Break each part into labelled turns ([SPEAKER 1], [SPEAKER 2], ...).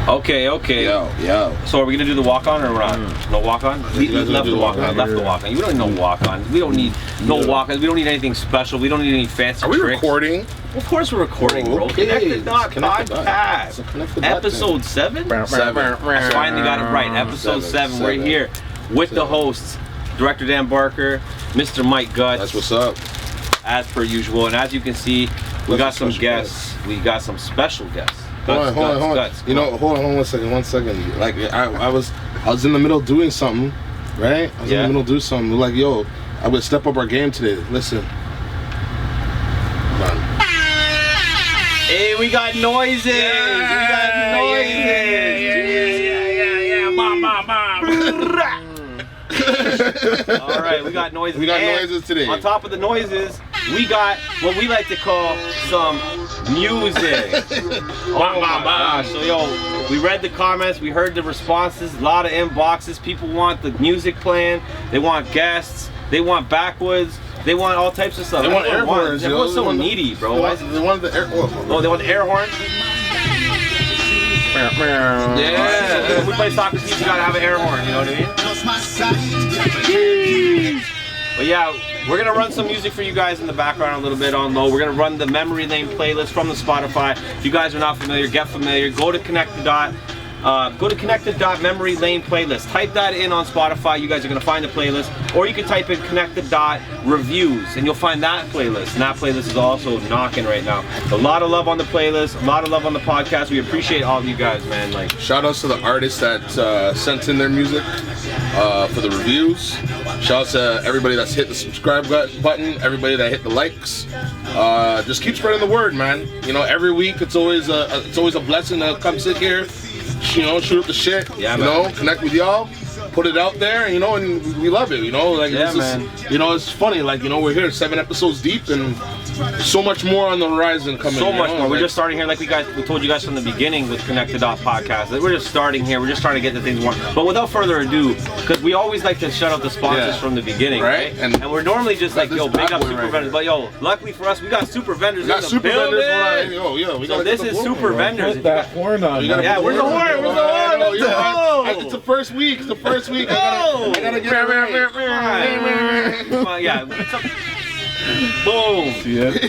[SPEAKER 1] Okay.
[SPEAKER 2] Yo.
[SPEAKER 1] So are we gonna do the walk on or not? No walk on? We left the walk on. Left the walk on. We don't need no walk on. We don't need no walk on. We don't need anything special. We don't need any fancy tricks.
[SPEAKER 2] Are we recording?
[SPEAKER 1] Of course we're recording, bro.
[SPEAKER 2] Okay.
[SPEAKER 1] Connected Dot Podcast. Episode 7?
[SPEAKER 2] 7.
[SPEAKER 1] I finally got it right. Episode 7. We're here with the hosts, Director Dan Barker, Mr. Mike Gutz.
[SPEAKER 2] That's what's up.
[SPEAKER 1] As per usual. And as you can see, we got some guests. We got some special guests.
[SPEAKER 2] Hold on.
[SPEAKER 1] Gutz,
[SPEAKER 2] you know, hold on 1 second. Like I was in the middle of doing something, right? I was in the middle of doing something. Like, yo, I would step up our game today. Listen. Hold on.
[SPEAKER 1] Hey, we got noises. Yeah. All right, we got noises.
[SPEAKER 2] We got noises today.
[SPEAKER 1] On top of the noises, we got what we like to call some music. Oh my gosh. So yo, we read the comments, we heard the responses, a lot of inboxes. People want the music playing, they want guests, they want backwoods, they want all types of stuff.
[SPEAKER 2] They want air horns.
[SPEAKER 1] Everyone's so needy, bro.
[SPEAKER 2] They want the air horns.
[SPEAKER 1] Oh, they want the air horns? Yeah, when we play soccer teams, you gotta have an air horn, you know what I mean? But yeah, we're gonna run some music for you guys in the background a little bit on low. We're gonna run the Memory Lane playlist from the Spotify. If you guys are not familiar, get familiar. Go to Connected Dot Memory Lane playlist. Type that in on Spotify. You guys are gonna find the playlist, or you can type in Connected Dot Reviews, and you'll find that playlist. And that playlist is also knocking right now. A lot of love on the playlist, a lot of love on the podcast. We appreciate all of you guys, man. Like,
[SPEAKER 2] shout outs to the artists that sent in their music for the reviews. Shout out to everybody that's hit the subscribe button, everybody that hit the likes. Just keep spreading the word, man. You know, every week it's always a blessing to come sit here. You know, shoot up the shit, connect with y'all, put it out there, you know, and we love it, you know, like, you know, it's funny, like, you know, we're here 7 episodes deep and so much more on the horizon coming.
[SPEAKER 1] So much more. We're just starting here, like we told you guys from the beginning with Connected Dot Podcast. We're just starting here. We're just trying to get the things more. But without further ado, because we always like to shout out the sponsors from the beginning, right? And we're normally just like, yo, big up super vendors. But yo, luckily for us, we got super vendors in the building. So this is super vendors.
[SPEAKER 3] Put that horn on.
[SPEAKER 1] Yeah, where's the horn? Where's the horn? Let's go.
[SPEAKER 2] It's the first week. I gotta get it.
[SPEAKER 1] Yeah. Boom!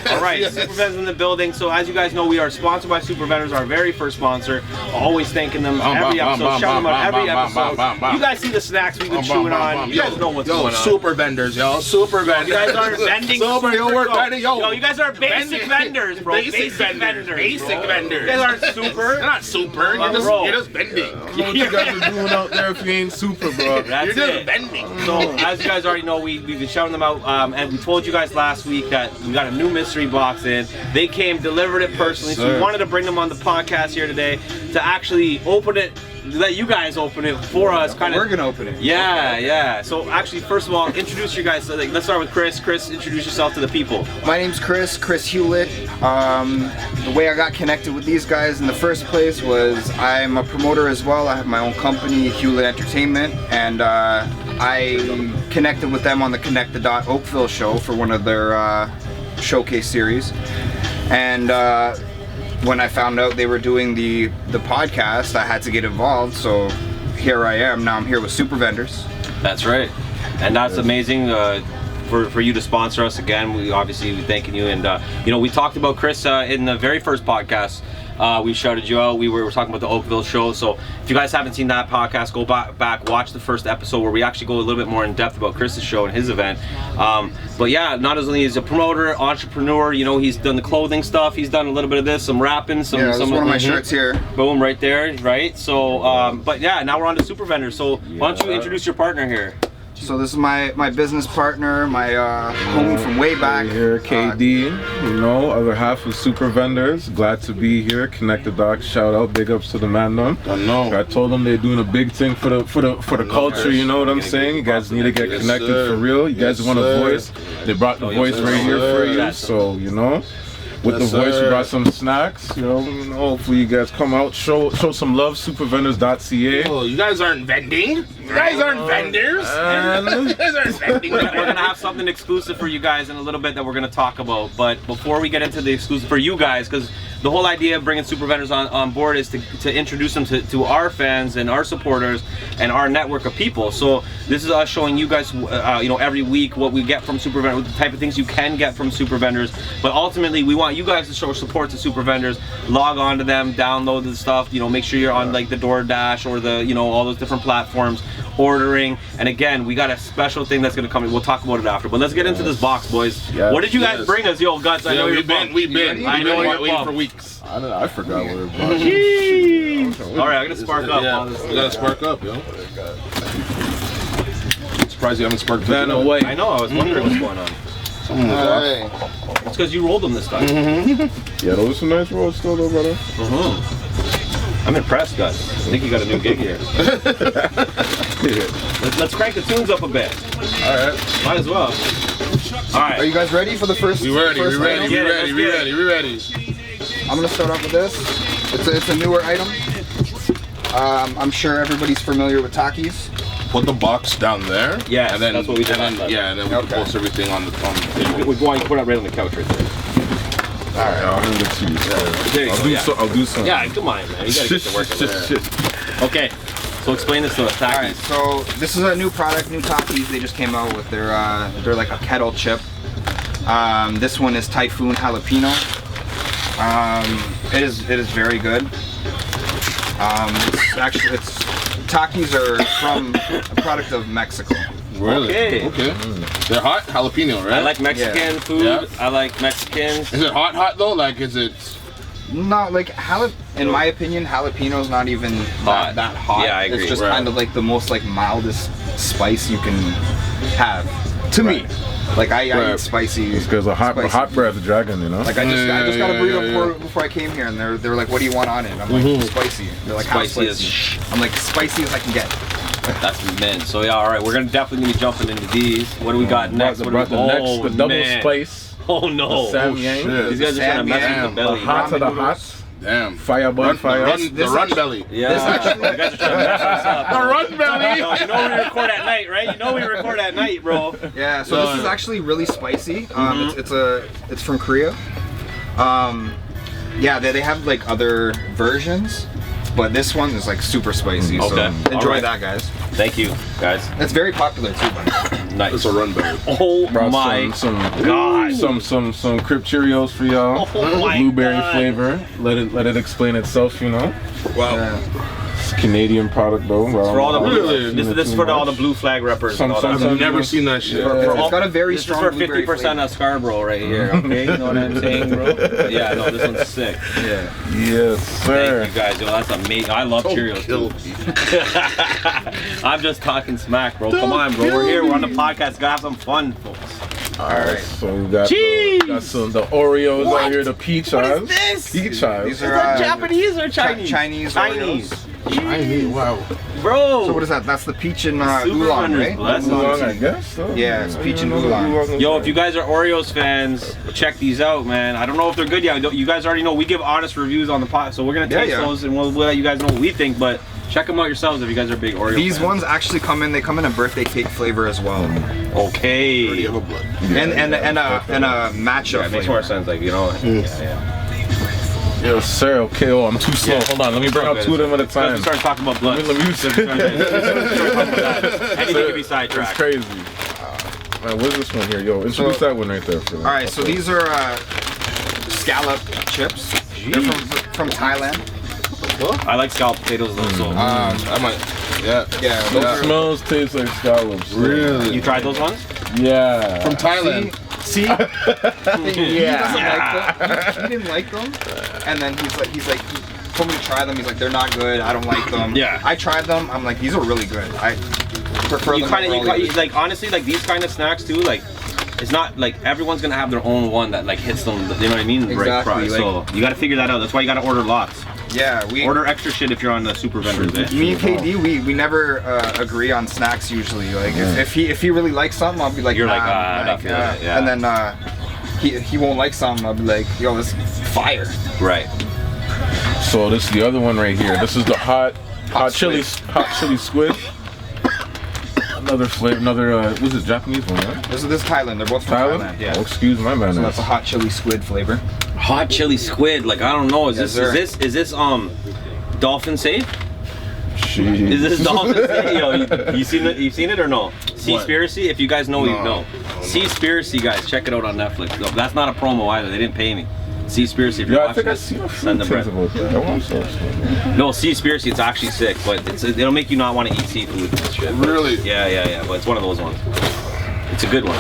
[SPEAKER 1] Alright, Super Vendors in the building. So as you guys know, we are sponsored by Super Vendors, our very first sponsor. Always thanking them every episode, shout them out every episode. You guys see the snacks we've been chewing on. You guys know what's going on.
[SPEAKER 2] Super vendors, y'all. Super vendors.
[SPEAKER 1] You guys aren't vending.
[SPEAKER 2] Yo,
[SPEAKER 1] you guys are basic vendors, bro. Basic vendors. Basic vendors. You guys aren't super.
[SPEAKER 2] You're not super. You're just vending.
[SPEAKER 3] I don't know what you guys are doing out there if you ain't super, bro.
[SPEAKER 1] You're just vending. So as you guys already know, we've been shouting them out, and we told you guys last week that we got a new mystery box in. They came, delivered it personally, so we wanted to bring them on the podcast here today to actually open it, let you guys open it for us.
[SPEAKER 4] We're gonna open it.
[SPEAKER 1] Yeah. So actually, first of all, introduce you guys. So, like, let's start with Chris. Chris, introduce yourself to the people.
[SPEAKER 4] My name's Chris Hewlett. The way I got connected with these guys in the first place was I'm a promoter as well. I have my own company, Hewlett Entertainment, and I connected with them on the Connected Dot Oakville show for one of their showcase series. And when I found out they were doing the podcast, I had to get involved, so here I am. Now I'm here with Super Vendors.
[SPEAKER 1] That's right. And that's amazing for you to sponsor us again. We obviously thanking you. And you know, we talked about Chris in the very first podcast. We shouted you out. We were talking about the Oakville show. So if you guys haven't seen that podcast, go back, watch the first episode where we actually go a little bit more in depth about Chris's show and his event. But yeah, not only is he a promoter, entrepreneur, you know, he's done the clothing stuff. He's done a little bit of this, some rapping, some.
[SPEAKER 4] Yeah, some one of my shirts here.
[SPEAKER 1] Boom, right there, right? So, but yeah, now we're on to Super Vendors. So why don't you introduce your partner here?
[SPEAKER 4] So this is my business partner, my homie from way back.
[SPEAKER 3] Here, KD, you know, other half of Super Vendors. Glad to be here. Connected Dot, shout out, big ups to the man.
[SPEAKER 2] I know.
[SPEAKER 3] I told them they're doing a big thing for the culture. You know what I'm saying? You guys need to get connected for real. You guys want a voice? They brought the voice right here for you. So you know. With the voice, we brought some snacks. You know, hopefully you guys come out, show some love. Supervendors.ca.
[SPEAKER 2] Oh, you guys aren't vending. You guys aren't vendors. You guys aren't vending.
[SPEAKER 1] We're gonna have something exclusive for you guys in a little bit that we're gonna talk about. But before we get into the exclusive for you guys, because the whole idea of bringing super vendors on board is to introduce them to our fans and our supporters and our network of people. So this is us showing you guys, you know, every week what we get from super vendors, the type of things you can get from super vendors. But ultimately, we want you guys to show support to super vendors. Log on to them, download the stuff. You know, make sure you're on like the DoorDash or the, you know, all those different platforms, ordering. And again, we got a special thing that's gonna come in. We'll talk about it after. But let's get into this box, boys.
[SPEAKER 3] Yes.
[SPEAKER 1] What did you guys bring us, yo, Gutz? I know
[SPEAKER 2] we've been waiting for weeks.
[SPEAKER 3] I forgot what it was.
[SPEAKER 1] All right, I'm gonna spark up.
[SPEAKER 2] Yeah, we gotta spark up, yo. Surprised you haven't sparked up.
[SPEAKER 3] away.
[SPEAKER 1] I know. I was wondering what's going on. It's because you rolled them this time.
[SPEAKER 3] Yeah, those are some nice rolls still, though, brother.
[SPEAKER 1] I'm impressed, Gutz. I think you got a new gig here. Let's crank the tunes up a bit.
[SPEAKER 2] All right.
[SPEAKER 1] Might as well. All right.
[SPEAKER 4] Are you guys ready for the first?
[SPEAKER 2] We ready.
[SPEAKER 4] first
[SPEAKER 2] We ready.
[SPEAKER 4] item?
[SPEAKER 2] We ready.
[SPEAKER 4] I'm gonna start off with this. It's a newer item. I'm sure everybody's familiar with Takis.
[SPEAKER 2] Put the box down there.
[SPEAKER 1] Yeah,
[SPEAKER 2] and then
[SPEAKER 1] that's what we did
[SPEAKER 2] And then,
[SPEAKER 1] last time.
[SPEAKER 2] yeah, and then we can post everything on the table.
[SPEAKER 1] We want you to put it right on the couch right there.
[SPEAKER 3] All right, I'll hand it to you.
[SPEAKER 1] There you go.
[SPEAKER 3] I'll do some.
[SPEAKER 1] Yeah, come on, man. You gotta get to work there. Okay, so explain this to us,
[SPEAKER 4] All right,
[SPEAKER 1] Takis.
[SPEAKER 4] so this is a new product, new Takis. They just came out with they're like a kettle chip. This one is Typhoon Jalapeno. It is very good. It's Takis are from a product of Mexico.
[SPEAKER 2] Really?
[SPEAKER 1] Okay.
[SPEAKER 2] They're hot jalapeno, right?
[SPEAKER 1] I like Mexican food.
[SPEAKER 2] Yeah.
[SPEAKER 1] I like Mexicans.
[SPEAKER 2] Is it hot though? Like, is it?
[SPEAKER 4] Not like in my opinion, jalapeno's not even
[SPEAKER 1] Hot.
[SPEAKER 4] that hot.
[SPEAKER 1] Yeah, I agree.
[SPEAKER 4] It's just
[SPEAKER 2] Right.
[SPEAKER 4] kind of like the most like mildest spice you can have. To me, like I
[SPEAKER 2] Right.
[SPEAKER 4] eat spicy.
[SPEAKER 3] Because a hot bread's a dragon, you know?
[SPEAKER 4] Like I just got a
[SPEAKER 2] Yeah.
[SPEAKER 4] burrito before I came here, and they were like, "What do you want on it?" I'm like, "Spicy." They're like, "How
[SPEAKER 1] Spicy
[SPEAKER 4] spicy?"
[SPEAKER 1] as
[SPEAKER 4] I'm like, "Spicy as I can get."
[SPEAKER 1] That's mint. So yeah, all right, we're gonna definitely be jumping into these. What do we got next?
[SPEAKER 3] The
[SPEAKER 1] What do we,
[SPEAKER 3] next, the double
[SPEAKER 1] man.
[SPEAKER 3] spice.
[SPEAKER 1] Oh no.
[SPEAKER 3] The Sam Yang.
[SPEAKER 2] shit.
[SPEAKER 1] These guys are trying to mess with
[SPEAKER 2] Sam
[SPEAKER 1] the belly.
[SPEAKER 3] The hot of the
[SPEAKER 4] Ramen
[SPEAKER 3] hot.
[SPEAKER 2] Damn.
[SPEAKER 3] Fire bun, fire.
[SPEAKER 2] The run belly.
[SPEAKER 1] Yeah, you guys are trying to mess us up.
[SPEAKER 2] The run belly.
[SPEAKER 1] No, you know we record at night, right? You know we record at night, bro.
[SPEAKER 4] Yeah. So this is actually really spicy. It's from Korea. Yeah, they have like other versions, but this one is like super spicy.
[SPEAKER 1] Okay.
[SPEAKER 4] So enjoy
[SPEAKER 1] Alright.
[SPEAKER 4] that, guys.
[SPEAKER 1] Thank you, guys.
[SPEAKER 4] It's very popular too.
[SPEAKER 1] Nice.
[SPEAKER 2] It's a run belly.
[SPEAKER 1] Oh
[SPEAKER 3] Brought
[SPEAKER 1] my
[SPEAKER 3] some
[SPEAKER 1] God.
[SPEAKER 3] some Crip Cheerios for y'all.
[SPEAKER 1] Oh my
[SPEAKER 3] Blueberry
[SPEAKER 1] God.
[SPEAKER 3] flavor. Let it explain itself, you know.
[SPEAKER 2] Wow.
[SPEAKER 3] It's a Canadian product though.
[SPEAKER 1] For all the
[SPEAKER 2] Really?
[SPEAKER 1] this is for all the blue flag reppers. and all that.
[SPEAKER 2] I've never seen that shit.
[SPEAKER 4] It's got a very
[SPEAKER 1] This is
[SPEAKER 4] strong
[SPEAKER 1] for
[SPEAKER 4] blueberry
[SPEAKER 1] 50%
[SPEAKER 4] flavor.
[SPEAKER 1] of Scarborough right here, okay? You know what I'm saying, bro? But yeah, no, this one's sick.
[SPEAKER 4] Yeah.
[SPEAKER 3] Yes, sir.
[SPEAKER 1] Thank you guys, yo, that's amazing. I love Cheerios too. I'm just talking smack, bro. Come on, bro. We're here. We're on the podcast. Gotta have some fun, folks.
[SPEAKER 3] All right, so we got
[SPEAKER 1] Cheese!
[SPEAKER 3] some the Oreos out here, the peach eyes.
[SPEAKER 1] this?
[SPEAKER 3] Peach eyes.
[SPEAKER 4] These are
[SPEAKER 1] Japanese or
[SPEAKER 4] Chinese
[SPEAKER 1] Chinese?
[SPEAKER 4] Oreos.
[SPEAKER 2] Wow.
[SPEAKER 1] Bro.
[SPEAKER 4] So what is that? That's the peach and
[SPEAKER 1] Super
[SPEAKER 4] oolong,
[SPEAKER 1] Runners
[SPEAKER 4] right?
[SPEAKER 1] blessing.
[SPEAKER 3] Oolong, I guess. So.
[SPEAKER 4] Yeah, it's peach and oolong.
[SPEAKER 1] Yo, if you guys are Oreos fans, check these out, man. I don't know if they're good yet. You guys already know we give honest reviews on the pod, so we're gonna taste those and we'll let you guys know what we think. But check them out yourselves if you guys are big Oreo
[SPEAKER 4] These
[SPEAKER 1] fans.
[SPEAKER 4] ones actually come in a birthday cake flavor as well.
[SPEAKER 1] Okay.
[SPEAKER 2] Already have a blood.
[SPEAKER 4] And a matchup
[SPEAKER 1] Yeah, it makes more
[SPEAKER 4] flavor.
[SPEAKER 1] sense, like, you know. Yeah.
[SPEAKER 3] Yes, sir. Okay, oh, I'm too slow.
[SPEAKER 1] Yeah.
[SPEAKER 3] Hold on, let me bring out two of them at a
[SPEAKER 1] Because
[SPEAKER 3] time.
[SPEAKER 1] we started talking about blood.
[SPEAKER 3] Let me
[SPEAKER 1] Anything can be
[SPEAKER 3] It's
[SPEAKER 1] sidetracked.
[SPEAKER 3] crazy. Man, what's this one here? Yo, introduce that one right there.
[SPEAKER 4] All right, so these are scallop chips. They're from Thailand.
[SPEAKER 1] I like scalloped potatoes though, so.
[SPEAKER 2] I might. Yeah.
[SPEAKER 4] Yeah,
[SPEAKER 3] Those
[SPEAKER 4] those are,
[SPEAKER 3] smells taste like scallops.
[SPEAKER 2] Really?
[SPEAKER 1] You tried those ones?
[SPEAKER 3] Yeah.
[SPEAKER 2] From Thailand.
[SPEAKER 4] See? He doesn't like them. He didn't like them, and then he's like, he told me to try them. He's like, they're not good. I don't like them.
[SPEAKER 1] Yeah.
[SPEAKER 4] I tried them. I'm like, these are really good. I prefer
[SPEAKER 1] You
[SPEAKER 4] them.
[SPEAKER 1] kind
[SPEAKER 4] over all the
[SPEAKER 1] of,
[SPEAKER 4] others.
[SPEAKER 1] like, honestly, like these kind of snacks too, like, it's not like everyone's gonna have their own one that like hits them, you know what I mean? Right
[SPEAKER 4] Exactly,
[SPEAKER 1] price. So you gotta figure that out. That's why you gotta order lots.
[SPEAKER 4] Yeah, we
[SPEAKER 1] Order extra shit if you're on the super vendors.
[SPEAKER 4] Me and KD, we never agree on snacks usually. Like if he really likes something, I'll be like,
[SPEAKER 1] You're
[SPEAKER 4] nah,
[SPEAKER 1] like,
[SPEAKER 4] I'm
[SPEAKER 1] not feeling it, yeah.
[SPEAKER 4] And then he won't like something, I'll be like, yo, this is fire.
[SPEAKER 1] Right.
[SPEAKER 3] So this is the other one right here. This is the hot chili squid. Another flavor, what's this, Japanese one, right?
[SPEAKER 4] This is Thailand. They're both from Thailand. Yeah.
[SPEAKER 3] Oh, excuse my man.
[SPEAKER 4] So that's a hot chili squid flavor.
[SPEAKER 1] Hot chili squid, like I don't know. Is
[SPEAKER 4] Yes,
[SPEAKER 1] this dolphin safe?
[SPEAKER 3] Jeez.
[SPEAKER 1] Is this dolphin safe? Yo, you seen it or no? Seaspiracy, if you guys know, you know. Seaspiracy, guys, check it out on Netflix. No, that's not a promo either. They didn't pay me. Seaspiracy, if you're watching it, send them bread. No, Seaspiracy, it's actually sick, but it'll make you not want to eat seafood and shit.
[SPEAKER 2] Really?
[SPEAKER 1] Yeah, but it's one of those ones. It's a good one.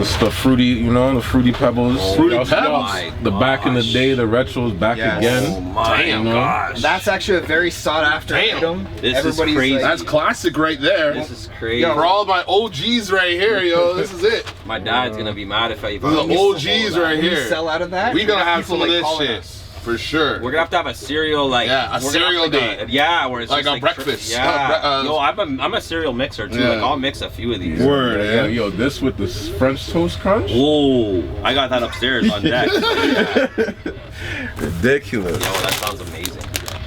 [SPEAKER 3] It's the fruity, you know, the fruity pebbles.
[SPEAKER 2] Fruity pebbles.
[SPEAKER 3] The back in the day, the retros back again.
[SPEAKER 1] Oh my gosh.
[SPEAKER 4] That's actually a very sought after item.
[SPEAKER 1] This is crazy.
[SPEAKER 2] That's classic right there.
[SPEAKER 1] This is crazy.
[SPEAKER 2] For all my OGs right here, yo, this is it.
[SPEAKER 1] My dad's gonna be mad if I
[SPEAKER 2] The OGs right
[SPEAKER 4] When you
[SPEAKER 2] here.
[SPEAKER 4] sell out of that,
[SPEAKER 2] We gonna have some of this
[SPEAKER 4] calling
[SPEAKER 2] shit.
[SPEAKER 4] us.
[SPEAKER 2] For sure.
[SPEAKER 1] We're gonna have a cereal like
[SPEAKER 2] Yeah, a
[SPEAKER 1] we're gonna
[SPEAKER 2] cereal
[SPEAKER 1] have
[SPEAKER 2] day.
[SPEAKER 1] Yeah, where it's
[SPEAKER 2] Like
[SPEAKER 1] just
[SPEAKER 2] a breakfast.
[SPEAKER 1] Yeah. Yo, I'm a cereal mixer too.
[SPEAKER 2] Yeah.
[SPEAKER 1] Like I'll mix a few of these.
[SPEAKER 3] Word, yeah. Yo, this with the French toast crunch?
[SPEAKER 1] Whoa, I got that upstairs on deck. Yeah.
[SPEAKER 3] Ridiculous.
[SPEAKER 1] Yo, that sounds amazing.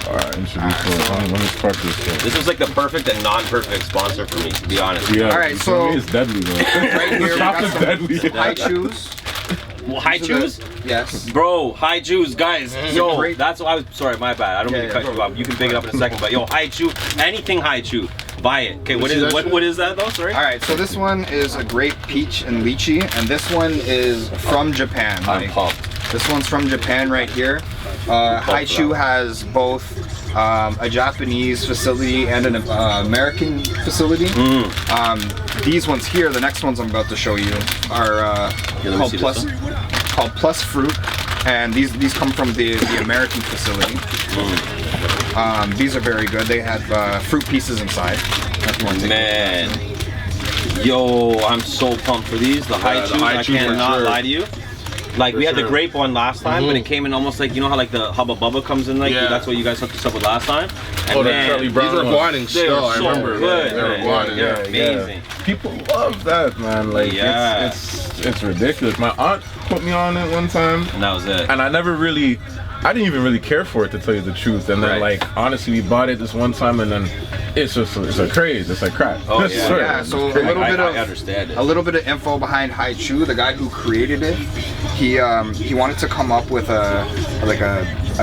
[SPEAKER 3] Alright, introduce us. Let me spark this thing.
[SPEAKER 1] This was like the perfect and non-perfect sponsor for me, to be honest.
[SPEAKER 3] Yeah,
[SPEAKER 4] Alright, so-
[SPEAKER 3] it's deadly though.
[SPEAKER 4] Right here, we
[SPEAKER 3] Shop
[SPEAKER 4] got
[SPEAKER 3] is
[SPEAKER 4] some
[SPEAKER 3] deadly.
[SPEAKER 4] high chews.
[SPEAKER 1] Well, high chews?
[SPEAKER 4] Yes.
[SPEAKER 1] Bro, high chews, guys. Yo,
[SPEAKER 4] Great.
[SPEAKER 1] that's what I was. Sorry, my bad. I don't mean to cut you off. You can pick it up in a second. But yo, high chew, anything high chew, buy it. Okay, what is that though? Sorry.
[SPEAKER 4] All right, so this one is a grape, peach, and lychee, and this one is from Japan.
[SPEAKER 1] I'm pumped.
[SPEAKER 4] This one's from Japan right here. Haichu has both a Japanese facility and an American facility. These ones here, the next ones I'm about to show you, are called Plus Fruit, and these come from the American facility. These are very good. They have fruit pieces inside.
[SPEAKER 1] Man, yo, I'm so pumped for these. The high chews, I cannot lie to you. Like we had the grape one last time, but it came in almost like, you know how like the Hubba Bubba comes in, like that's what you guys hooked us up with last time. And man,
[SPEAKER 2] these were blinding still. I remember.
[SPEAKER 1] Good,
[SPEAKER 2] They were blinding.
[SPEAKER 1] They're amazing.
[SPEAKER 3] People love that, man. Like it's ridiculous. My aunt put me on it one time,
[SPEAKER 1] And that was it.
[SPEAKER 3] and I didn't even really care for it, to tell you the truth. And then like honestly, we bought it this one time, and then it's a craze. It's like crack.
[SPEAKER 1] Oh,
[SPEAKER 3] I swear.
[SPEAKER 4] Yeah, so
[SPEAKER 3] It's crazy.
[SPEAKER 1] I understand it.
[SPEAKER 4] a little bit of info behind Haichu. The guy who created it, he wanted to come up with a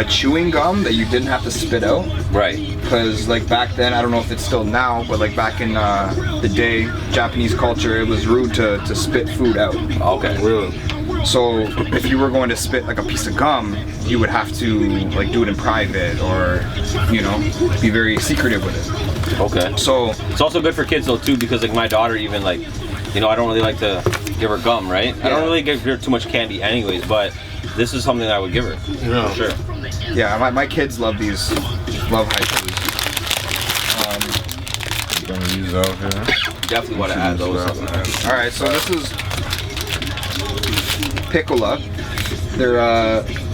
[SPEAKER 4] chewing gum that you didn't have to spit out.
[SPEAKER 1] Right.
[SPEAKER 4] Because like back then, I don't know if it's still now, but like back in the day, Japanese culture, it was rude to spit food out.
[SPEAKER 1] Okay.
[SPEAKER 2] Really?
[SPEAKER 4] So if you were going to spit like a piece of gum, you would have to like do it in private, or you know, be very secretive with it.
[SPEAKER 1] Okay.
[SPEAKER 4] So
[SPEAKER 1] It's also good for kids though too, because like my daughter even like, you know, I don't really like to give her gum, right? I don't really give her too much candy anyways, but this is something that I would give her.
[SPEAKER 2] Yeah.
[SPEAKER 1] For sure.
[SPEAKER 4] yeah, my kids love these, love Haichus.
[SPEAKER 3] Gonna use out here.
[SPEAKER 1] Definitely want to add those.
[SPEAKER 4] All right, so this is Piccola. They're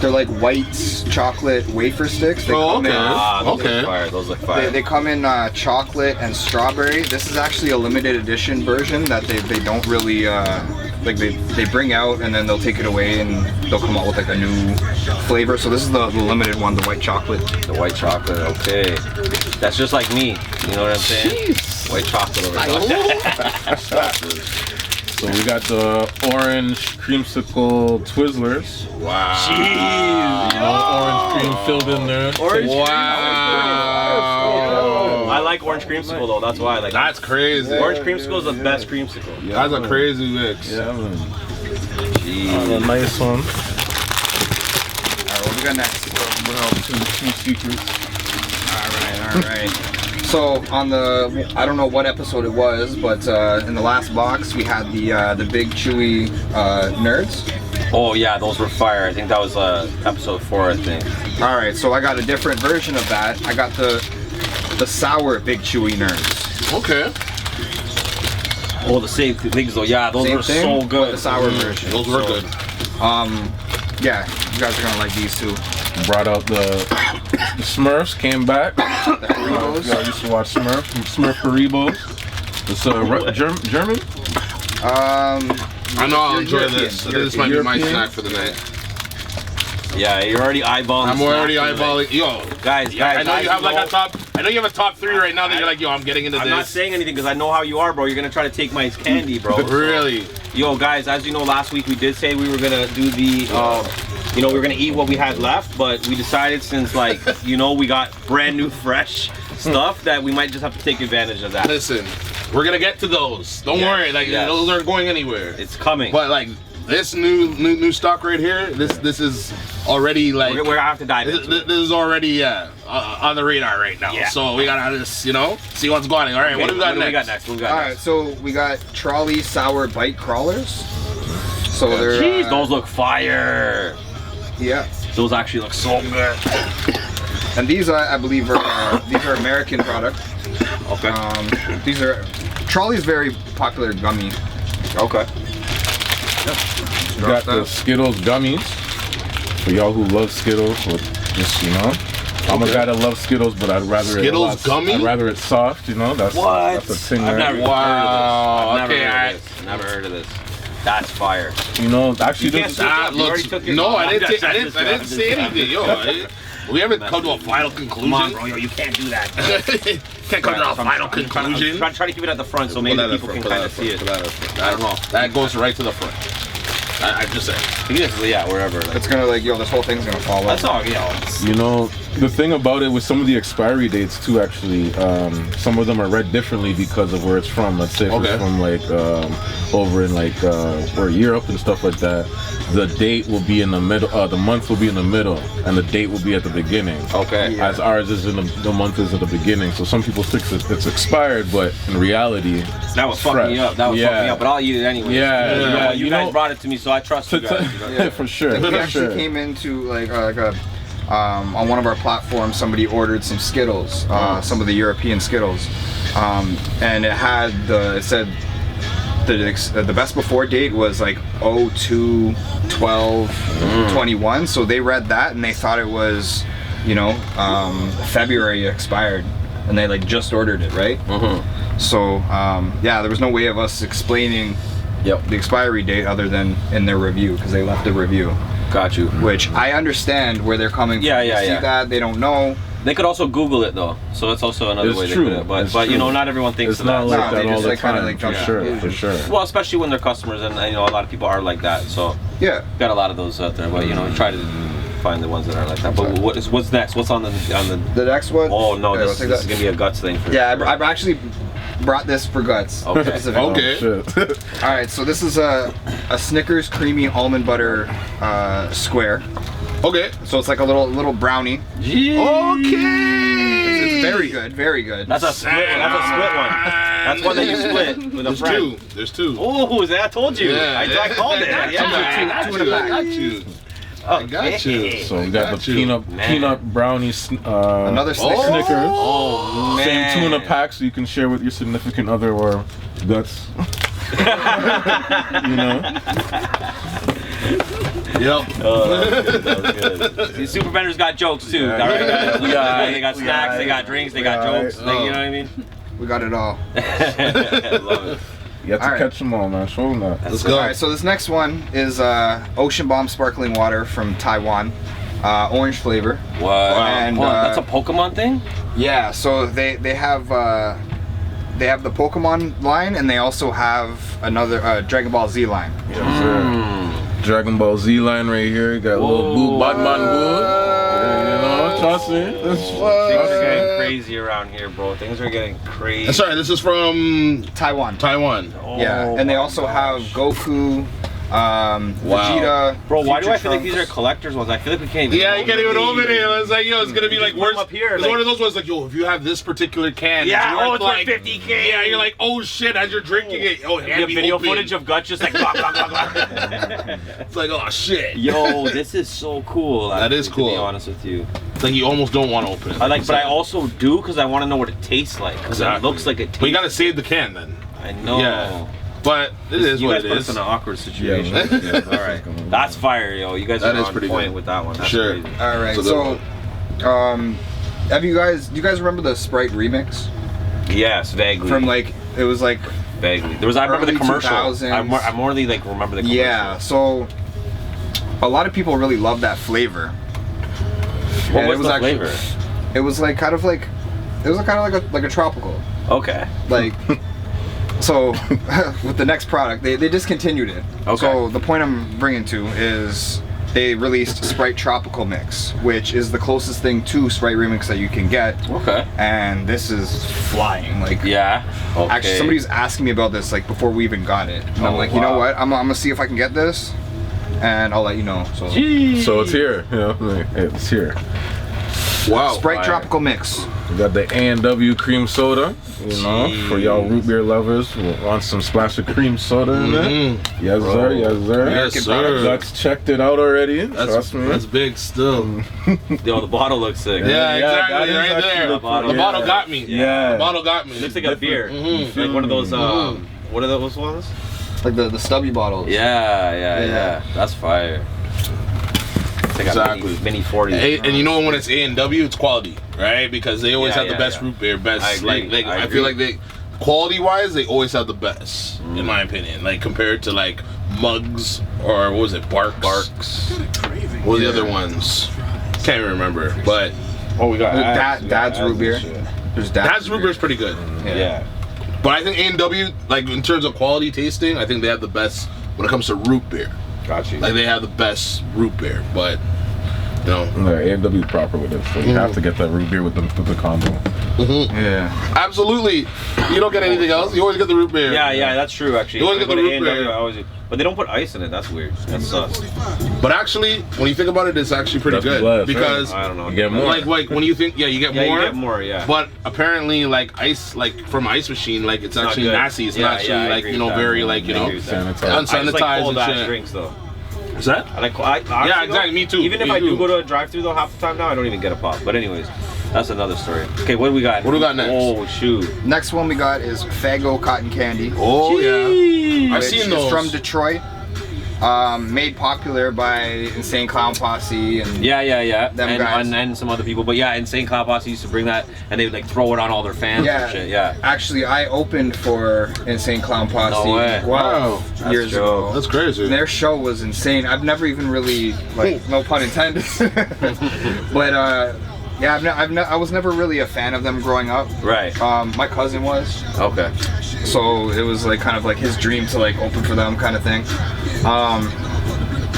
[SPEAKER 4] like white chocolate wafer sticks. They come in.
[SPEAKER 1] Those look fire. Those look fire.
[SPEAKER 4] They come in chocolate and strawberry. This is actually a limited edition version that they don't really like they bring out, and then they'll take it away and they'll come out with like a new flavor. So this is the limited one, the white chocolate.
[SPEAKER 1] The white chocolate, okay. That's just like me. You know what I'm saying?
[SPEAKER 3] Jeez.
[SPEAKER 1] White chocolate over there.
[SPEAKER 3] So we got the orange creamsicle Twizzlers.
[SPEAKER 2] Wow.
[SPEAKER 3] Jeez. You know, orange cream filled in there.
[SPEAKER 1] Orange
[SPEAKER 2] Wow.
[SPEAKER 1] I like orange creamsicle though. That's why I like.
[SPEAKER 2] That's crazy.
[SPEAKER 1] Orange creamsicle is the best creamsicle.
[SPEAKER 2] That's a crazy mix.
[SPEAKER 3] Yeah, man.
[SPEAKER 1] Jeez.
[SPEAKER 3] A nice one.
[SPEAKER 4] Alright, what we got next?
[SPEAKER 3] Two secrets.
[SPEAKER 4] All right. So on the, I don't know what episode it was, but in the last box we had the big chewy nerds.
[SPEAKER 1] Oh yeah, those were fire. I think that was episode 4, I think.
[SPEAKER 4] All right, so I got a different version of that. I got the sour big chewy nerds.
[SPEAKER 2] Okay.
[SPEAKER 1] Oh, the same things though. Yeah, those
[SPEAKER 4] Same
[SPEAKER 1] were
[SPEAKER 4] thing,
[SPEAKER 1] so
[SPEAKER 4] but
[SPEAKER 1] good.
[SPEAKER 4] the sour version.
[SPEAKER 2] Those were good.
[SPEAKER 4] Yeah, you guys are gonna like these too.
[SPEAKER 3] Brought out the Smurfs, came back.
[SPEAKER 4] The Haribos.
[SPEAKER 3] I used to watch Smurf Haribos. It's German?
[SPEAKER 2] I know I'll enjoy
[SPEAKER 4] European.
[SPEAKER 2] this. This might be my
[SPEAKER 3] European.
[SPEAKER 2] snack for the night.
[SPEAKER 1] Yeah, you're already eyeballing.
[SPEAKER 2] I'm already eyeballing. Yo,
[SPEAKER 1] Guys,
[SPEAKER 2] I know you have like a top I know you have a top 3 right now that you're like, yo, I'm getting into
[SPEAKER 1] I'm
[SPEAKER 2] this.
[SPEAKER 1] not saying anything because I know how you are, bro. You're gonna try to take my candy, bro.
[SPEAKER 2] Really?
[SPEAKER 1] Yo, guys, as you know, last week we did say we were gonna do the, you know, we were gonna eat what we had left, but we decided since, like, you know, we got brand new, fresh stuff that we might just have to take advantage of that.
[SPEAKER 2] Listen, we're gonna get to those. Don't worry, like those aren't going anywhere.
[SPEAKER 1] It's coming.
[SPEAKER 2] But like this new stock right here, this is already like
[SPEAKER 1] we're gonna have to dive into it.
[SPEAKER 2] This is already on the radar right now.
[SPEAKER 1] Yeah.
[SPEAKER 2] So we gotta just see what's going on. All right,
[SPEAKER 1] Okay,
[SPEAKER 2] what do we got
[SPEAKER 1] next?
[SPEAKER 4] All right, so we got trolley sour bite crawlers. So they're
[SPEAKER 1] Jeez, those look fire.
[SPEAKER 4] yeah.
[SPEAKER 1] Those actually look so good.
[SPEAKER 4] And these I believe are these are American product.
[SPEAKER 1] Okay.
[SPEAKER 4] These are Trolley's very popular gummy.
[SPEAKER 1] Okay.
[SPEAKER 3] We got the Skittles gummies. For y'all who love Skittles, or just, you know. I'm a guy that loves Skittles, but I'd rather
[SPEAKER 2] Skittles gummy?
[SPEAKER 3] I'd rather it's soft, you know. That's a thing,
[SPEAKER 1] I've
[SPEAKER 3] right?
[SPEAKER 1] never heard of this. Never heard of this. That's fire.
[SPEAKER 3] You know, actually,
[SPEAKER 1] You can't
[SPEAKER 3] this
[SPEAKER 1] say that. You already took your-
[SPEAKER 2] No, I
[SPEAKER 1] I'm
[SPEAKER 2] didn't
[SPEAKER 1] just
[SPEAKER 2] say anything, yo. We haven't come to a final conclusion.
[SPEAKER 1] Come on, bro. Yo, you can't do that.
[SPEAKER 2] Can't come to a final conclusion.
[SPEAKER 1] I'm trying to keep it at the front so maybe people can kind of see it.
[SPEAKER 2] I don't know. That goes right to the front. I just say.
[SPEAKER 1] Yeah, wherever. Like,
[SPEAKER 4] It's gonna like this whole thing's gonna fall
[SPEAKER 1] that's
[SPEAKER 4] off.
[SPEAKER 1] all. Yeah.
[SPEAKER 3] You know, the thing about it with some of the expiry dates too, actually, some of them are read differently because of where it's from. Let's say if it's from like over in like where Europe and stuff like that, the date will be in the middle, the month will be in the middle, and the date will be at the beginning.
[SPEAKER 1] Okay.
[SPEAKER 4] Yeah.
[SPEAKER 3] As ours is in the month is at the beginning. So some people think it's expired, but in reality,
[SPEAKER 1] That would fuck me up. That would fuck me up. But I'll eat it anyway.
[SPEAKER 3] Yeah.
[SPEAKER 1] You guys brought it to me, so I trust you guys.
[SPEAKER 3] For sure.
[SPEAKER 4] We
[SPEAKER 3] For
[SPEAKER 4] actually
[SPEAKER 3] sure.
[SPEAKER 4] came into like on one of our platforms, somebody ordered some Skittles, some of the European Skittles, and it said the best before date was like 02 12 21. So they read that and they thought it was, you know, February expired, and they like just ordered it, right? So yeah, there was no way of us explaining the expiry date other than in their review, because they left a review.
[SPEAKER 1] Got you.
[SPEAKER 4] Which I understand where they're coming from.
[SPEAKER 1] Yeah.
[SPEAKER 4] They see that, they don't know.
[SPEAKER 1] They could also Google it though, so that's also another way.
[SPEAKER 3] True.
[SPEAKER 1] They could. But you know, not everyone thinks
[SPEAKER 3] It's
[SPEAKER 1] of
[SPEAKER 3] not
[SPEAKER 1] that.
[SPEAKER 3] like
[SPEAKER 4] No,
[SPEAKER 3] that
[SPEAKER 4] they
[SPEAKER 3] all
[SPEAKER 4] just,
[SPEAKER 3] the
[SPEAKER 4] like, kinda,
[SPEAKER 3] time.
[SPEAKER 4] like,
[SPEAKER 3] For
[SPEAKER 4] jump to
[SPEAKER 3] sure. For
[SPEAKER 4] conclusions.
[SPEAKER 3] sure.
[SPEAKER 1] Well, especially when they're customers, and you know, a lot of people are like that. So
[SPEAKER 4] Yeah.
[SPEAKER 1] got a lot of those out there. But you know, try to find the ones that are like that. But what's next? What's on the?
[SPEAKER 4] The next one.
[SPEAKER 1] Oh no,
[SPEAKER 4] Okay,
[SPEAKER 1] this is gonna be a Gutz thing for.
[SPEAKER 4] Yeah, I've actually brought this for Gutz.
[SPEAKER 1] Okay.
[SPEAKER 4] specifically.
[SPEAKER 2] Okay.
[SPEAKER 3] Shit.
[SPEAKER 4] All right, so this is a Snickers creamy almond butter square.
[SPEAKER 2] Okay.
[SPEAKER 4] So it's like a little brownie.
[SPEAKER 2] Okay.
[SPEAKER 4] It's very good, very good.
[SPEAKER 1] That's a split one. That's a split one. That's one that you split with a
[SPEAKER 2] There's
[SPEAKER 1] friend.
[SPEAKER 2] two. There's two.
[SPEAKER 1] Oh, I told you.
[SPEAKER 2] Yeah,
[SPEAKER 1] I called it.
[SPEAKER 2] I
[SPEAKER 1] Yeah.
[SPEAKER 2] got you. I got you. I got you.
[SPEAKER 3] So we got
[SPEAKER 2] Got
[SPEAKER 3] the
[SPEAKER 2] you.
[SPEAKER 3] peanut brownie.
[SPEAKER 4] Another Snickers.
[SPEAKER 3] Snickers.
[SPEAKER 1] Oh man.
[SPEAKER 3] Same two in a pack, so you can share with your significant other or Guts. You know.
[SPEAKER 2] Yep.
[SPEAKER 1] That was good. These super vendors got jokes too. All right, guys. They got snacks, they got drinks, they got jokes. Like, you know what I mean?
[SPEAKER 4] We got it all.
[SPEAKER 1] Love it.
[SPEAKER 3] You have to
[SPEAKER 4] Alright.
[SPEAKER 3] catch them all, man. Show them that.
[SPEAKER 2] Let's go.
[SPEAKER 4] All right, so this next one is Ocean Bomb sparkling water from Taiwan, orange flavor.
[SPEAKER 1] Wow.
[SPEAKER 4] And,
[SPEAKER 1] Hold on, that's a Pokemon thing?
[SPEAKER 4] Yeah, so they have the Pokemon line, and they also have another Dragon Ball Z line.
[SPEAKER 3] Yes, sir. Dragon Ball Z line right here. You got a little boo, Batman boo. You know, trust me.
[SPEAKER 1] Things are getting crazy around here, bro. Things are getting crazy.
[SPEAKER 2] Sorry, this is from
[SPEAKER 4] Taiwan.
[SPEAKER 2] Taiwan.
[SPEAKER 4] Yeah, and they also have Goku, Vegeta.
[SPEAKER 1] Bro, why do
[SPEAKER 4] Future
[SPEAKER 1] I feel like these are
[SPEAKER 4] Trunks.
[SPEAKER 1] collector's ones? I feel like we can't even.
[SPEAKER 2] Yeah, you can't even open it. It's like, yo, it's gonna be like
[SPEAKER 1] Put 'em
[SPEAKER 2] worse.
[SPEAKER 1] up here,
[SPEAKER 2] It's
[SPEAKER 1] like-
[SPEAKER 2] one of those ones like, yo, if you have this particular can,
[SPEAKER 1] Yeah,
[SPEAKER 2] it's worth
[SPEAKER 1] it's worth
[SPEAKER 2] like
[SPEAKER 1] 50K.
[SPEAKER 2] Yeah, you're like, oh shit, as you're drinking it, oh,
[SPEAKER 1] You have video footage of Gutz just like blah, blah, blah, blah.
[SPEAKER 2] It's like, oh shit.
[SPEAKER 1] Yo, this is so cool.
[SPEAKER 2] That is cool.
[SPEAKER 1] To be honest with you,
[SPEAKER 2] It's like you almost don't want to open it.
[SPEAKER 1] I like, but I also do because I want to know what it tastes like. Because
[SPEAKER 2] Exactly.
[SPEAKER 1] it looks like it tastes.
[SPEAKER 2] But you gotta save the can then.
[SPEAKER 1] I know.
[SPEAKER 2] Yeah. But it is
[SPEAKER 1] You
[SPEAKER 2] what
[SPEAKER 1] guys
[SPEAKER 2] it
[SPEAKER 1] put
[SPEAKER 2] is.
[SPEAKER 1] us in an awkward situation.
[SPEAKER 3] Yeah.
[SPEAKER 1] All right, that's fire, yo. You guys
[SPEAKER 2] That
[SPEAKER 1] are
[SPEAKER 2] is
[SPEAKER 1] on
[SPEAKER 2] pretty
[SPEAKER 1] point
[SPEAKER 2] good.
[SPEAKER 1] with that one. That's
[SPEAKER 2] Sure.
[SPEAKER 1] crazy.
[SPEAKER 4] All right,
[SPEAKER 2] It's a good
[SPEAKER 4] so do you guys remember the Sprite remix
[SPEAKER 1] Yes, vaguely.
[SPEAKER 4] from like it was like
[SPEAKER 1] vaguely. There was. I remember the
[SPEAKER 4] early
[SPEAKER 1] commercial.
[SPEAKER 4] 2000s.
[SPEAKER 1] I more like remember the commercial.
[SPEAKER 4] yeah. So a lot of people really love that flavor.
[SPEAKER 1] What
[SPEAKER 4] And
[SPEAKER 1] was
[SPEAKER 4] it
[SPEAKER 1] the
[SPEAKER 4] actually-
[SPEAKER 1] flavor?
[SPEAKER 4] It was like kind of like It was kind of like a tropical.
[SPEAKER 1] Okay.
[SPEAKER 4] Like, so with the next product, they discontinued it.
[SPEAKER 1] Okay.
[SPEAKER 4] So the point I'm bringing to is they released Sprite Tropical Mix, which is the closest thing to Sprite Remix that you can get.
[SPEAKER 1] Okay.
[SPEAKER 4] And this is flying. Like,
[SPEAKER 1] Yeah. Okay.
[SPEAKER 4] actually, somebody was asking me about this like before we even got it, and I'm like, you know
[SPEAKER 1] wow.
[SPEAKER 4] what? I'm gonna see if I can get this, and I'll let you know. So
[SPEAKER 3] So it's here. You know, like, it's here.
[SPEAKER 2] Wow.
[SPEAKER 4] Sprite
[SPEAKER 1] fire.
[SPEAKER 4] Tropical Mix.
[SPEAKER 3] We got the A&W cream soda. You know, for y'all root beer lovers who want some splash of cream soda in there. Yes, sir. Yes, sir.
[SPEAKER 2] Yes, sir.
[SPEAKER 3] Gutz checked it out already.
[SPEAKER 2] That's,
[SPEAKER 3] Trust me.
[SPEAKER 2] that's big still.
[SPEAKER 1] Yo, the bottle looks sick.
[SPEAKER 2] Yeah,
[SPEAKER 3] that
[SPEAKER 2] exactly.
[SPEAKER 3] is
[SPEAKER 2] Right
[SPEAKER 3] actually
[SPEAKER 2] there.
[SPEAKER 3] the
[SPEAKER 2] The
[SPEAKER 1] bottle.
[SPEAKER 2] bottle got me.
[SPEAKER 3] Yeah.
[SPEAKER 2] The bottle got me.
[SPEAKER 1] It looks like a beer.
[SPEAKER 2] Mm-hmm.
[SPEAKER 1] Like one of those. What are those ones?
[SPEAKER 4] Like the stubby bottles.
[SPEAKER 1] Yeah. That's fire. It's like
[SPEAKER 2] Exactly.
[SPEAKER 1] a mini 40.
[SPEAKER 2] And you know when it's A&W, it's quality, right? Because they always
[SPEAKER 1] Yeah,
[SPEAKER 2] have the
[SPEAKER 1] yeah,
[SPEAKER 2] best
[SPEAKER 1] yeah.
[SPEAKER 2] root beer, best.
[SPEAKER 1] I agree.
[SPEAKER 2] I feel like they, quality wise, they always have the best, in my opinion. Like compared to like Mugs or what was it, Barks? What were the other ones? Can't even remember. But
[SPEAKER 3] Oh, we got
[SPEAKER 4] Dad's root beer. There's
[SPEAKER 2] that's root beer is pretty good.
[SPEAKER 1] Yeah.
[SPEAKER 2] But I think A&W, like in terms of quality tasting, I think they have the best when it comes to root beer.
[SPEAKER 3] Got you.
[SPEAKER 2] Like they have the best root beer, but you know,
[SPEAKER 3] Yeah, A&W proper with it, so you have to get that root beer with the combo.
[SPEAKER 4] Yeah.
[SPEAKER 2] absolutely. You don't get anything else. You always get the root beer.
[SPEAKER 1] Yeah, that's true actually.
[SPEAKER 2] You always
[SPEAKER 1] When
[SPEAKER 2] get
[SPEAKER 1] I
[SPEAKER 2] the
[SPEAKER 1] go to
[SPEAKER 2] root
[SPEAKER 1] A&W,
[SPEAKER 2] beer.
[SPEAKER 1] I always- but they don't put ice in it. That's weird. That sucks.
[SPEAKER 2] But actually, when you think about it, it's actually pretty
[SPEAKER 3] That's
[SPEAKER 2] good
[SPEAKER 3] blessed,
[SPEAKER 2] because
[SPEAKER 1] I don't know.
[SPEAKER 3] You get more.
[SPEAKER 2] like when you think you get
[SPEAKER 1] Yeah,
[SPEAKER 2] more.
[SPEAKER 1] you get more. Yeah.
[SPEAKER 2] But apparently, like ice, like from ice machine, like it's
[SPEAKER 1] not
[SPEAKER 2] actually
[SPEAKER 1] good.
[SPEAKER 2] nasty. It's
[SPEAKER 1] Yeah,
[SPEAKER 2] not actually
[SPEAKER 1] yeah, I
[SPEAKER 2] like
[SPEAKER 1] agree
[SPEAKER 2] you know
[SPEAKER 1] with that.
[SPEAKER 2] very like you
[SPEAKER 1] I
[SPEAKER 2] know
[SPEAKER 1] agree with that.
[SPEAKER 3] Sanitized.
[SPEAKER 1] I just like
[SPEAKER 2] unsanitized
[SPEAKER 1] cold ass
[SPEAKER 2] and shit.
[SPEAKER 1] drinks though.
[SPEAKER 2] Is that?
[SPEAKER 1] I honestly,
[SPEAKER 2] exactly, me too,
[SPEAKER 1] Even if
[SPEAKER 2] me
[SPEAKER 1] I do
[SPEAKER 2] too.
[SPEAKER 1] go to a drive-through though, half the time now I don't even get a pop. But anyways, that's another story. Okay, what do we got?
[SPEAKER 2] What do we got next?
[SPEAKER 1] Oh shoot!
[SPEAKER 4] Next one we got is Faygo Cotton Candy.
[SPEAKER 2] Oh yeah, I've
[SPEAKER 4] which
[SPEAKER 2] seen
[SPEAKER 4] is
[SPEAKER 2] those.
[SPEAKER 4] from Detroit. Made popular by Insane Clown Posse and
[SPEAKER 1] Yeah.
[SPEAKER 4] Them guys.
[SPEAKER 1] And some other people. But yeah, Insane Clown Posse used to bring that and they would like throw it on all their fans and shit. Yeah.
[SPEAKER 4] Actually, I opened for Insane Clown Posse.
[SPEAKER 1] No way.
[SPEAKER 2] Wow.
[SPEAKER 4] Years
[SPEAKER 1] dope.
[SPEAKER 4] ago.
[SPEAKER 2] That's crazy.
[SPEAKER 4] Their show was insane. I've never even really, like, no pun intended. But yeah, I was never really a fan of them growing up.
[SPEAKER 1] Right.
[SPEAKER 4] My cousin was,
[SPEAKER 1] Okay.
[SPEAKER 4] so it was like kind of like his dream to like open for them kind of thing.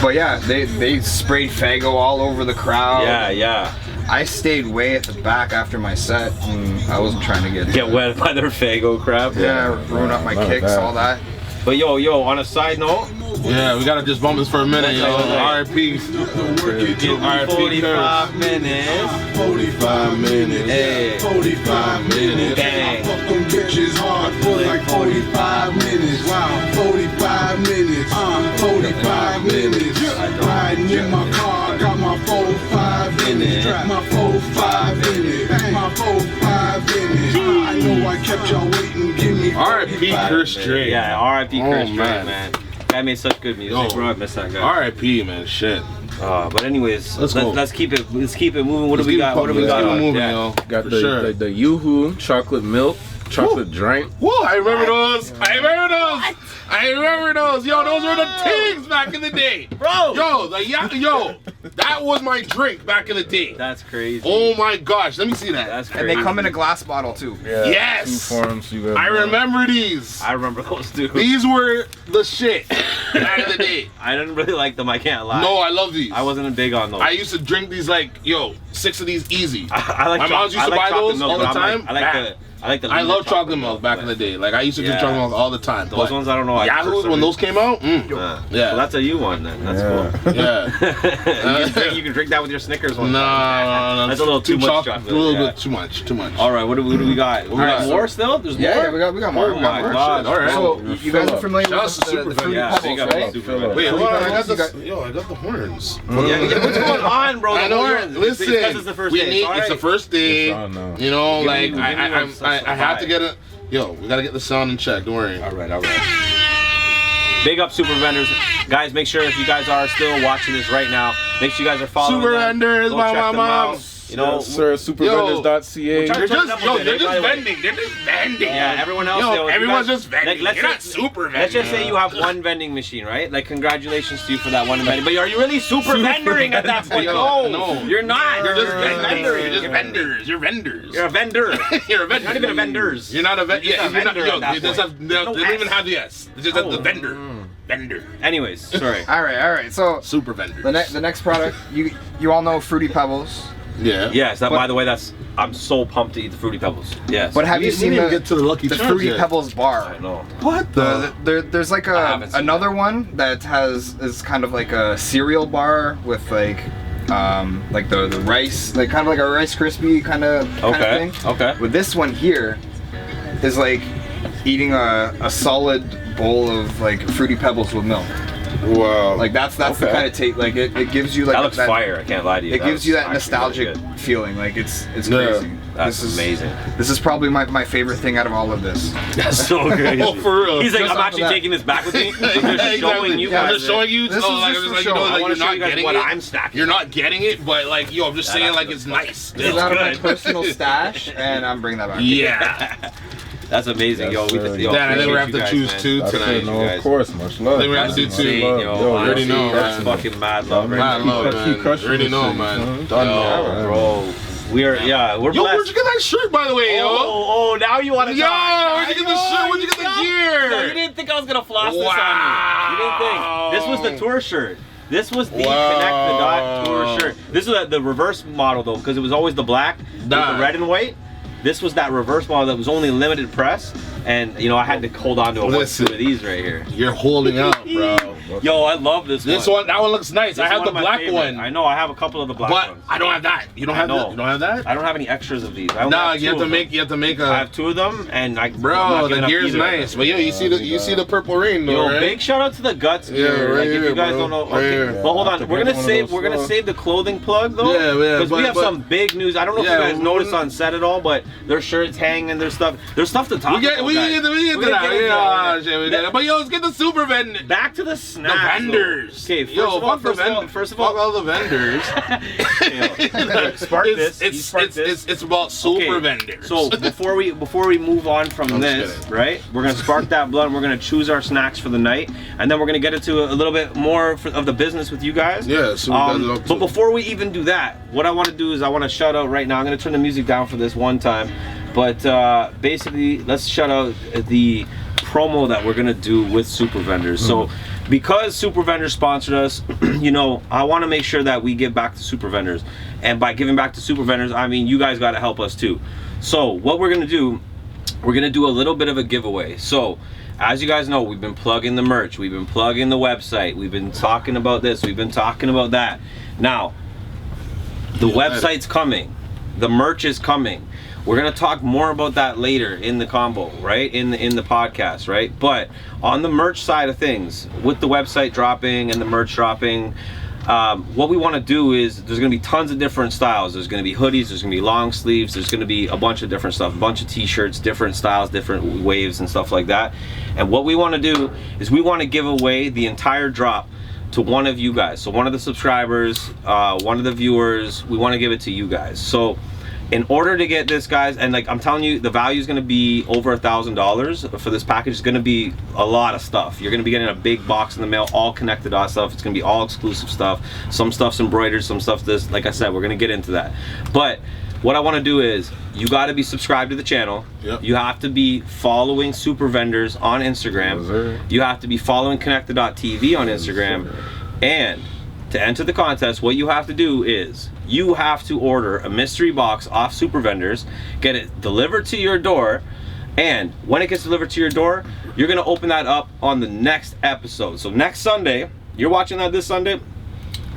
[SPEAKER 4] But yeah, they sprayed Faygo all over the crowd.
[SPEAKER 1] Yeah.
[SPEAKER 4] I stayed way at the back after my set, and I wasn't trying to
[SPEAKER 1] Get wet by their Faygo crap.
[SPEAKER 4] Yeah, ruin up my
[SPEAKER 3] None of
[SPEAKER 4] kicks,
[SPEAKER 3] that.
[SPEAKER 4] all that.
[SPEAKER 1] But yo, on a side note,
[SPEAKER 2] Yeah, we gotta just bump this for a minute. You know, R.I.P. R.I.P.
[SPEAKER 1] 45 minutes.
[SPEAKER 2] 45 minutes.
[SPEAKER 1] Hey.
[SPEAKER 2] 45 minutes.
[SPEAKER 1] Bang.
[SPEAKER 5] Fuck them bitches hard for like 45 minutes. Wow, 45 minutes. 45 minutes. Riding in my car, got my 4-5 in it. My 4-5 in it. My 4-5 in it. I know I kept y'all waiting. Give me
[SPEAKER 2] R.I.P. Chris Strait.
[SPEAKER 1] Yeah, R.I.P. Chris Strait,
[SPEAKER 2] man.
[SPEAKER 1] man. Guy made such good music,
[SPEAKER 2] Yo.
[SPEAKER 1] bro. I miss that guy.
[SPEAKER 2] R.I.P. man, shit.
[SPEAKER 1] But anyways,
[SPEAKER 2] Let's go.
[SPEAKER 1] let's keep it moving. What do
[SPEAKER 2] Let's
[SPEAKER 1] we
[SPEAKER 2] keep
[SPEAKER 1] got? What do we
[SPEAKER 2] let's
[SPEAKER 1] got
[SPEAKER 2] keep it
[SPEAKER 1] on?
[SPEAKER 2] moving,
[SPEAKER 1] Yeah.
[SPEAKER 2] yo.
[SPEAKER 3] Got
[SPEAKER 2] For
[SPEAKER 3] the,
[SPEAKER 2] sure.
[SPEAKER 3] the Yoo-Hoo chocolate milk, chocolate drink.
[SPEAKER 2] Whoa, I remember those. I remember those. Yo, those were the things back in the day.
[SPEAKER 1] Bro.
[SPEAKER 2] Yo, that was my drink back in the day.
[SPEAKER 1] That's crazy.
[SPEAKER 2] Oh my gosh, let me see that.
[SPEAKER 1] That's
[SPEAKER 4] And
[SPEAKER 1] crazy.
[SPEAKER 4] they come in a glass bottle too.
[SPEAKER 3] Yeah.
[SPEAKER 2] Yes.
[SPEAKER 3] Two forms. You got
[SPEAKER 2] I remember these.
[SPEAKER 1] I remember those two.
[SPEAKER 2] These were the shit back in the day.
[SPEAKER 1] I didn't really like them. I can't lie.
[SPEAKER 2] No, I love these.
[SPEAKER 1] I wasn't big on those.
[SPEAKER 2] I used to drink these like, yo, 6 of these easy.
[SPEAKER 1] I like
[SPEAKER 2] My mom's used to buy
[SPEAKER 1] chocolate
[SPEAKER 2] those
[SPEAKER 1] milk,
[SPEAKER 2] all the
[SPEAKER 1] but I'm
[SPEAKER 2] time.
[SPEAKER 1] I like the.
[SPEAKER 2] I love chocolate milk back in the day. Like I used to drink
[SPEAKER 1] Yeah.
[SPEAKER 2] chocolate milk all the time.
[SPEAKER 1] Those
[SPEAKER 2] but
[SPEAKER 1] ones I don't know.
[SPEAKER 2] Yahoos, when those came out,
[SPEAKER 1] Yeah.
[SPEAKER 2] Yeah.
[SPEAKER 1] So that's a you one then. That's cool.
[SPEAKER 2] yeah.
[SPEAKER 1] you can drink that with your Snickers one.
[SPEAKER 2] No,
[SPEAKER 1] time.
[SPEAKER 2] no,
[SPEAKER 1] That's a little too much
[SPEAKER 2] chocolate.
[SPEAKER 1] chocolate.
[SPEAKER 2] A little
[SPEAKER 1] yeah.
[SPEAKER 2] bit too much.
[SPEAKER 1] All right, what do we got? We got
[SPEAKER 2] right,
[SPEAKER 1] more still? There's more.
[SPEAKER 4] Yeah, we got more.
[SPEAKER 1] Oh
[SPEAKER 4] we got
[SPEAKER 1] my
[SPEAKER 4] more.
[SPEAKER 1] god!
[SPEAKER 2] All right.
[SPEAKER 4] So you guys are familiar
[SPEAKER 2] Shout out
[SPEAKER 4] with
[SPEAKER 2] to
[SPEAKER 4] the
[SPEAKER 2] Super
[SPEAKER 4] Fruity
[SPEAKER 1] Yeah,
[SPEAKER 4] Pebbles,
[SPEAKER 1] big up
[SPEAKER 4] right?
[SPEAKER 1] Super
[SPEAKER 3] Wait,
[SPEAKER 2] Wait, hold on. I got
[SPEAKER 4] Pebbles,
[SPEAKER 2] the I got the horns.
[SPEAKER 1] Yeah, what's going on, bro? The
[SPEAKER 2] I know.
[SPEAKER 1] horns.
[SPEAKER 2] Listen,
[SPEAKER 1] It's 'cause it's the first
[SPEAKER 2] we
[SPEAKER 1] day.
[SPEAKER 2] need.
[SPEAKER 1] All
[SPEAKER 2] It's the
[SPEAKER 1] right.
[SPEAKER 2] first day.
[SPEAKER 3] It's on now.
[SPEAKER 2] You know,
[SPEAKER 1] Give
[SPEAKER 2] like
[SPEAKER 1] me one
[SPEAKER 2] I have to get it. Yo, we gotta get the sound in check. Don't worry.
[SPEAKER 1] All right. Big up Super Vendors. Guys, make sure if you guys are still watching this right now, make sure you guys are following
[SPEAKER 2] Super
[SPEAKER 1] them.
[SPEAKER 2] Vendors,
[SPEAKER 1] Go
[SPEAKER 2] my
[SPEAKER 1] check them
[SPEAKER 2] mama.
[SPEAKER 1] out. You know,
[SPEAKER 3] Yes, sir. Supervendors.ca.
[SPEAKER 1] We're
[SPEAKER 2] They're
[SPEAKER 1] trying-
[SPEAKER 2] just, yo, they're just vending. They're just vending.
[SPEAKER 1] Yeah, everyone else.
[SPEAKER 2] Yo,
[SPEAKER 1] you know, if you
[SPEAKER 2] everyone's
[SPEAKER 1] guys-
[SPEAKER 2] just vending.
[SPEAKER 1] Like,
[SPEAKER 2] You're not super vending.
[SPEAKER 1] Let's just say you have one vending machine, right? Like, congratulations to you for that one vending. But are you really super vendoring at that point?
[SPEAKER 2] No.
[SPEAKER 1] You're not.
[SPEAKER 2] You're just
[SPEAKER 1] vending.
[SPEAKER 2] vendors. You're just vendors. You're vendors.
[SPEAKER 1] You're a vendor.
[SPEAKER 2] You're a vendor.
[SPEAKER 1] Not even a vendors.
[SPEAKER 2] You're not a vendor.
[SPEAKER 1] You're just
[SPEAKER 2] Yeah,
[SPEAKER 1] a
[SPEAKER 2] you're not.
[SPEAKER 1] vendor
[SPEAKER 2] Yo,
[SPEAKER 1] at that
[SPEAKER 2] they just
[SPEAKER 1] point.
[SPEAKER 2] have. They don't even have the S. They just have the vendor. Vendor.
[SPEAKER 1] Anyways, sorry.
[SPEAKER 4] All right. So
[SPEAKER 2] Super vendor.
[SPEAKER 4] the next product, you all know Fruity Pebbles.
[SPEAKER 2] Yeah.
[SPEAKER 1] Yes, that. By the way, I'm so pumped to eat the Fruity Pebbles. Yes.
[SPEAKER 4] But have you seen
[SPEAKER 2] didn't even
[SPEAKER 4] the,
[SPEAKER 2] get to the Lucky
[SPEAKER 4] the
[SPEAKER 2] Charms
[SPEAKER 4] Fruity
[SPEAKER 2] yet.
[SPEAKER 4] Pebbles bar?
[SPEAKER 1] I know.
[SPEAKER 2] What the?
[SPEAKER 4] There's like
[SPEAKER 1] haven't seen
[SPEAKER 4] another one that is kind of like a cereal bar with like the rice, like kind of like a Rice Krispie kind of thing.
[SPEAKER 1] Okay.
[SPEAKER 4] With this one here is like eating a solid bowl of like Fruity Pebbles with milk.
[SPEAKER 3] Wow.
[SPEAKER 4] Like that's the
[SPEAKER 3] Okay.
[SPEAKER 4] kind of taste. Like it gives you like
[SPEAKER 1] That looks fire. I can't lie to you.
[SPEAKER 4] It gives you that
[SPEAKER 1] looks actually
[SPEAKER 4] nostalgic
[SPEAKER 1] really good.
[SPEAKER 4] feeling. Like it's
[SPEAKER 2] Yeah.
[SPEAKER 4] crazy.
[SPEAKER 1] That's amazing.
[SPEAKER 4] This is probably my favorite thing out of all of this.
[SPEAKER 1] That's so good.
[SPEAKER 2] Oh, for real.
[SPEAKER 1] He's like,
[SPEAKER 4] Just
[SPEAKER 1] I'm
[SPEAKER 4] off
[SPEAKER 1] actually
[SPEAKER 4] of that.
[SPEAKER 1] taking this back with me. I'm just
[SPEAKER 2] Exactly.
[SPEAKER 1] showing you
[SPEAKER 2] I'm
[SPEAKER 1] guys.
[SPEAKER 2] just showing you.
[SPEAKER 4] This
[SPEAKER 2] Oh,
[SPEAKER 4] is
[SPEAKER 2] like,
[SPEAKER 4] just
[SPEAKER 2] it's
[SPEAKER 4] for
[SPEAKER 2] like,
[SPEAKER 4] show.
[SPEAKER 2] you know,
[SPEAKER 4] I
[SPEAKER 2] like
[SPEAKER 1] wanna
[SPEAKER 2] you're
[SPEAKER 1] show
[SPEAKER 2] not
[SPEAKER 1] you guys
[SPEAKER 2] getting
[SPEAKER 1] what
[SPEAKER 2] it.
[SPEAKER 1] I'm stacking.
[SPEAKER 2] You're not getting it, but like, yo, I'm just saying,
[SPEAKER 1] that's
[SPEAKER 2] like,
[SPEAKER 1] good
[SPEAKER 2] it's
[SPEAKER 1] stuff.
[SPEAKER 2] nice.
[SPEAKER 4] This is out of my
[SPEAKER 1] good.
[SPEAKER 4] personal stash, and I'm bringing that back.
[SPEAKER 2] Yeah.
[SPEAKER 1] That's amazing, yo.
[SPEAKER 3] Yes, sir.
[SPEAKER 1] Yo,
[SPEAKER 2] Dan, I think we're
[SPEAKER 1] appreciate
[SPEAKER 2] gonna have to
[SPEAKER 1] you guys,
[SPEAKER 2] choose
[SPEAKER 1] man.
[SPEAKER 2] two
[SPEAKER 3] That's
[SPEAKER 2] tonight.
[SPEAKER 3] it, no,
[SPEAKER 1] guys.
[SPEAKER 3] of course, much love.
[SPEAKER 2] I think we have to do
[SPEAKER 1] That's
[SPEAKER 2] two.
[SPEAKER 1] insane,
[SPEAKER 3] Love.
[SPEAKER 1] yo.
[SPEAKER 3] Yo,
[SPEAKER 2] you already
[SPEAKER 1] Honestly,
[SPEAKER 2] know,
[SPEAKER 1] that's
[SPEAKER 2] man.
[SPEAKER 1] fucking mad love right
[SPEAKER 2] Mad
[SPEAKER 1] now.
[SPEAKER 2] love,
[SPEAKER 3] Keep
[SPEAKER 2] man.
[SPEAKER 3] crushing
[SPEAKER 2] You already
[SPEAKER 3] this
[SPEAKER 2] know,
[SPEAKER 3] shit,
[SPEAKER 2] man.
[SPEAKER 3] man.
[SPEAKER 2] Done,
[SPEAKER 1] Yo,
[SPEAKER 2] man.
[SPEAKER 1] bro. We're we're
[SPEAKER 2] Yo,
[SPEAKER 1] blessed.
[SPEAKER 2] where'd you get that shirt, by the way, yo?
[SPEAKER 1] Oh, now you want to
[SPEAKER 2] Yo,
[SPEAKER 1] talk.
[SPEAKER 2] where'd you get the shirt? Where'd you get the gear?
[SPEAKER 1] No, you didn't think I was gonna floss this
[SPEAKER 2] Wow.
[SPEAKER 1] on you. You didn't think. This was the tour shirt. This was the
[SPEAKER 2] Wow.
[SPEAKER 1] Connect the Dot tour shirt. This was the reverse model though, because it was always the black with
[SPEAKER 2] Nah.
[SPEAKER 1] the red and white. This was that reverse model that was only limited press, and you know I had to hold on to
[SPEAKER 2] Listen.
[SPEAKER 1] two of these right here.
[SPEAKER 2] You're holding out, bro.
[SPEAKER 1] Yo, I love this one.
[SPEAKER 2] This one, that one looks nice.
[SPEAKER 1] This
[SPEAKER 2] I
[SPEAKER 1] is
[SPEAKER 2] have
[SPEAKER 1] one
[SPEAKER 2] the
[SPEAKER 1] of my
[SPEAKER 2] black
[SPEAKER 1] favorite.
[SPEAKER 2] one.
[SPEAKER 1] I know I have a couple of the black
[SPEAKER 2] But
[SPEAKER 1] ones.
[SPEAKER 2] I don't have that. You don't
[SPEAKER 1] I
[SPEAKER 2] have
[SPEAKER 1] know.
[SPEAKER 2] that. You don't have that?
[SPEAKER 1] I don't have any extras of these. I only
[SPEAKER 2] Nah,
[SPEAKER 1] have
[SPEAKER 2] you have
[SPEAKER 1] two
[SPEAKER 2] to
[SPEAKER 1] of
[SPEAKER 2] make.
[SPEAKER 1] them.
[SPEAKER 2] You have to make
[SPEAKER 1] I
[SPEAKER 2] a.
[SPEAKER 1] have two of them, and I'm
[SPEAKER 2] Bro,
[SPEAKER 1] not
[SPEAKER 2] the
[SPEAKER 1] giving up
[SPEAKER 2] gear's
[SPEAKER 1] either of them.
[SPEAKER 2] nice. But yo, you see the purple rain though,
[SPEAKER 1] Yo,
[SPEAKER 2] right?
[SPEAKER 1] big shout out to the Gutz
[SPEAKER 2] Yeah,
[SPEAKER 1] gear.
[SPEAKER 2] right
[SPEAKER 1] Like if
[SPEAKER 2] here,
[SPEAKER 1] you guys
[SPEAKER 2] bro.
[SPEAKER 1] don't know,
[SPEAKER 2] Right
[SPEAKER 1] okay.
[SPEAKER 2] here.
[SPEAKER 1] But hold
[SPEAKER 3] I'll
[SPEAKER 1] on,
[SPEAKER 3] have
[SPEAKER 1] we're
[SPEAKER 3] to
[SPEAKER 1] gonna
[SPEAKER 3] get one of
[SPEAKER 1] save
[SPEAKER 3] those
[SPEAKER 1] we're gonna
[SPEAKER 3] slow.
[SPEAKER 1] save the clothing plug though.
[SPEAKER 2] Yeah,
[SPEAKER 1] Because we
[SPEAKER 2] but-
[SPEAKER 1] have some big news. I don't know if
[SPEAKER 2] Yeah,
[SPEAKER 1] you guys
[SPEAKER 2] we-
[SPEAKER 1] noticed on set at all, but their shirts hang and their stuff. There's stuff to talk
[SPEAKER 2] We get
[SPEAKER 1] about.
[SPEAKER 2] we
[SPEAKER 1] guys.
[SPEAKER 2] get to
[SPEAKER 1] We're
[SPEAKER 2] that.
[SPEAKER 1] gonna get into
[SPEAKER 2] Yeah,
[SPEAKER 1] that.
[SPEAKER 2] shit, we get that. But yo, let's get the super vendor.
[SPEAKER 1] Back to the snacks.
[SPEAKER 2] vendors.
[SPEAKER 1] though. Okay, first
[SPEAKER 2] Yo,
[SPEAKER 1] of all,
[SPEAKER 2] fuck the
[SPEAKER 1] first of
[SPEAKER 2] fuck
[SPEAKER 1] all,
[SPEAKER 2] all the vendors.
[SPEAKER 1] spark this. You
[SPEAKER 2] It's
[SPEAKER 1] spark this.
[SPEAKER 2] it's about super
[SPEAKER 1] Okay,
[SPEAKER 2] vendors.
[SPEAKER 1] So before we move on from
[SPEAKER 2] I'm just
[SPEAKER 1] this,
[SPEAKER 2] kidding.
[SPEAKER 1] right? We're gonna spark that blood. And we're gonna choose our snacks for the night, and then we're gonna get into a little bit more of the business with you guys.
[SPEAKER 2] Yeah, so we got it up
[SPEAKER 1] but
[SPEAKER 2] to-
[SPEAKER 1] before we even do that, what I want to do is I want to shout out right now. I'm gonna turn the music down for this one time, but basically let's shout out the promo that we're gonna do with Super Vendors. So because Super Vendors sponsored us, you know, I want to make sure that we give back to Super Vendors, and by giving back to Super Vendors, I mean you guys got to help us too. So what we're gonna do, we're gonna do a little bit of a giveaway. So as you guys know, we've been plugging the merch, we've been plugging the website, we've been talking about this, we've been talking about that. Now the website's coming, the merch is coming. We're gonna talk more about that later in the combo, right? In the podcast, right? But on the merch side of things, with the website dropping and the merch dropping, what we want to do is there's gonna be tons of different styles. There's gonna be hoodies, there's gonna be long sleeves, there's gonna be a bunch of different stuff, a bunch of t-shirts, different styles, different waves and stuff like that. And what we want to do is we want to give away the entire drop to one of you guys. So one of the subscribers, one of the viewers, we want to give it to you guys. So in order to get this, guys, and like I'm telling you, the value is going to be over $1,000 for this package. It's going to be a lot of stuff. You're going to be getting a big box in the mail, all connected on stuff. It's going to be all exclusive stuff. Some stuff's embroidered, some stuff this. Like I said, we're going to get into that. But what I want to do is you got to be subscribed to the channel.
[SPEAKER 2] Yep.
[SPEAKER 1] You have to be following Super Vendors on Instagram.
[SPEAKER 3] Yes, sir.
[SPEAKER 1] You have to be following Connected.tv on Instagram. And to enter the contest, what you have to do is you have to order a mystery box off Super Vendors, get it delivered to your door, and when it gets delivered to your door, you're gonna open that up on the next episode. So next Sunday, you're watching that this Sunday,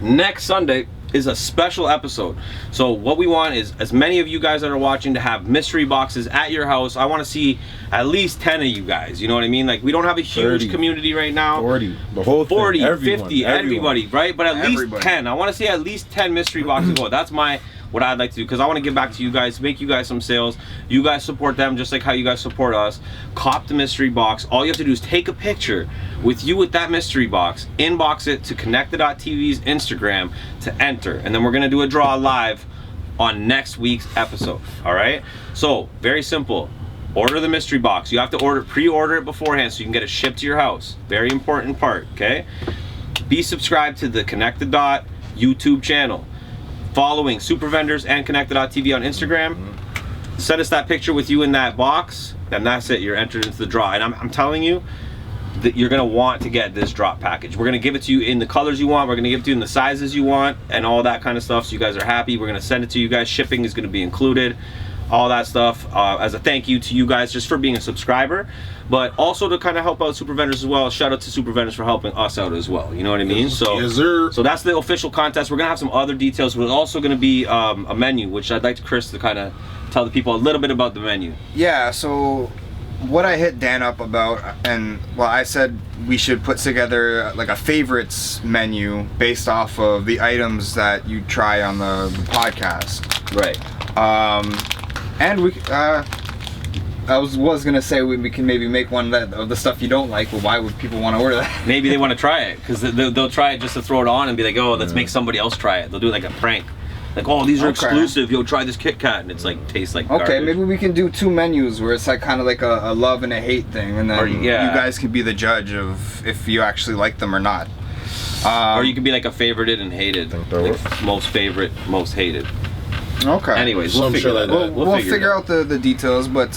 [SPEAKER 1] next Sunday is a special episode. So what we want is as many of you guys that are watching to have mystery boxes at your house. I want to see at least 10 of you guys, you know what I mean? Like we don't have a huge
[SPEAKER 3] 30,
[SPEAKER 1] community right now.
[SPEAKER 3] 40, the whole
[SPEAKER 1] 40,
[SPEAKER 3] thing, everyone,
[SPEAKER 1] 50, everybody, right? But at least
[SPEAKER 4] Everybody.
[SPEAKER 1] 10. I want to see at least 10 mystery boxes go. That's what I'd like to do, because I want to give back to you guys, make you guys some sales. You guys support them just like how you guys support us. Cop the mystery box. All you have to do is take a picture with you with that mystery box, inbox it to Connected.tv's Instagram to enter, and then we're gonna do a draw live on next week's episode. All right, so very simple. Order the mystery box. You have to pre-order it beforehand so you can get it shipped to your house. Very important part, okay? Be subscribed to the Connect the Dot YouTube channel. Following Super Vendors and Connect the Dot TV on Instagram. Send us that picture with you in that box, and that's it. You're entered into the draw. And I'm telling you that you're gonna want to get this drop package. We're gonna give it to you in the colors you want. We're gonna give it to you in the sizes you want, and all that kind of stuff. So you guys are happy. We're gonna send it to you guys. Shipping is gonna be included. All that stuff as a thank you to you guys just for being a subscriber, but also to kind of help out Super Vendors as well. Shout out to Super Vendors for helping us out as well. You know what I mean? So,
[SPEAKER 2] yes, sir.
[SPEAKER 1] So that's the official contest. We're gonna have some other details. There's also gonna be a menu, which I'd like Chris to kind of tell the people a little bit about the menu.
[SPEAKER 4] Yeah. So what I hit Dan up about, and well, I said we should put together like a favorites menu based off of the items that you try on the podcast.
[SPEAKER 1] Right.
[SPEAKER 4] And we, I was gonna say we can maybe make one of the stuff you don't like. But why would people want to order that?
[SPEAKER 1] Maybe they want to try it because they'll try it just to throw it on and be like, oh, let's make somebody else try it. They'll do like a prank. Like, oh, these are exclusive. Yo, try this Kit Kat, and it's like tastes like garbage.
[SPEAKER 4] Okay, maybe we can do 2 menus where it's like kind of like a love and a hate thing, and then you guys can be the judge of if you actually like them or not.
[SPEAKER 1] Or you could be like a favorited and hated, like most favorite, most hated.
[SPEAKER 4] Okay.
[SPEAKER 1] Anyways, we'll figure that out.
[SPEAKER 4] We'll figure out the details, but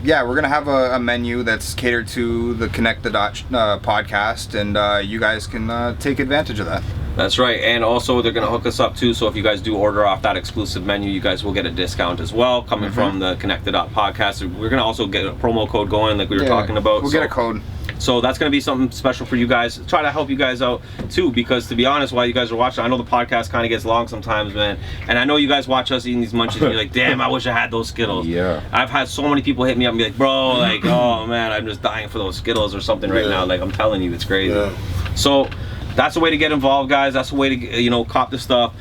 [SPEAKER 4] yeah, we're gonna have a menu that's catered to the Connect the Dot podcast, and you guys can take advantage of that.
[SPEAKER 1] That's right, and also they're gonna hook us up too. So if you guys do order off that exclusive menu, you guys will get a discount as well coming from the Connect the Dot podcast. We're gonna also get a promo code going, like we were talking about.
[SPEAKER 4] We'll get a code.
[SPEAKER 1] So that's going to be something special for you guys. Try to help you guys out too, because to be honest, while you guys are watching, I know the podcast kind of gets long sometimes, man. And I know you guys watch us eating these munchies and you're like, damn, I wish I had those Skittles.
[SPEAKER 3] Yeah.
[SPEAKER 1] I've had so many people hit me up and be like, bro, like, oh man, I'm just dying for those Skittles or something right now. Like, I'm telling you, it's crazy. Yeah. So that's a way to get involved, guys. That's a way to, you know, cop the stuff.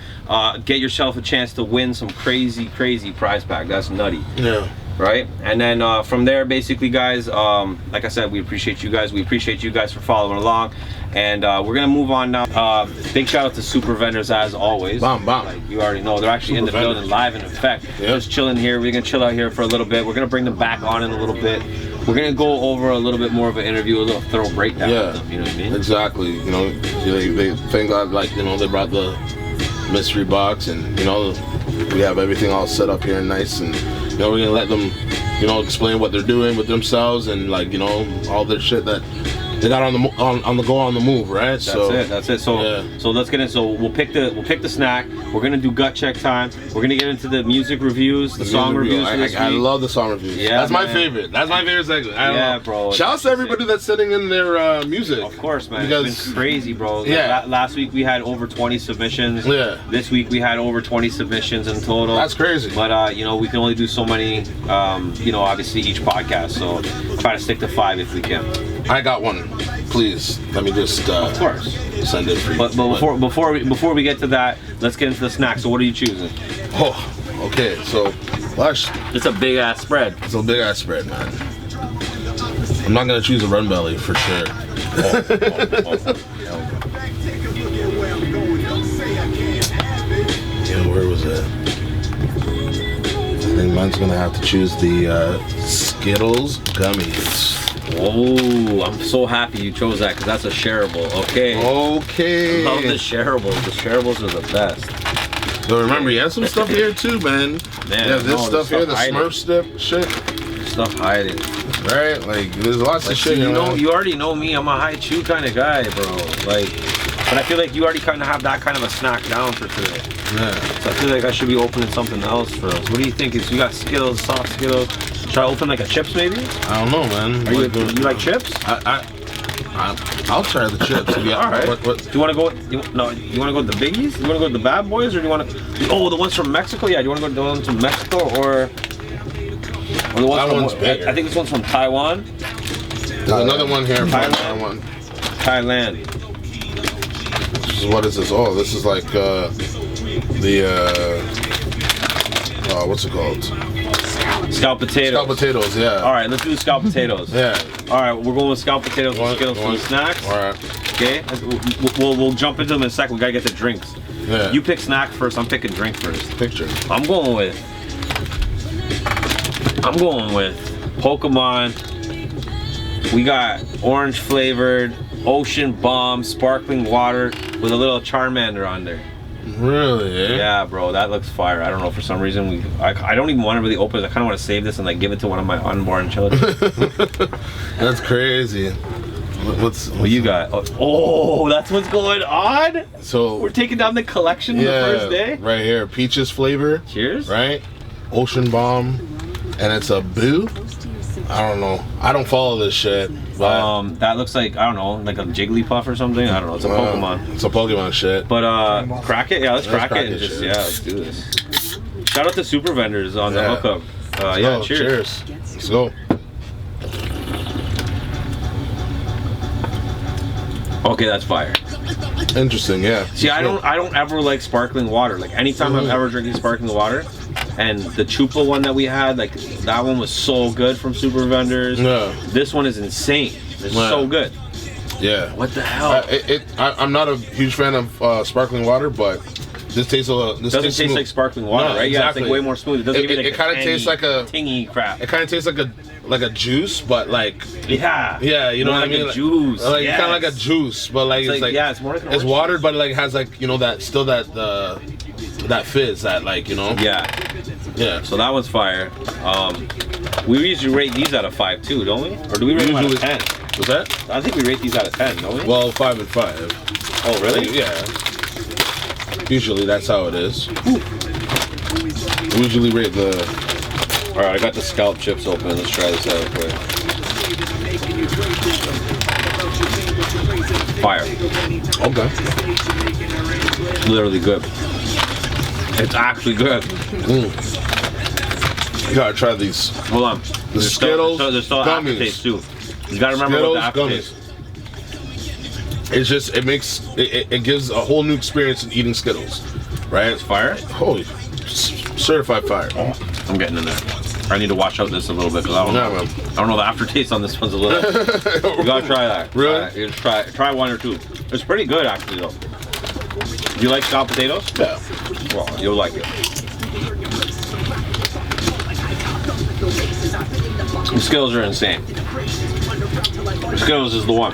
[SPEAKER 1] Get yourself a chance to win some crazy, crazy prize pack. That's nutty.
[SPEAKER 2] Yeah.
[SPEAKER 1] Right, and then from there, basically, guys, like I said, we appreciate you guys. We appreciate you guys for following along, and we're gonna move on now. Big shout out to Super Vendors as always.
[SPEAKER 2] Bomb.
[SPEAKER 1] Like you already know, they're actually in the building, live in effect. Yep. Just chilling here. We're gonna chill out here for a little bit. We're gonna bring them back on in a little bit. We're gonna go over a little bit more of an interview, a little thorough breakdown.
[SPEAKER 2] Yeah,
[SPEAKER 1] of them, you know what I mean?
[SPEAKER 2] Exactly. You know, they thank God, like, you know, they brought the mystery box, and you know, we have everything all set up here and nice, and you know, we're gonna let them, you know, explain what they're doing with themselves, and like, you know, all their shit that they got on the go, on the move, right?
[SPEAKER 1] That's it. So so let's get in. So we'll pick the snack. We're gonna do gut check time. We're gonna get into the music reviews, the song reviews for this week.
[SPEAKER 2] I love the song reviews. Yeah, that's my favorite. That's my favorite segment. Yeah,
[SPEAKER 1] bro.
[SPEAKER 2] Shout out to everybody that's sending in their music.
[SPEAKER 1] Of course, man. It's been crazy, bro.
[SPEAKER 2] Yeah.
[SPEAKER 1] Last week we had over 20 submissions.
[SPEAKER 2] Yeah.
[SPEAKER 1] This week we had over 20 submissions in total.
[SPEAKER 2] That's crazy.
[SPEAKER 1] But you know, we can only do so many. You know, obviously each podcast. So try to stick to 5 if we can.
[SPEAKER 2] I got one. Please let me just
[SPEAKER 1] of course
[SPEAKER 2] send it for you.
[SPEAKER 1] But before we get to that, let's get into the snack. So what are you choosing?
[SPEAKER 2] Oh, okay. So,
[SPEAKER 1] it's a big ass spread.
[SPEAKER 2] It's a big ass spread, man. I'm not gonna choose a run belly for sure. Yeah, where was it? I think mine's gonna have to choose the Skittles gummies.
[SPEAKER 1] Oh, I'm so happy you chose that because that's a shareable. Okay.
[SPEAKER 2] Okay.
[SPEAKER 1] I love the shareables. The shareables are the best.
[SPEAKER 2] So remember, you have some stuff here too, man. Yeah, this stuff here, the Smurf shit.
[SPEAKER 1] Stuff hiding.
[SPEAKER 2] Right? Like, there's lots of shit.
[SPEAKER 1] You know, you already know me. I'm a high chew kind of guy, bro. Like, but I feel like you already kind of have that kind of a snack down for today.
[SPEAKER 2] Yeah.
[SPEAKER 1] So I feel like I should be opening something else for us. What do you think? You got Skittles, soft Skittles. Should I open like a chips maybe?
[SPEAKER 2] I don't know, man.
[SPEAKER 1] You like chips?
[SPEAKER 2] I'll try the chips.
[SPEAKER 1] Yeah. All right. What? Do you want to go? You want to go with the biggies? You want to go with the bad boys, or do you want to? Oh, the ones from Mexico. Yeah. Do you want to go with the ones from Mexico or the ones
[SPEAKER 2] that
[SPEAKER 1] from?
[SPEAKER 2] One's bigger.
[SPEAKER 1] I think this one's from Taiwan.
[SPEAKER 2] There's another one here from Taiwan.
[SPEAKER 1] Thailand.
[SPEAKER 2] What is this? Oh, this is like what's it called?
[SPEAKER 1] Scalloped potatoes.
[SPEAKER 2] Scalloped potatoes, yeah.
[SPEAKER 1] All right, let's do the scalloped potatoes.
[SPEAKER 2] Yeah.
[SPEAKER 1] All right, we're going with scalloped potatoes and Skittles for the snacks.
[SPEAKER 2] All right.
[SPEAKER 1] Okay, we'll jump into them in a second. We gotta get the drinks.
[SPEAKER 2] Yeah.
[SPEAKER 1] You pick snack first. I'm picking drink first.
[SPEAKER 2] Picture.
[SPEAKER 1] I'm going with Pokemon. We got orange flavored Ocean Bomb sparkling water with a little Charmander on there.
[SPEAKER 2] Really? Eh?
[SPEAKER 1] Yeah, bro, that looks fire. I don't know, for some reason I don't even want to really open it. I kind of want to save this and like give it to one of my unborn children.
[SPEAKER 2] That's crazy. What's
[SPEAKER 1] What you got? Oh, that's what's going on.
[SPEAKER 2] So
[SPEAKER 1] We're taking down the collection the first day.
[SPEAKER 2] Right here, peaches flavor.
[SPEAKER 1] Cheers.
[SPEAKER 2] Right, Ocean Bomb, and it's a boo. I don't know. I don't follow this shit. But
[SPEAKER 1] That looks like, I don't know, like a Jigglypuff or something. I don't know. It's a Pokemon.
[SPEAKER 2] It's a Pokemon shit.
[SPEAKER 1] But crack it. Yeah, let's crack it and
[SPEAKER 2] it,
[SPEAKER 1] just
[SPEAKER 2] shit.
[SPEAKER 1] let's do this. Shout out to Super Vendors on the
[SPEAKER 2] Yeah.
[SPEAKER 1] hookup.
[SPEAKER 2] Oh,
[SPEAKER 1] cheers.
[SPEAKER 2] Let's go.
[SPEAKER 1] Okay, that's fire.
[SPEAKER 2] Interesting, yeah.
[SPEAKER 1] See, I don't ever like sparkling water. Like anytime I'm ever drinking sparkling water, and the Chupa one that we had, like that one was so good from Super Vendors.
[SPEAKER 2] Yeah.
[SPEAKER 1] This one is insane. It's
[SPEAKER 2] Yeah.
[SPEAKER 1] so good.
[SPEAKER 2] Yeah.
[SPEAKER 1] What the hell?
[SPEAKER 2] I'm not a huge fan of sparkling water, but this tastes a little. This
[SPEAKER 1] Doesn't
[SPEAKER 2] tastes
[SPEAKER 1] taste
[SPEAKER 2] smooth.
[SPEAKER 1] like sparkling water,
[SPEAKER 2] No,
[SPEAKER 1] right? Yeah, it's
[SPEAKER 2] exactly.
[SPEAKER 1] like way more smooth. It doesn't give you like
[SPEAKER 2] it kind of tastes like a
[SPEAKER 1] tingy crap.
[SPEAKER 2] It kind of tastes like a juice, but like
[SPEAKER 1] Yeah.
[SPEAKER 2] you know
[SPEAKER 1] More
[SPEAKER 2] what I
[SPEAKER 1] like
[SPEAKER 2] mean?
[SPEAKER 1] a juice.
[SPEAKER 2] Like
[SPEAKER 1] yes.
[SPEAKER 2] kind of like a juice, but like it's like
[SPEAKER 1] yeah, it's more like an
[SPEAKER 2] it's
[SPEAKER 1] orange
[SPEAKER 2] water, but like has like that fizz that like
[SPEAKER 1] Yeah.
[SPEAKER 2] yeah.
[SPEAKER 1] So that one's fire. We usually rate these out of 5 too, don't we? Or do we rate them out of 10?
[SPEAKER 2] What's that?
[SPEAKER 1] I think we rate these out of 10, don't we?
[SPEAKER 2] Well, 5 and 5.
[SPEAKER 1] Oh, really?
[SPEAKER 2] Yeah. Usually that's how it is. We usually rate the.
[SPEAKER 1] All right, I got the scalp chips open. Let's try this out quick. Fire.
[SPEAKER 2] Okay.
[SPEAKER 1] Literally good. It's actually good.
[SPEAKER 2] You gotta try these.
[SPEAKER 1] Hold on. There's
[SPEAKER 2] Skittles
[SPEAKER 1] there's still
[SPEAKER 2] gummies.
[SPEAKER 1] aftertaste too. You gotta remember
[SPEAKER 2] Skittles
[SPEAKER 1] what the aftertaste.
[SPEAKER 2] It's just it gives a whole new experience in eating Skittles, right?
[SPEAKER 1] It's fire.
[SPEAKER 2] Holy, certified fire.
[SPEAKER 1] I'm getting in there. I need to wash out this a little bit because I don't know.
[SPEAKER 2] man.
[SPEAKER 1] I don't know. The aftertaste on this one's a little. You gotta try that.
[SPEAKER 2] Really?
[SPEAKER 1] You just try one or two. It's pretty good actually though. Do you like scalloped potatoes?
[SPEAKER 2] Yeah.
[SPEAKER 1] Well, you'll like it. The Skittles are insane. The Skittles is the one.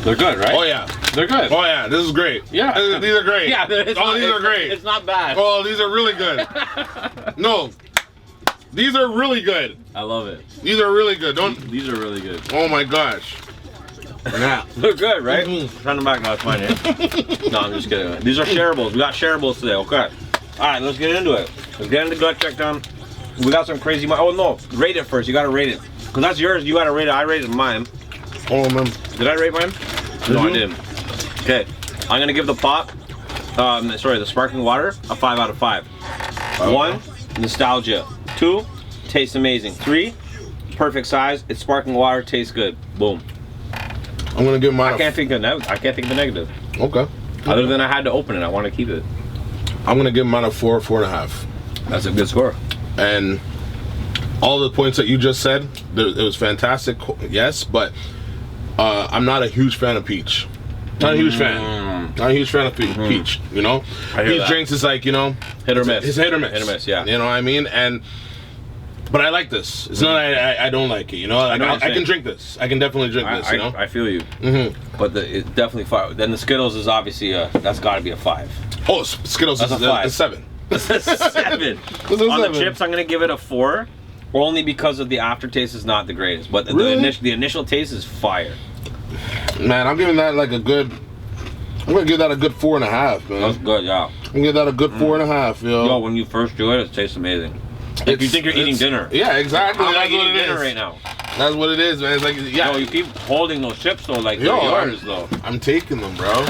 [SPEAKER 1] They're good, right?
[SPEAKER 2] Oh yeah.
[SPEAKER 1] They're good.
[SPEAKER 2] Oh yeah. This is great.
[SPEAKER 1] Yeah.
[SPEAKER 2] These are great.
[SPEAKER 1] Yeah,
[SPEAKER 2] these are great.
[SPEAKER 1] It's not bad.
[SPEAKER 2] Oh, these are really good. No, these are really good.
[SPEAKER 1] I love it.
[SPEAKER 2] These are really good.
[SPEAKER 1] These are really good.
[SPEAKER 2] Oh my gosh. Yeah.
[SPEAKER 1] They're good, right?
[SPEAKER 2] Mhm.
[SPEAKER 1] Turn them back. No, it's fine. Yeah. No, I'm just kidding. These are shareables. We got shareables today. Okay. All right, let's get into it. Let's get into gut check down. We got some crazy. Oh no, rate it first. You gotta rate it. Cause that's yours. You gotta rate it. I rated mine.
[SPEAKER 2] Oh man.
[SPEAKER 1] Did I rate mine? No, I didn't. Okay. I'm gonna give the pop. The sparkling water a 5 out of 5. 1, nostalgia. 2, tastes amazing. 3, perfect size. It's sparkling water. Tastes good. Boom.
[SPEAKER 2] I'm gonna give mine.
[SPEAKER 1] I can't think of the negative.
[SPEAKER 2] Okay.
[SPEAKER 1] Other than I had to open it. I want to keep it.
[SPEAKER 2] I'm gonna give mine a 4, 4.5.
[SPEAKER 1] That's a good score.
[SPEAKER 2] And all the points that you just said, it was fantastic. Yes, but I'm not a huge fan of peach. Not a huge fan. Not a huge fan of peach. You know,
[SPEAKER 1] I hear
[SPEAKER 2] peach
[SPEAKER 1] that.
[SPEAKER 2] drinks is like, you know,
[SPEAKER 1] Hit or miss.
[SPEAKER 2] It's hit or miss.
[SPEAKER 1] Hit or miss, yeah.
[SPEAKER 2] You know what I mean? But I like this. It's not I don't like it. You know, like,
[SPEAKER 1] know what you're
[SPEAKER 2] I can
[SPEAKER 1] saying.
[SPEAKER 2] drink this. I can definitely drink this. You know.
[SPEAKER 1] I feel you.
[SPEAKER 2] Mhm.
[SPEAKER 1] But it's definitely 5. Then the Skittles is obviously that's got to be a 5.
[SPEAKER 2] Oh, Skittles
[SPEAKER 1] That's
[SPEAKER 2] is
[SPEAKER 1] a 5.
[SPEAKER 2] a 7.
[SPEAKER 1] That's a 7.
[SPEAKER 2] a
[SPEAKER 1] On the
[SPEAKER 2] 7.
[SPEAKER 1] chips, I'm gonna give it a 4, only because of the aftertaste is not the greatest. But
[SPEAKER 2] Really?
[SPEAKER 1] the initial taste is fire.
[SPEAKER 2] Man, I'm giving that like a good. I'm gonna give that a good 4.5, man.
[SPEAKER 1] That's good, yeah.
[SPEAKER 2] I'm gonna give that a good 4.5, yo.
[SPEAKER 1] Yo, when you first do it, it tastes amazing. Like you think you're eating dinner.
[SPEAKER 2] Yeah, exactly.
[SPEAKER 1] I'm like
[SPEAKER 2] That's what
[SPEAKER 1] eating
[SPEAKER 2] it
[SPEAKER 1] dinner
[SPEAKER 2] is.
[SPEAKER 1] right now.
[SPEAKER 2] That's what it is, man. It's like, yeah.
[SPEAKER 1] Yo, you keep holding those chips though, like
[SPEAKER 2] Yo,
[SPEAKER 1] they're yours though.
[SPEAKER 2] I'm taking them, bro.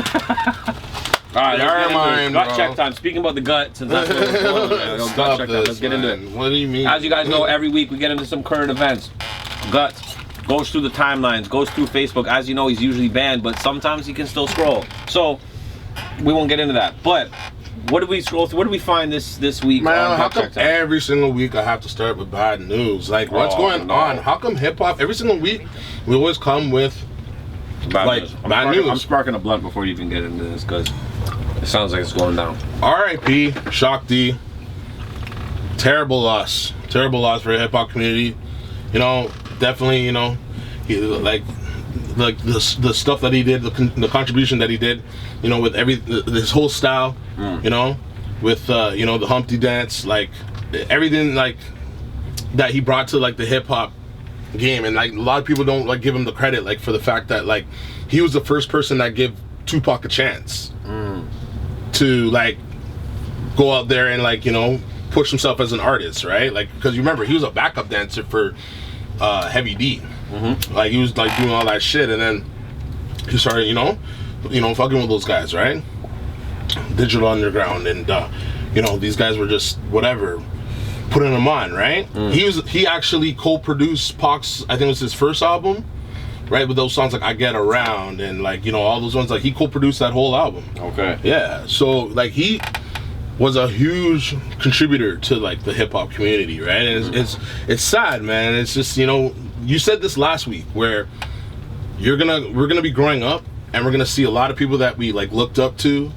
[SPEAKER 1] All right,
[SPEAKER 2] They're
[SPEAKER 1] let's get into
[SPEAKER 2] mine,
[SPEAKER 1] it. Gut
[SPEAKER 2] bro.
[SPEAKER 1] check time. Speaking about the gut, since that's what we're going, man. Yo, gut
[SPEAKER 2] Stop
[SPEAKER 1] check time.
[SPEAKER 2] this,
[SPEAKER 1] Let's get into it.
[SPEAKER 2] man. What do you mean?
[SPEAKER 1] As you guys know, every week we get into some current events. Guts goes through the timelines, goes through Facebook. As you know, he's usually banned, but sometimes he can still scroll. So we won't get into that. But what did we scroll through? What did we find this week
[SPEAKER 2] Man,
[SPEAKER 1] on
[SPEAKER 2] how
[SPEAKER 1] Gut
[SPEAKER 2] come
[SPEAKER 1] Check Time?
[SPEAKER 2] every single week I have to start with bad news? Like, what's going
[SPEAKER 1] no.
[SPEAKER 2] on? How come hip hop every single week we always come with
[SPEAKER 1] Bad
[SPEAKER 2] like,
[SPEAKER 1] news.
[SPEAKER 2] bad news.
[SPEAKER 1] I'm sparking a blunt before you even get into this, because It sounds like it's going down.
[SPEAKER 2] R.I.P. Shock D. Terrible loss for the hip hop community. You know, definitely. You know, like the stuff that he did, the contribution that he did. You know, with this whole style. You know, with you know, the Humpty dance, like everything like that he brought to like the hip hop game, and like a lot of people don't like give him the credit like for the fact that like he was the first person that gave Tupac a chance to like go out there and like, you know, push himself as an artist, right? Like, because you remember he was a backup dancer for Heavy D. Like he was like doing all that shit, and then he started, you know, fucking with those guys, right? Digital Underground, and you know, these guys were just whatever, putting him on, right? He actually co-produced Pac's, I think it was his first album, right? With those songs like I Get Around and like, you know, all those ones, like he co-produced that whole album.
[SPEAKER 1] Okay.
[SPEAKER 2] Yeah, so like he was a huge contributor to like the hip hop community, right? And it's sad, man. It's just, you know, you said this last week where we're gonna be growing up and we're gonna see a lot of people that we like looked up to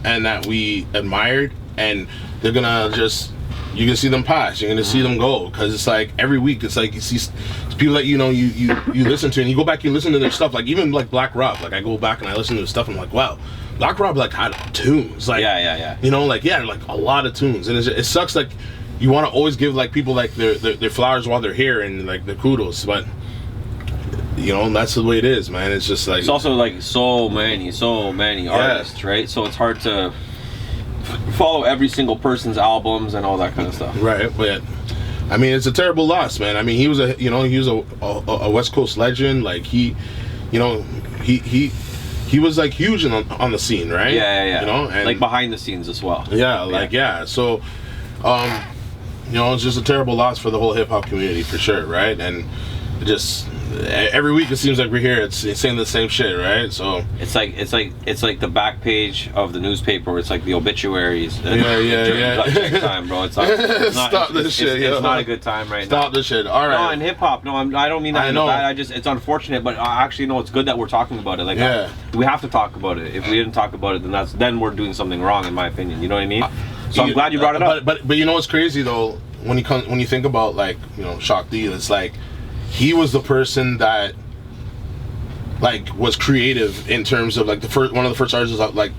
[SPEAKER 2] and that we admired, and they're gonna just, you're gonna see them pass, you're gonna see them go, because it's like every week it's like you see people that you know you listen to, and you go back, you listen to their stuff, like even like Black Rob, like I go back and I listen to his stuff and I'm like, wow, Black Rob like had tunes, like
[SPEAKER 1] yeah,
[SPEAKER 2] you know, like like a lot of tunes, and it sucks like you want to always give like people like their flowers while they're here and like the kudos, but you know, that's the way it is, man. It's just like,
[SPEAKER 1] it's also like so many artists, right? So it's hard to follow every single person's albums and all that kind of stuff,
[SPEAKER 2] right? But I mean, it's a terrible loss, man. I mean, he was a West Coast legend. Like he was like huge on the scene, right?
[SPEAKER 1] Yeah.
[SPEAKER 2] You know, and
[SPEAKER 1] like behind the scenes as well.
[SPEAKER 2] Yeah, like yeah. So, you know, it's just a terrible loss for the whole hip hop community for sure, right? And just every week it seems like we're here. It's saying the same shit, right? So
[SPEAKER 1] it's like the back page of the newspaper. It's like the obituaries.
[SPEAKER 2] Yeah.
[SPEAKER 1] Check time, bro. It's not.
[SPEAKER 2] Stop this shit.
[SPEAKER 1] It's not a good time right now.
[SPEAKER 2] Stop this shit. All right.
[SPEAKER 1] No, in hip hop, no, I don't mean that. I know. It's unfortunate, but actually, no, it's good that we're talking about it. Like, we have to talk about it. If we didn't talk about it, then we're doing something wrong, in my opinion. You know what I mean? So I'm glad you brought it up.
[SPEAKER 2] But you know what's crazy though, when you think about like, you know, Shock D, it's like he was the person that like was creative in terms of like one of the first artists that like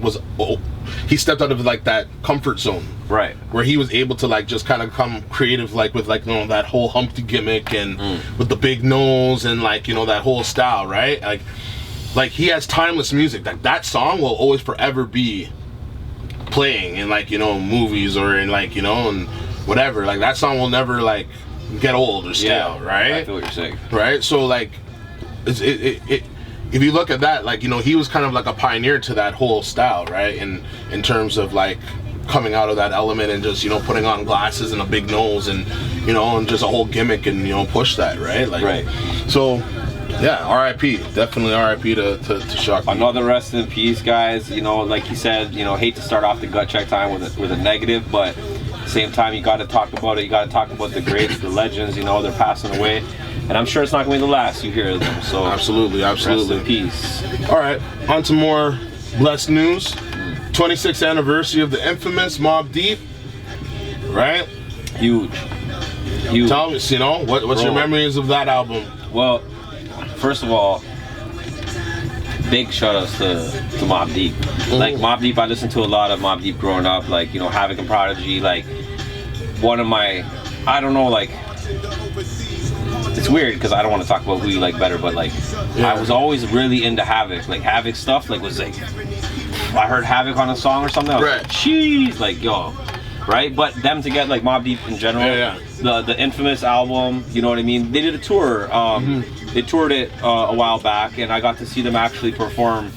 [SPEAKER 2] he stepped out of like that comfort zone,
[SPEAKER 1] right,
[SPEAKER 2] where he was able to like just kind of come creative, like with like, you know, that whole Humpty gimmick and with the big nose and like, you know, that whole style, right? Like he has timeless music. Like that song will always forever be playing in like, you know, movies or in like, you know, and whatever. Like that song will never like get old or stale, right?
[SPEAKER 1] I feel what you're saying.
[SPEAKER 2] Right? So like if you look at that, like, you know, he was kind of like a pioneer to that whole style, right? In terms of like coming out of that element and just, you know, putting on glasses and a big nose and, you know, and just a whole gimmick and, you know, push that, right? Like,
[SPEAKER 1] right.
[SPEAKER 2] So yeah, R.I.P. Definitely R.I.P. to Shock D.
[SPEAKER 1] Another rest in peace, guys. You know, like he said, you know, hate to start off the gut check time with a negative, but at the same time, you got to talk about it. You got to talk about the greats, the legends. You know, they're passing away, and I'm sure it's not going to be the last you hear them. So
[SPEAKER 2] absolutely.
[SPEAKER 1] Rest in peace.
[SPEAKER 2] All right, on to more blessed news. 26th anniversary of the infamous Mobb Deep. Right?
[SPEAKER 1] Huge.
[SPEAKER 2] Tell me, you know, what's your memories of that album?
[SPEAKER 1] Well, first of all, big shout outs to Mobb Deep. Like Mobb Deep, I listened to a lot of Mobb Deep growing up, like, you know, Havoc and Prodigy, like one of my, I don't know, like, it's weird because I don't want to talk about who you like better, but like, I was always really into Havoc. Like Havoc stuff, like was like, I heard Havoc on a song or something, I was like, jeez, like, yo, right? But them to get like Mobb Deep in general, the infamous album, you know what I mean? They did a tour. They toured it a while back, and I got to see them actually perform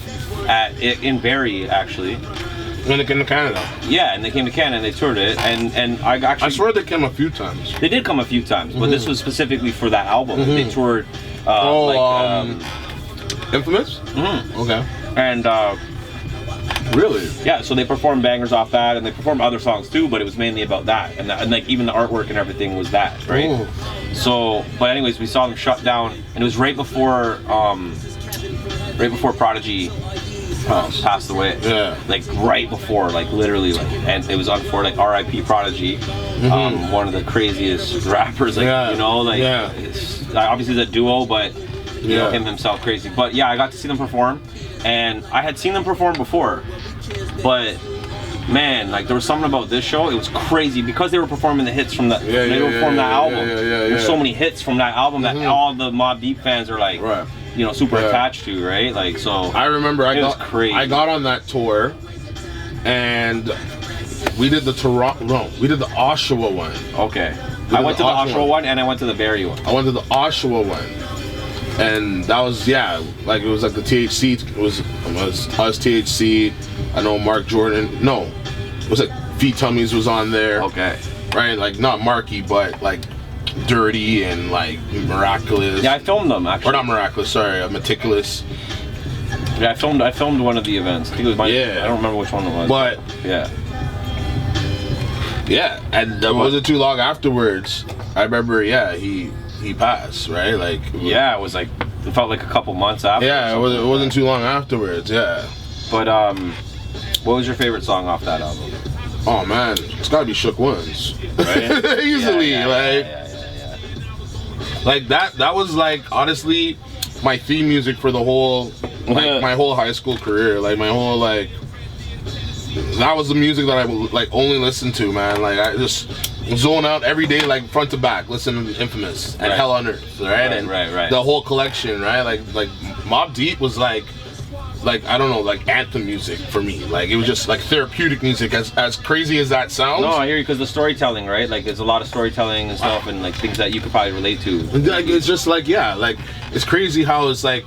[SPEAKER 1] in Barrie, actually.
[SPEAKER 2] When they came to Canada.
[SPEAKER 1] Yeah, and they came to Canada and they toured it, and I swear
[SPEAKER 2] they came a few times.
[SPEAKER 1] They did come a few times, but this was specifically for that album. They toured
[SPEAKER 2] Infamous? Okay.
[SPEAKER 1] And
[SPEAKER 2] really?
[SPEAKER 1] Yeah, so they performed bangers off that, and they performed other songs too, but it was mainly about that, and like even the artwork and everything was that, right?
[SPEAKER 2] Ooh.
[SPEAKER 1] So, but anyways, we saw them shut down, and it was right before Prodigy passed away.
[SPEAKER 2] Yeah.
[SPEAKER 1] Like right before, like literally, like, and it was for like R.I.P. Prodigy, one of the craziest rappers. Like you know, like it's, obviously the duo, but you know him himself crazy. But yeah, I got to see them perform, and I had seen them perform before, but. Man, like there was something about this show. It was crazy because they were performing the hits from that. They were performing that album. There's so many hits from that album that all the Mobb Deep fans are like, you know, super attached to, right? Like so.
[SPEAKER 2] I remember I
[SPEAKER 1] crazy.
[SPEAKER 2] got on that tour, and we did the Toronto. No, we did the Oshawa one.
[SPEAKER 1] Okay. I went to the Oshawa one and I went to the Barrie one.
[SPEAKER 2] I went to the Oshawa one, and that was like it was like the THC. It was us THC. I know Mark Jordan. No, it was like Feet Tummies was on there.
[SPEAKER 1] Okay.
[SPEAKER 2] Right, like not Marky, but like Dirty and like Miraculous.
[SPEAKER 1] Yeah, I filmed them actually.
[SPEAKER 2] Or not Miraculous, sorry, Meticulous.
[SPEAKER 1] Yeah, I filmed one of the events. I think it was I don't remember which one it was.
[SPEAKER 2] But yeah, and it wasn't too long afterwards. I remember, he passed, right? Like
[SPEAKER 1] it was like it felt like a couple months after.
[SPEAKER 2] Yeah, it wasn't too long afterwards. Yeah.
[SPEAKER 1] But what was your favorite song off that album?
[SPEAKER 2] Oh man, it's gotta be Shook Ones,
[SPEAKER 1] right?
[SPEAKER 2] Easily, like that was like honestly my theme music for the whole my whole high school career. Like my whole like that was the music that I like only listened to, man. Like I just zone out every day, like front to back, listen to Infamous and Hell on Earth, right? And the whole collection, right? Like Mobb Deep was like I don't know, like anthem music for me. Like it was just like therapeutic music, as crazy as that sounds.
[SPEAKER 1] No, I hear you, because the storytelling, right? Like there's a lot of storytelling and stuff, and like things that you could probably relate to.
[SPEAKER 2] Like it's just like like it's crazy how it's like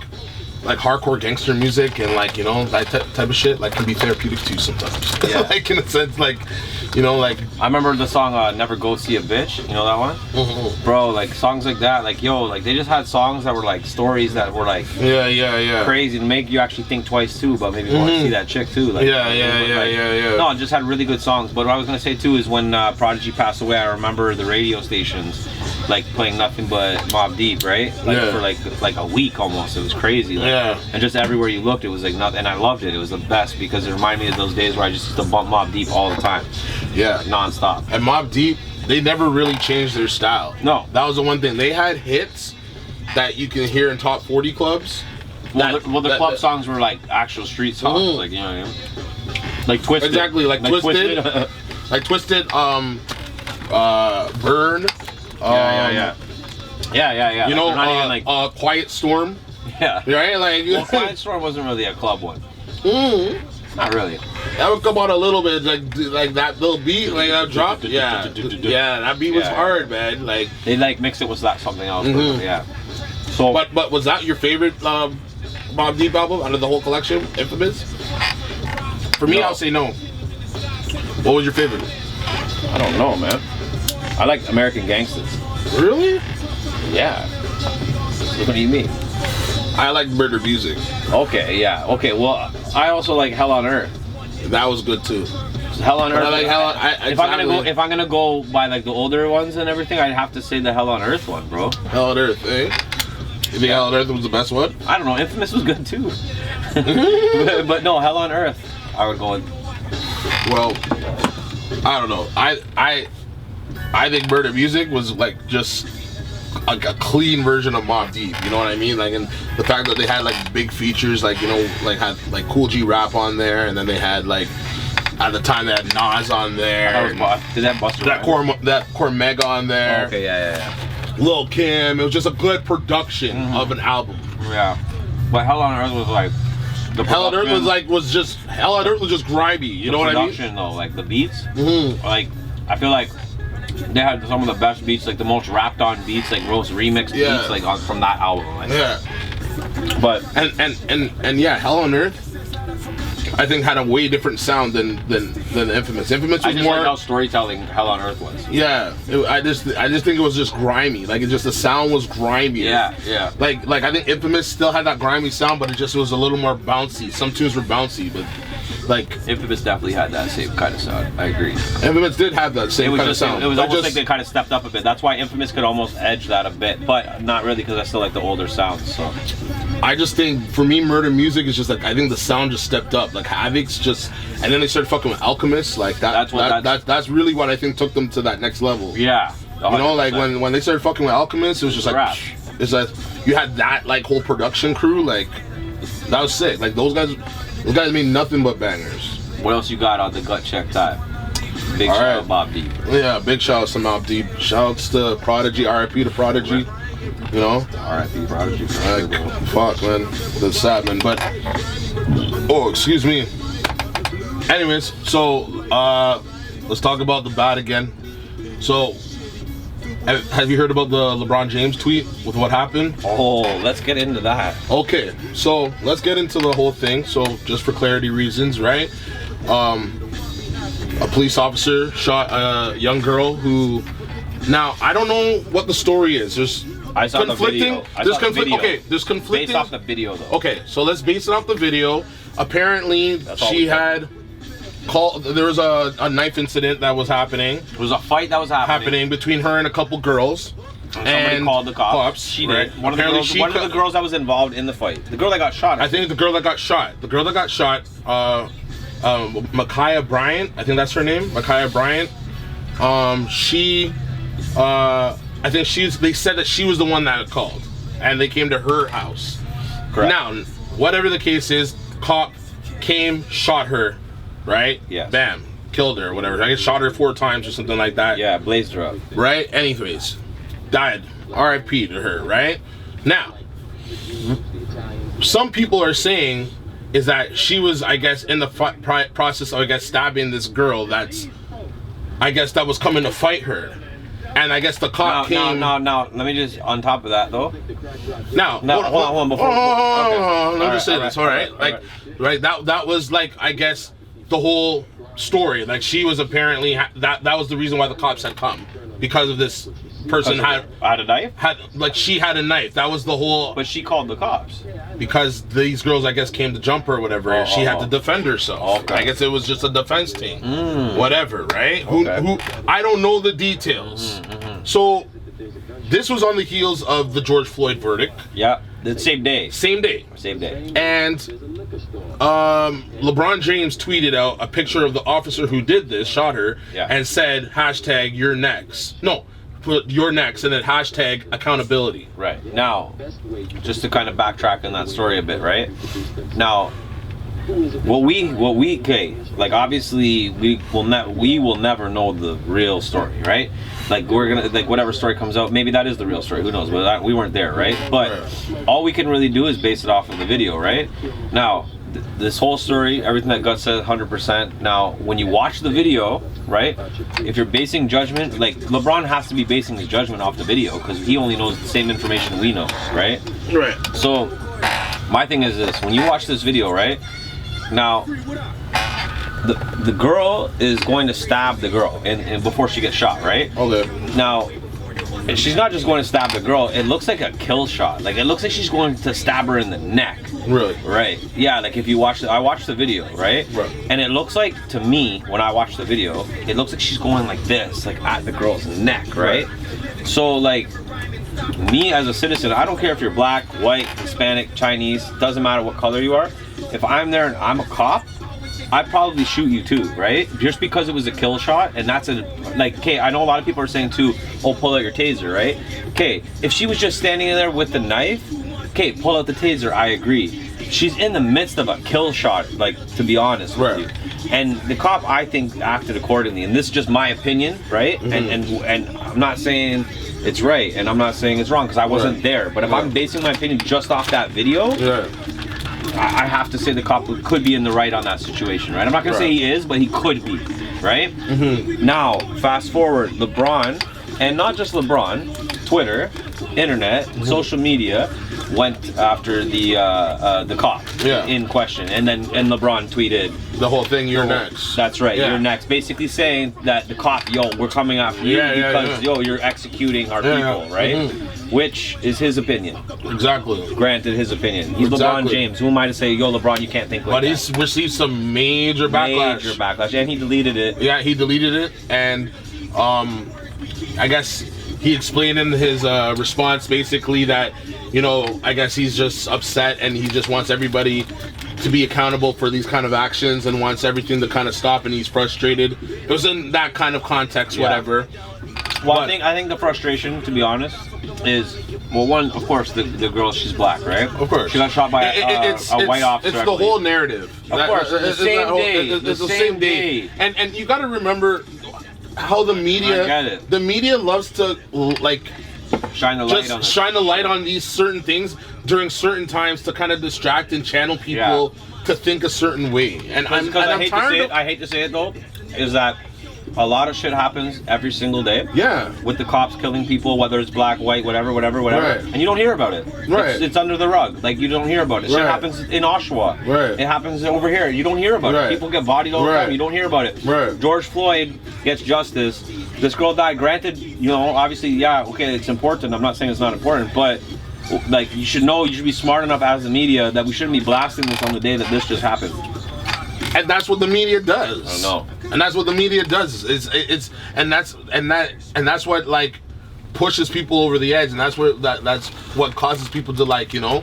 [SPEAKER 2] hardcore gangster music and like, you know, that type of shit like can be therapeutic too sometimes. Yeah. Like in a sense, like, you know, like
[SPEAKER 1] I remember the song Never Go See a Bitch, you know that one? Mm-hmm. Bro, like songs like that, like yo, like they just had songs that were like stories that were like crazy to make you actually think twice too, but maybe want to see that chick too. Like, No, it just had really good songs. But what I was gonna say too is when Prodigy passed away, I remember the radio stations like playing nothing but Mobb Deep, right? Like for like a week almost. It was crazy. Like, and just everywhere you looked, it was like nothing. And I loved it. It was the best because it reminded me of those days where I just used to bump Mobb Deep all the time. Yeah, non-stop.
[SPEAKER 2] And Mobb Deep, they never really changed their style.
[SPEAKER 1] No,
[SPEAKER 2] that was the one thing. They had hits that you can hear in top 40 clubs.
[SPEAKER 1] Well, the club songs were like actual street songs, like, you know what I mean? Like Twisted.
[SPEAKER 2] Exactly, like Twisted. Like Twisted, Burn.
[SPEAKER 1] Yeah.
[SPEAKER 2] You know,
[SPEAKER 1] like,
[SPEAKER 2] Quiet Storm.
[SPEAKER 1] Yeah.
[SPEAKER 2] Right? Like,
[SPEAKER 1] well, Quiet Storm wasn't really a club one. Not really.
[SPEAKER 2] That would come out a little bit, like that little beat, like that drop. Yeah, that beat was hard, man. Like
[SPEAKER 1] they like mixed it with that something else. Yeah. So,
[SPEAKER 2] but was that your favorite Mobb Deep album out of the whole collection, Infamous? For me, I'll say no. What was your favorite?
[SPEAKER 1] I don't know, man. I like American Gangsters.
[SPEAKER 2] Really?
[SPEAKER 1] Yeah. What do you mean?
[SPEAKER 2] I like Murder Music.
[SPEAKER 1] Okay, yeah. Okay, well, I also like Hell on Earth.
[SPEAKER 2] That was good too.
[SPEAKER 1] Hell on Earth.
[SPEAKER 2] I like Hell.
[SPEAKER 1] If I'm gonna go by like the older ones and everything, I'd have to say the Hell on Earth one, bro.
[SPEAKER 2] Hell on Earth, eh? You think Hell on Earth was the best one?
[SPEAKER 1] I don't know. Infamous was good too. but no, Hell on Earth, I would go with.
[SPEAKER 2] Well, I don't know. I think Murder Music was like just like a clean version of Mobb Deep, you know what I mean? Like, and the fact that they had like big features, like, you know, like had like Cool G Rap on there, and then they had like at the time they had Nas on there.
[SPEAKER 1] Did that Buster?
[SPEAKER 2] That Cormega on there.
[SPEAKER 1] Okay, yeah.
[SPEAKER 2] Lil Kim. It was just a good production of an album.
[SPEAKER 1] Yeah, but Hell on Earth was like.
[SPEAKER 2] Hell on Earth was just grimy. You know what I mean?
[SPEAKER 1] Production though, like the beats, like I feel like they had some of the best beats, like the most rapped on beats, like most remixed beats, like from that album. Like.
[SPEAKER 2] Yeah.
[SPEAKER 1] But
[SPEAKER 2] and yeah, Hell on Earth, I think had a way different sound than Infamous. Infamous was more
[SPEAKER 1] like how storytelling Hell on Earth was.
[SPEAKER 2] Yeah, I just think it was just grimy. Like the sound was grimy.
[SPEAKER 1] Yeah.
[SPEAKER 2] Like I think Infamous still had that grimy sound, but it just was a little more bouncy. Some tunes were bouncy, but like
[SPEAKER 1] Infamous definitely had that same kind of sound. I agree.
[SPEAKER 2] Infamous did have that same kind of sound.
[SPEAKER 1] It was almost like they kind of stepped up a bit. That's why Infamous could almost edge that a bit, but not really because I still like the older sounds. So.
[SPEAKER 2] I just think for me, murder music is just like, I think the sound just stepped up. Like Havoc's just, and then they started fucking with Alchemist. Like that's really what I think took them to that next level.
[SPEAKER 1] Yeah. 100%.
[SPEAKER 2] You know, like when they started fucking with Alchemist, it was just like, it's like you had that like whole production crew. Like that was sick. Like those guys made nothing but bangers.
[SPEAKER 1] What else you got on the gut check time? Big shout out Mobb Deep.
[SPEAKER 2] Yeah, big shout outs to Mobb Deep. Shouts to Prodigy, RIP to Prodigy. You know?
[SPEAKER 1] RIP Prodigy.
[SPEAKER 2] Like, fuck, man. That's sad, man. But, oh, excuse me. Anyways, so, let's talk about the bad again. So, have you heard about the LeBron James tweet with what happened?
[SPEAKER 1] Oh, let's get into that.
[SPEAKER 2] Okay, so let's get into the whole thing. So, just for clarity reasons, right? A police officer shot a young girl who, now I don't know what the story is. There's conflicting. Okay, there's conflicting.
[SPEAKER 1] Based off the video though.
[SPEAKER 2] Okay, so let's base it off the video. Apparently, she had called. There was a knife incident that was happening.
[SPEAKER 1] It was a fight that was happening
[SPEAKER 2] between her and a couple girls.
[SPEAKER 1] Somebody called the cops. She did.
[SPEAKER 2] Right.
[SPEAKER 1] One of the girls that was involved in the fight. The girl that got shot.
[SPEAKER 2] I think the girl that got shot. The girl that got shot. Ma'Khia Bryant, I think that's her name. Ma'Khia Bryant. I think they said that she was the one that called, and they came to her house.
[SPEAKER 1] Correct.
[SPEAKER 2] Now, whatever the case is, cop came, shot her, right?
[SPEAKER 1] Yeah.
[SPEAKER 2] Bam, killed her, whatever. I guess shot her 4 times or something like that.
[SPEAKER 1] Yeah, blazed her up.
[SPEAKER 2] Right. Anyways, died. R.I.P. to her. Right. Now, some people are saying is that she was, I guess, in the process of, I guess, stabbing this girl that was coming to fight her. And I guess the cop came...
[SPEAKER 1] No. Let me just, on top of that, though.
[SPEAKER 2] Now, hold on, before... Let me just say this, all right? Like, right, that was, like, I guess, the whole story. Like, she was apparently... That was the reason why the cops had come. Because of this person had
[SPEAKER 1] a knife?
[SPEAKER 2] She had a knife. That was the whole...
[SPEAKER 1] But she called the cops.
[SPEAKER 2] Because these girls, I guess, came to jump her or whatever, and she had to defend herself. Okay. I guess it was just a defense team. Whatever, right?
[SPEAKER 1] Okay.
[SPEAKER 2] Who I don't know the details. So, this was on the heels of the George Floyd verdict.
[SPEAKER 1] Yeah, the same day.
[SPEAKER 2] Same day. And LeBron James tweeted out a picture of the officer who did this, shot her, and said, hashtag you're next. No. Put your next and then hashtag accountability.
[SPEAKER 1] Right. Now, just to kind of backtrack on that story a bit, right? Now, like obviously we will never know the real story, right? Like whatever story comes out, maybe that is the real story, who knows, but we weren't there, right? But all we can really do is base it off of the video, right? Now, this whole story, everything that Gutz said, 100%. Now, when you watch the video, right, if you're basing judgment, like LeBron has to be basing his judgment off the video because he only knows the same information we know, right?
[SPEAKER 2] Right.
[SPEAKER 1] So, my thing is this: when you watch this video, right, now, the girl is going to stab the girl, and before she gets shot, right?
[SPEAKER 2] Okay.
[SPEAKER 1] Now, she's not just going to stab the girl. It looks like a kill shot. Like it looks like she's going to stab her in the neck.
[SPEAKER 2] Really?
[SPEAKER 1] Right. Yeah. Like if you watch I watched the video, right?
[SPEAKER 2] Right.
[SPEAKER 1] And it looks like to me when I watched the video, it looks like she's going like this, like at the girl's neck, right? So like me as a citizen, I don't care if you're black, white, Hispanic, Chinese, doesn't matter what color you are. If I'm there and I'm a cop, I'd probably shoot you too, right? Just because it was a kill shot, and that's okay, I know a lot of people are saying too, oh, pull out your taser, right? Okay, if she was just standing there with the knife, okay, pull out the taser, I agree. She's in the midst of a kill shot, like, to be honest with you. And the cop, I think, acted accordingly, and this is just my opinion, right? And I'm not saying it's right, and I'm not saying it's wrong, because I wasn't there, but if I'm basing my opinion just off that video, I have to say the cop could be in the right on that situation, right? I'm not going to say he is, but he could be, right? Now, fast forward, LeBron, and not just LeBron, Twitter, internet, social media, went after the cop in question, and LeBron tweeted
[SPEAKER 2] the whole thing. You're next.
[SPEAKER 1] That's right. You're next. Basically saying that the cop, yo, we're coming after you because yo, you're executing our people, right? Which is his opinion.
[SPEAKER 2] Exactly.
[SPEAKER 1] Granted, his opinion. He's LeBron James. Who am I to say, yo, LeBron, you can't think like that? But
[SPEAKER 2] he's received some major backlash.
[SPEAKER 1] Major backlash, and he deleted it.
[SPEAKER 2] Yeah, he deleted it, and I guess he explained in his response basically that, you know, I guess he's just upset and he just wants everybody to be accountable for these kind of actions and wants everything to kind of stop, and he's frustrated. It was in that kind of context, whatever.
[SPEAKER 1] Well, but I think the frustration, to be honest, is, well, one, of course, the girl, she's black, right?
[SPEAKER 2] Of course.
[SPEAKER 1] She got shot by a white officer.
[SPEAKER 2] It's the whole narrative.
[SPEAKER 1] Of course, the same day.
[SPEAKER 2] And you got to remember how the media loves to like
[SPEAKER 1] shine the light on
[SPEAKER 2] these certain things during certain times to kind of distract and channel people to think a certain way. And I'm tired.
[SPEAKER 1] I hate to say it though, is that a lot of shit happens every single day.
[SPEAKER 2] Yeah.
[SPEAKER 1] With the cops killing people, whether it's black, white, whatever.
[SPEAKER 2] Right.
[SPEAKER 1] And you don't hear about it.
[SPEAKER 2] Right.
[SPEAKER 1] It's under the rug. Like, you don't hear about it. Shit happens in Oshawa.
[SPEAKER 2] Right.
[SPEAKER 1] It happens over here. You don't hear about it. People get bodied all the time. You don't hear about it.
[SPEAKER 2] Right.
[SPEAKER 1] George Floyd gets justice. This girl died. Granted, you know, obviously, yeah, okay, it's important. I'm not saying it's not important, but like, you should know, you should be smart enough as the media that we shouldn't be blasting this on the day that this just happened.
[SPEAKER 2] And that's what the media does.
[SPEAKER 1] I know.
[SPEAKER 2] And that's what the media does. That's what like pushes people over the edge, and that's what causes people to, like, you know,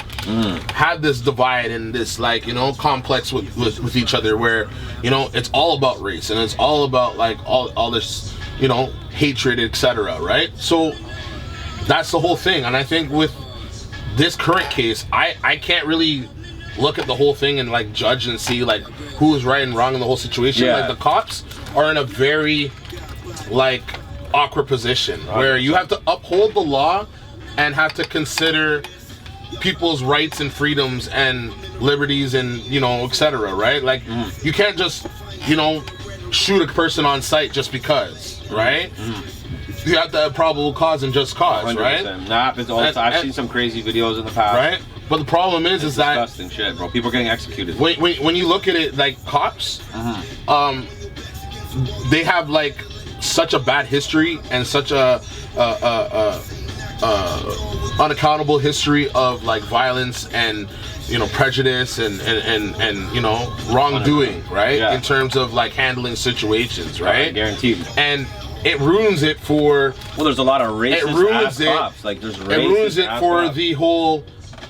[SPEAKER 2] have this divide and this, like, you know, complex with each other, where, you know, it's all about race and it's all about like all this, you know, hatred, etc. Right? So that's the whole thing. And I think with this current case, I can't really look at the whole thing and like judge and see like who is right and wrong in the whole situation. Like, the cops are in a very like awkward position where you have to uphold the law and have to consider people's rights and freedoms and liberties and, you know, etc. Right? Like, you can't just, you know, shoot a person on sight just because, right? You have to have probable cause and just cause, 100%. Right?
[SPEAKER 1] That happens all the time. I've seen some crazy videos in the past.
[SPEAKER 2] Right? But the problem is that
[SPEAKER 1] disgusting shit, bro. People are getting executed.
[SPEAKER 2] When you look at it, like, cops, they have like such a bad history and such a unaccountable history of like violence and, you know, prejudice and you know, wrongdoing, right? In terms of like handling situations, right?
[SPEAKER 1] Guaranteed.
[SPEAKER 2] And it ruins it for.
[SPEAKER 1] Well, there's a lot of racist cops. Like, there's racist.
[SPEAKER 2] It ruins it for the whole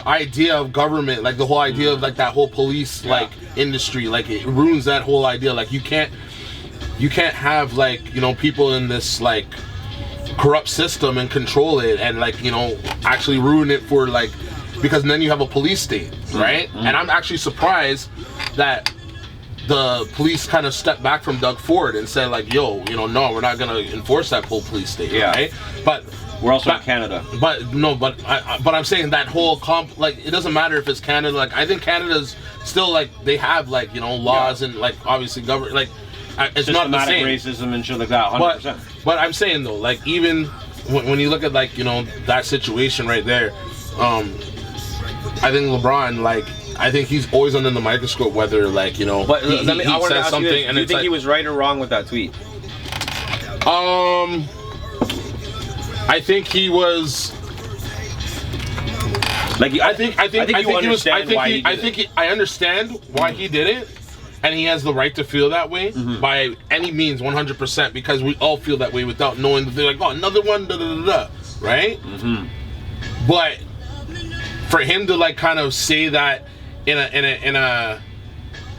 [SPEAKER 2] idea of government, like the whole idea of like that whole police like industry. Like, it ruins that whole idea. Like, you can't have, like, you know, people in this like corrupt system and control it and, like, you know, actually ruin it for, like, because then you have a police state, right? And I'm actually surprised that the police kind of stepped back from Doug Ford and said, like, yo, you know, no, we're not gonna enforce that whole police state, right? But
[SPEAKER 1] we're also in Canada.
[SPEAKER 2] But I'm saying that whole like, it doesn't matter if it's Canada. Like, I think Canada's still, like, they have, like, you know, laws and, like, obviously government, like, it's not the same.
[SPEAKER 1] Racism and shit like that, 100%.
[SPEAKER 2] But I'm saying though, like, even when you look at, like, you know, that situation right there, I think LeBron, like, I think he's always under the microscope, whether, like, you know,
[SPEAKER 1] but
[SPEAKER 2] he says something.
[SPEAKER 1] Do you think he was right or wrong with that tweet?
[SPEAKER 2] I think he was.
[SPEAKER 1] Like,
[SPEAKER 2] I understand why he did it, and he has the right to feel that way by any means, 100%, because we all feel that way without knowing that they're like, oh, another one, right? But for him to, like, kind of say that in a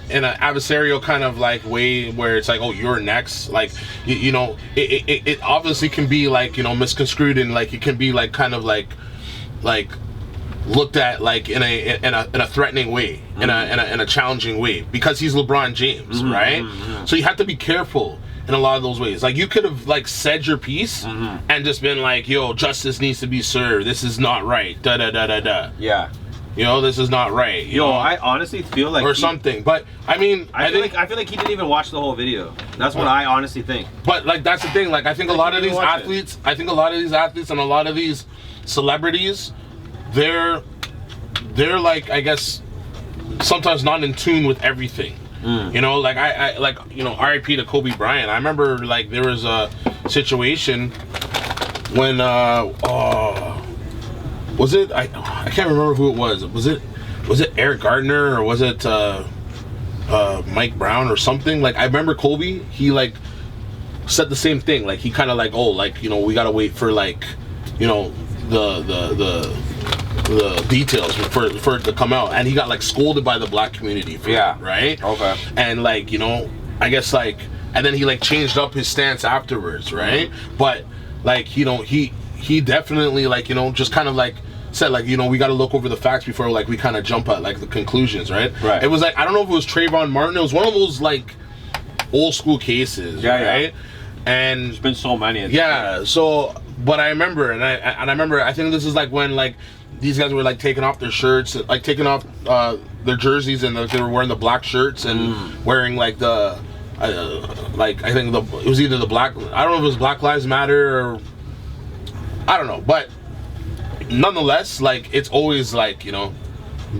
[SPEAKER 2] adversarial kind of, like, way where it's like, oh, you're next, like, you know, it obviously can be, like, you know, misconstrued, and, like, it can be, like, kind of like looked at, like, in a threatening way, in a challenging way, because he's LeBron James, right? So you have to be careful in a lot of those ways. Like, you could have, like, said your piece and just been like, yo, justice needs to be served, this is not right,
[SPEAKER 1] Yeah.
[SPEAKER 2] You know, this is not right. You know?
[SPEAKER 1] I honestly feel like
[SPEAKER 2] something. But I mean, I feel like
[SPEAKER 1] he didn't even watch the whole video. That's what I honestly think.
[SPEAKER 2] But, like, that's the thing. Like, I think a lot of these athletes, and a lot of these celebrities, they're like, I guess, sometimes not in tune with everything. You know, like, I like, you know, R.I.P. to Kobe Bryant. I remember, like, there was a situation when was it? I can't remember who it was. Was it Eric Gardner, or was it Mike Brown or something? Like, I remember Kobe. He, like, said the same thing. Like he kind of like, oh, like, you know, we gotta wait for like, you know, the details for it to come out, and he got like scolded by the black community for it, right?
[SPEAKER 1] Okay.
[SPEAKER 2] And like, you know, I guess like, and then he like changed up his stance afterwards, right? But like, you know, he definitely like, you know, just kind of like said like, you know, we got to look over the facts before like we kind of jump at like the conclusions, right?
[SPEAKER 1] Right.
[SPEAKER 2] It was like, I don't know if it was Trayvon Martin. It was one of those like old school cases, right? And
[SPEAKER 1] there's been so many.
[SPEAKER 2] So, but I remember, and I remember, I think this is like when like these guys were like taking off their shirts, like taking off their jerseys, and they were wearing the black shirts and wearing like the like, I think it was either the black, I don't know if it was Black Lives Matter or I don't know, but nonetheless, like it's always like, you know,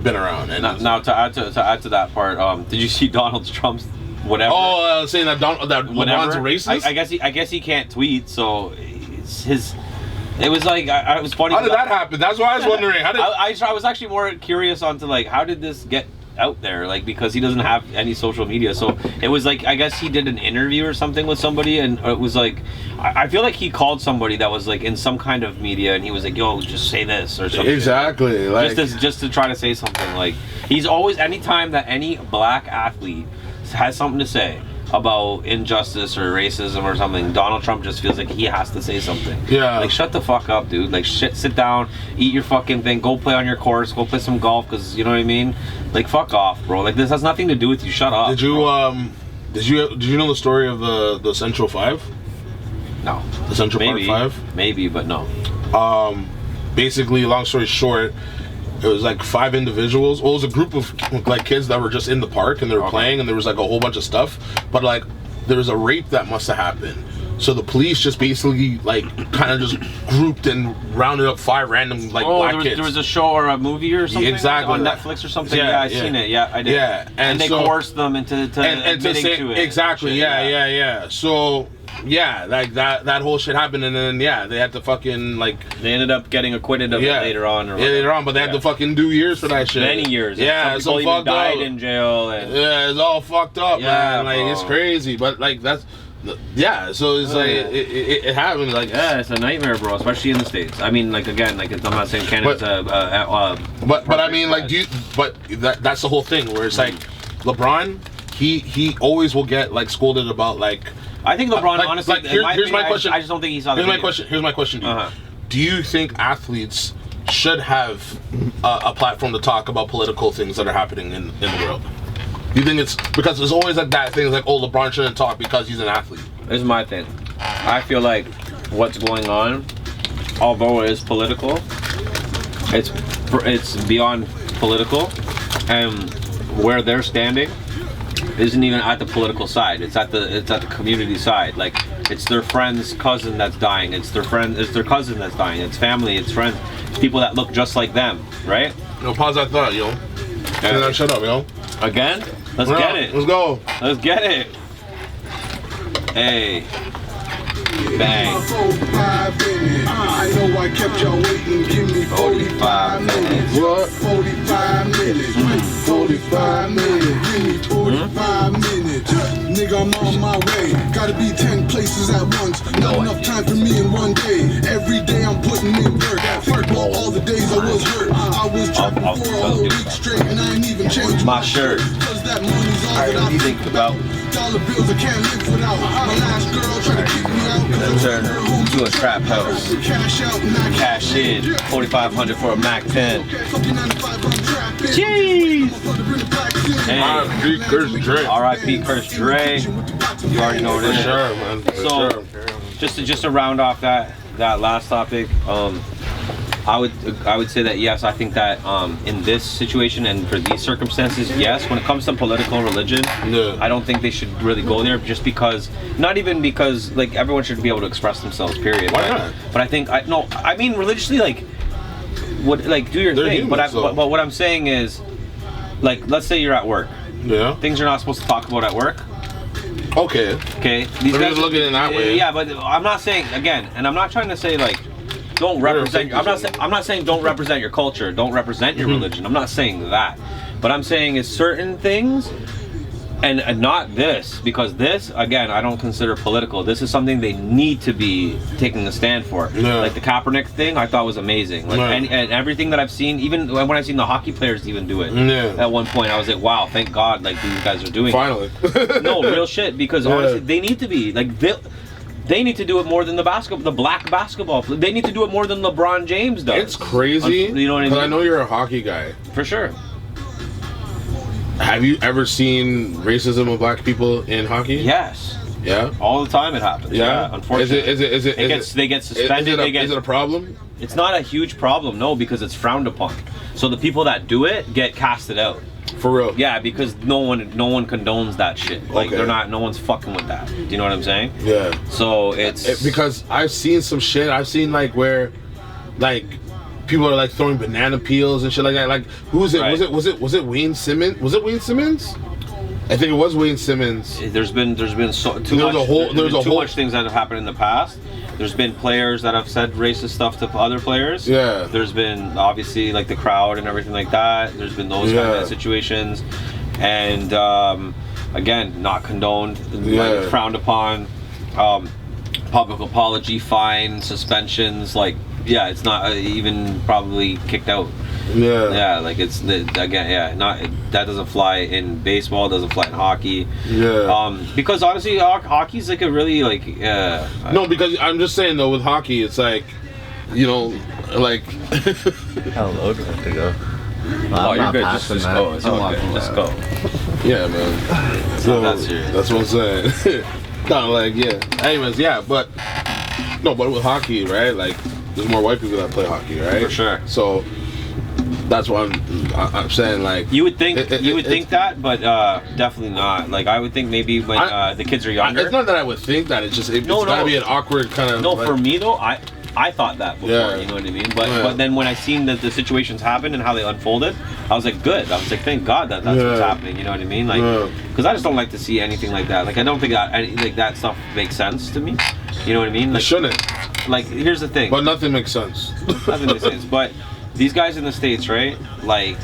[SPEAKER 2] been around. And
[SPEAKER 1] now to add to that part, did you see Donald Trump's whatever?
[SPEAKER 2] Oh, saying that LeBron's a racist.
[SPEAKER 1] I guess he can't tweet, so it's his. It was like it was funny.
[SPEAKER 2] How did that happen? That's why I was wondering. How did
[SPEAKER 1] I was actually more curious onto like how did this get out there, like, because he doesn't have any social media. So it was like, I guess he did an interview or something with somebody, and it was like, I feel like he called somebody that was like in some kind of media, and he was like, yo, just say this or something.
[SPEAKER 2] Exactly. Like,
[SPEAKER 1] just to try to say something. Like, he's always, anytime that any black athlete has something to say about injustice or racism or something, Donald Trump just feels like he has to say something.
[SPEAKER 2] Yeah.
[SPEAKER 1] Like, shut the fuck up, dude. Like, sit down, eat your fucking thing, go play on your course, go play some golf, because, you know what I mean? Like, fuck off, bro. Like, this has nothing to do with you. Shut up.
[SPEAKER 2] Did you, bro. Did you know the story of the Central Five?
[SPEAKER 1] No.
[SPEAKER 2] The Central Park Five?
[SPEAKER 1] Maybe, but no.
[SPEAKER 2] Basically, long story short, it was like 5 individuals. Well, it was a group of like kids that were just in the park, and they were playing, and there was like a whole bunch of stuff. But like, there was a rape that must have happened. So the police just basically like kind of just grouped and rounded up 5 random like black kids.
[SPEAKER 1] There was a show or a movie or something on Netflix or something. Yeah, I seen it. Yeah, I did.
[SPEAKER 2] Yeah,
[SPEAKER 1] and they coerced them into admitting to it.
[SPEAKER 2] Exactly. Yeah. So. Yeah, like that whole shit happened, and then they had to fucking like,
[SPEAKER 1] they ended up getting acquitted of it later on.
[SPEAKER 2] Later on, but they had to fucking do years for that shit.
[SPEAKER 1] Many years.
[SPEAKER 2] Yeah,
[SPEAKER 1] some people even died in jail. And
[SPEAKER 2] yeah, it's all fucked up, man. Like, it's crazy, but like so it's like it happens. Like,
[SPEAKER 1] yeah, it's a nightmare, bro. Especially in the States. I mean, like, again, like, I'm not saying Canada's
[SPEAKER 2] but I mean, like, that's the whole thing where it's like LeBron, he always will get like scolded about like.
[SPEAKER 1] I think LeBron, honestly,
[SPEAKER 2] here's my question.
[SPEAKER 1] I just don't think he's on.
[SPEAKER 2] Here's my question to you. Do you think athletes should have a platform to talk about political things that are happening in the world? Do you think it's because there's always like that thing like, oh, LeBron shouldn't talk because he's an athlete?
[SPEAKER 1] This is my thing. I feel like what's going on, although it is political, it's beyond political, and where they're standing isn't even at the political side. It's at the community side. Like, it's their friend's cousin that's dying. It's their cousin that's dying. It's family. It's friends. It's people that look just like them, right?
[SPEAKER 2] Yo, pause that thought, yo. Shut up, yo.
[SPEAKER 1] Again? Let's get it.
[SPEAKER 2] Let's go.
[SPEAKER 1] Let's get it. Hey. Bang.
[SPEAKER 5] 45 minutes. I know I kept y'all waiting. Give me 45 minutes.
[SPEAKER 2] What?
[SPEAKER 5] 45 minutes. 45 minutes. Give me 45 minutes. Nigga, I'm on my way. Gotta be 10 places at once. Not enough time for me in one day. Every day I'm putting in work. First of all the days I was hurt. I was trapping for a whole week straight, and I ain't even changed
[SPEAKER 1] my shirt.
[SPEAKER 5] Cause that money's all that I think
[SPEAKER 1] about.
[SPEAKER 5] Dollar bills I can't live without. My last girl tried to kick me out.
[SPEAKER 1] Turn to a trap house. Cash in. 4,500 for a Mac 10. Jeez. Hey.
[SPEAKER 2] R.I.P. Curse Dre.
[SPEAKER 1] R.I.P. Curse Dre. You already know what it is.
[SPEAKER 2] Sure, man.
[SPEAKER 1] So, just to round off that last topic, I would say that yes, I think that in this situation and for these circumstances, yes, when it comes to political religion, I don't think they should really go there, just because, not even because like everyone should be able to express themselves, period.
[SPEAKER 2] Why not?
[SPEAKER 1] But I think I mean religiously, like, what, like, do your thing.
[SPEAKER 2] Humans,
[SPEAKER 1] but what I'm saying is, like, let's say you're at work.
[SPEAKER 2] Yeah.
[SPEAKER 1] Things you're not supposed to talk about at work.
[SPEAKER 2] Okay.
[SPEAKER 1] These guys
[SPEAKER 2] just looking in that way.
[SPEAKER 1] Yeah, but I'm not saying, again, and I'm not trying to say like, don't represent. I'm not saying don't represent your culture. Don't represent your religion. I'm not saying that. But I'm saying is certain things And not this, because this, again, I don't consider political. This is something they need to be taking a stand for.
[SPEAKER 2] Yeah.
[SPEAKER 1] Like the Kaepernick thing, I thought was amazing. Like, and everything that I've seen, even when I've seen the hockey players even do it.
[SPEAKER 2] Yeah.
[SPEAKER 1] At one point, I was like, wow, thank God, like these guys are doing
[SPEAKER 2] Finally.
[SPEAKER 1] it. No, real shit, because honestly, they need to be. Like, they need to do it more than the black basketball. They need to do it more than LeBron James does.
[SPEAKER 2] It's crazy.
[SPEAKER 1] You know what I mean?
[SPEAKER 2] Because I know you're a hockey guy.
[SPEAKER 1] For sure.
[SPEAKER 2] Have you ever seen racism of black people in hockey?
[SPEAKER 1] Yes.
[SPEAKER 2] Yeah.
[SPEAKER 1] All the time it happens. Yeah. Unfortunately. They get suspended.
[SPEAKER 2] Is it a problem?
[SPEAKER 1] It's not a huge problem, no, because it's frowned upon. So the people that do it get casted out.
[SPEAKER 2] For real?
[SPEAKER 1] Yeah, because no one condones that shit. Like no one's fucking with that. Do you know what I'm saying?
[SPEAKER 2] Yeah.
[SPEAKER 1] So it's
[SPEAKER 2] because I've seen some shit. I've seen like where, like, people are like throwing banana peels and shit like that. Like, who was it?
[SPEAKER 1] Right.
[SPEAKER 2] Was it Wayne Simmons? Was it Wayne Simmons? I think it was Wayne Simmons.
[SPEAKER 1] There's been too much things that have happened in the past. There's been players that have said racist stuff to other players.
[SPEAKER 2] Yeah.
[SPEAKER 1] There's been obviously like the crowd and everything like that. There's been those kind of situations, and again, not condoned, like, frowned upon. Public apology, fine, suspensions, like. Yeah, it's not even probably kicked out.
[SPEAKER 2] Yeah.
[SPEAKER 1] Yeah, like it's again, yeah, that doesn't fly in baseball, doesn't fly in hockey.
[SPEAKER 2] Yeah.
[SPEAKER 1] Because honestly, hockey's like a really like.
[SPEAKER 2] No, because I'm just saying though, with hockey, it's like, you know, like.
[SPEAKER 6] How low do I have to go?
[SPEAKER 1] Oh, you're good. Just go. It's all good. Just go.
[SPEAKER 2] Yeah, man.
[SPEAKER 1] It's not that serious.
[SPEAKER 2] That's what I'm saying. Kind of like, yeah. Anyways, yeah, but with hockey, right? Like, there's more white people that play hockey, right?
[SPEAKER 1] For sure.
[SPEAKER 2] So that's what I'm saying. Like,
[SPEAKER 1] you would think think that, but definitely not. Like, I would think maybe when the kids are younger.
[SPEAKER 2] It's not that I would think that. It's just it's gotta be an awkward kind of.
[SPEAKER 1] No, like, for me though, I thought that before.
[SPEAKER 2] Yeah.
[SPEAKER 1] You know what I mean? But then when I seen that the situations happened and how they unfolded, I was like, good. I was like, thank God that's what's happening. You know what I mean? Like, because I just don't like to see anything like that. Like, I don't think that stuff makes sense to me. You know what I mean? Like,
[SPEAKER 2] it shouldn't.
[SPEAKER 1] Like, here's the thing.
[SPEAKER 2] But nothing makes sense.
[SPEAKER 1] Nothing makes sense. But these guys in the States, right? Like,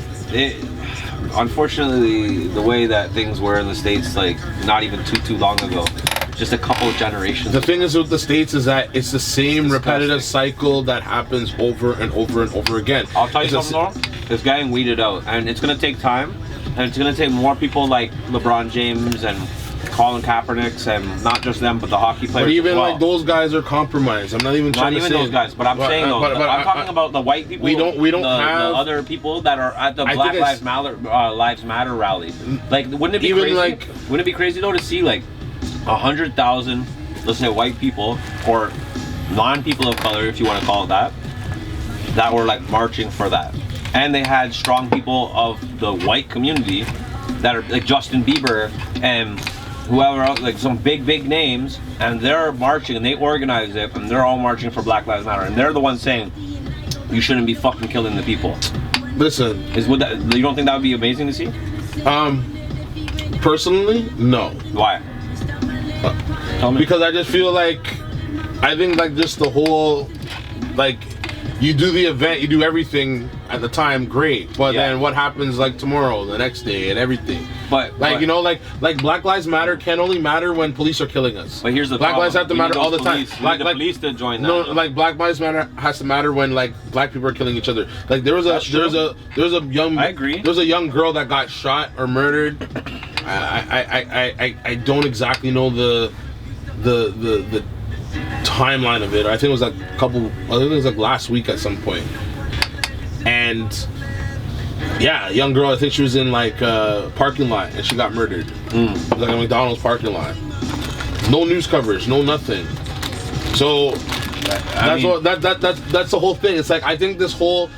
[SPEAKER 1] unfortunately, the way that things were in the States, like, not even too long ago, just a couple of generations.
[SPEAKER 2] The thing is with the States is that it's the same repetitive cycle that happens over and over and over again.
[SPEAKER 1] I'll tell you something, though. It's getting weeded out, and it's going to take time, and it's going to take more people like LeBron James and Colin Kaepernick, and not just them, but the hockey players.
[SPEAKER 2] But even
[SPEAKER 1] as well.
[SPEAKER 2] like those guys are compromised. I'm not even trying to say.
[SPEAKER 1] Not even those guys, but I'm saying though. I'm talking about the white people.
[SPEAKER 2] We don't have
[SPEAKER 1] the other people that are at the Black Lives Matter rally. Like, wouldn't it be
[SPEAKER 2] even
[SPEAKER 1] crazy?
[SPEAKER 2] like,
[SPEAKER 1] wouldn't it be crazy though to see like 100,000, let's say, white people or non-people of color, if you want to call it that were like marching for that, and they had strong people of the white community that are like Justin Bieber and whoever else, like some big names, and they're marching and they organize it, and they're all marching for Black Lives Matter, and they're the ones saying you shouldn't be fucking killing the people.
[SPEAKER 2] Listen,
[SPEAKER 1] you don't think that would be amazing to see?
[SPEAKER 2] Personally, no.
[SPEAKER 1] Why? Tell me.
[SPEAKER 2] Because I just feel like, I think like just the whole, like, you do the event, you do everything at the time, great, but then what happens like tomorrow, the next day, and everything? But you know, like Black Lives Matter can only matter when police are killing us.
[SPEAKER 1] But here's the
[SPEAKER 2] Black
[SPEAKER 1] problem.
[SPEAKER 2] Lives have to matter all the time.
[SPEAKER 1] Like the police to join that.
[SPEAKER 2] No, like Black Lives Matter has to matter when like black people are killing each other. Like there was a young
[SPEAKER 1] I agree.
[SPEAKER 2] There was a young girl that got shot or murdered. I don't exactly know the timeline of it. I think it was like last week at some point. And yeah, a young girl, I think she was in like a parking lot and she got murdered. It was like a McDonald's parking lot. No news coverage, no nothing. So that's the whole thing. It's like, I think this whole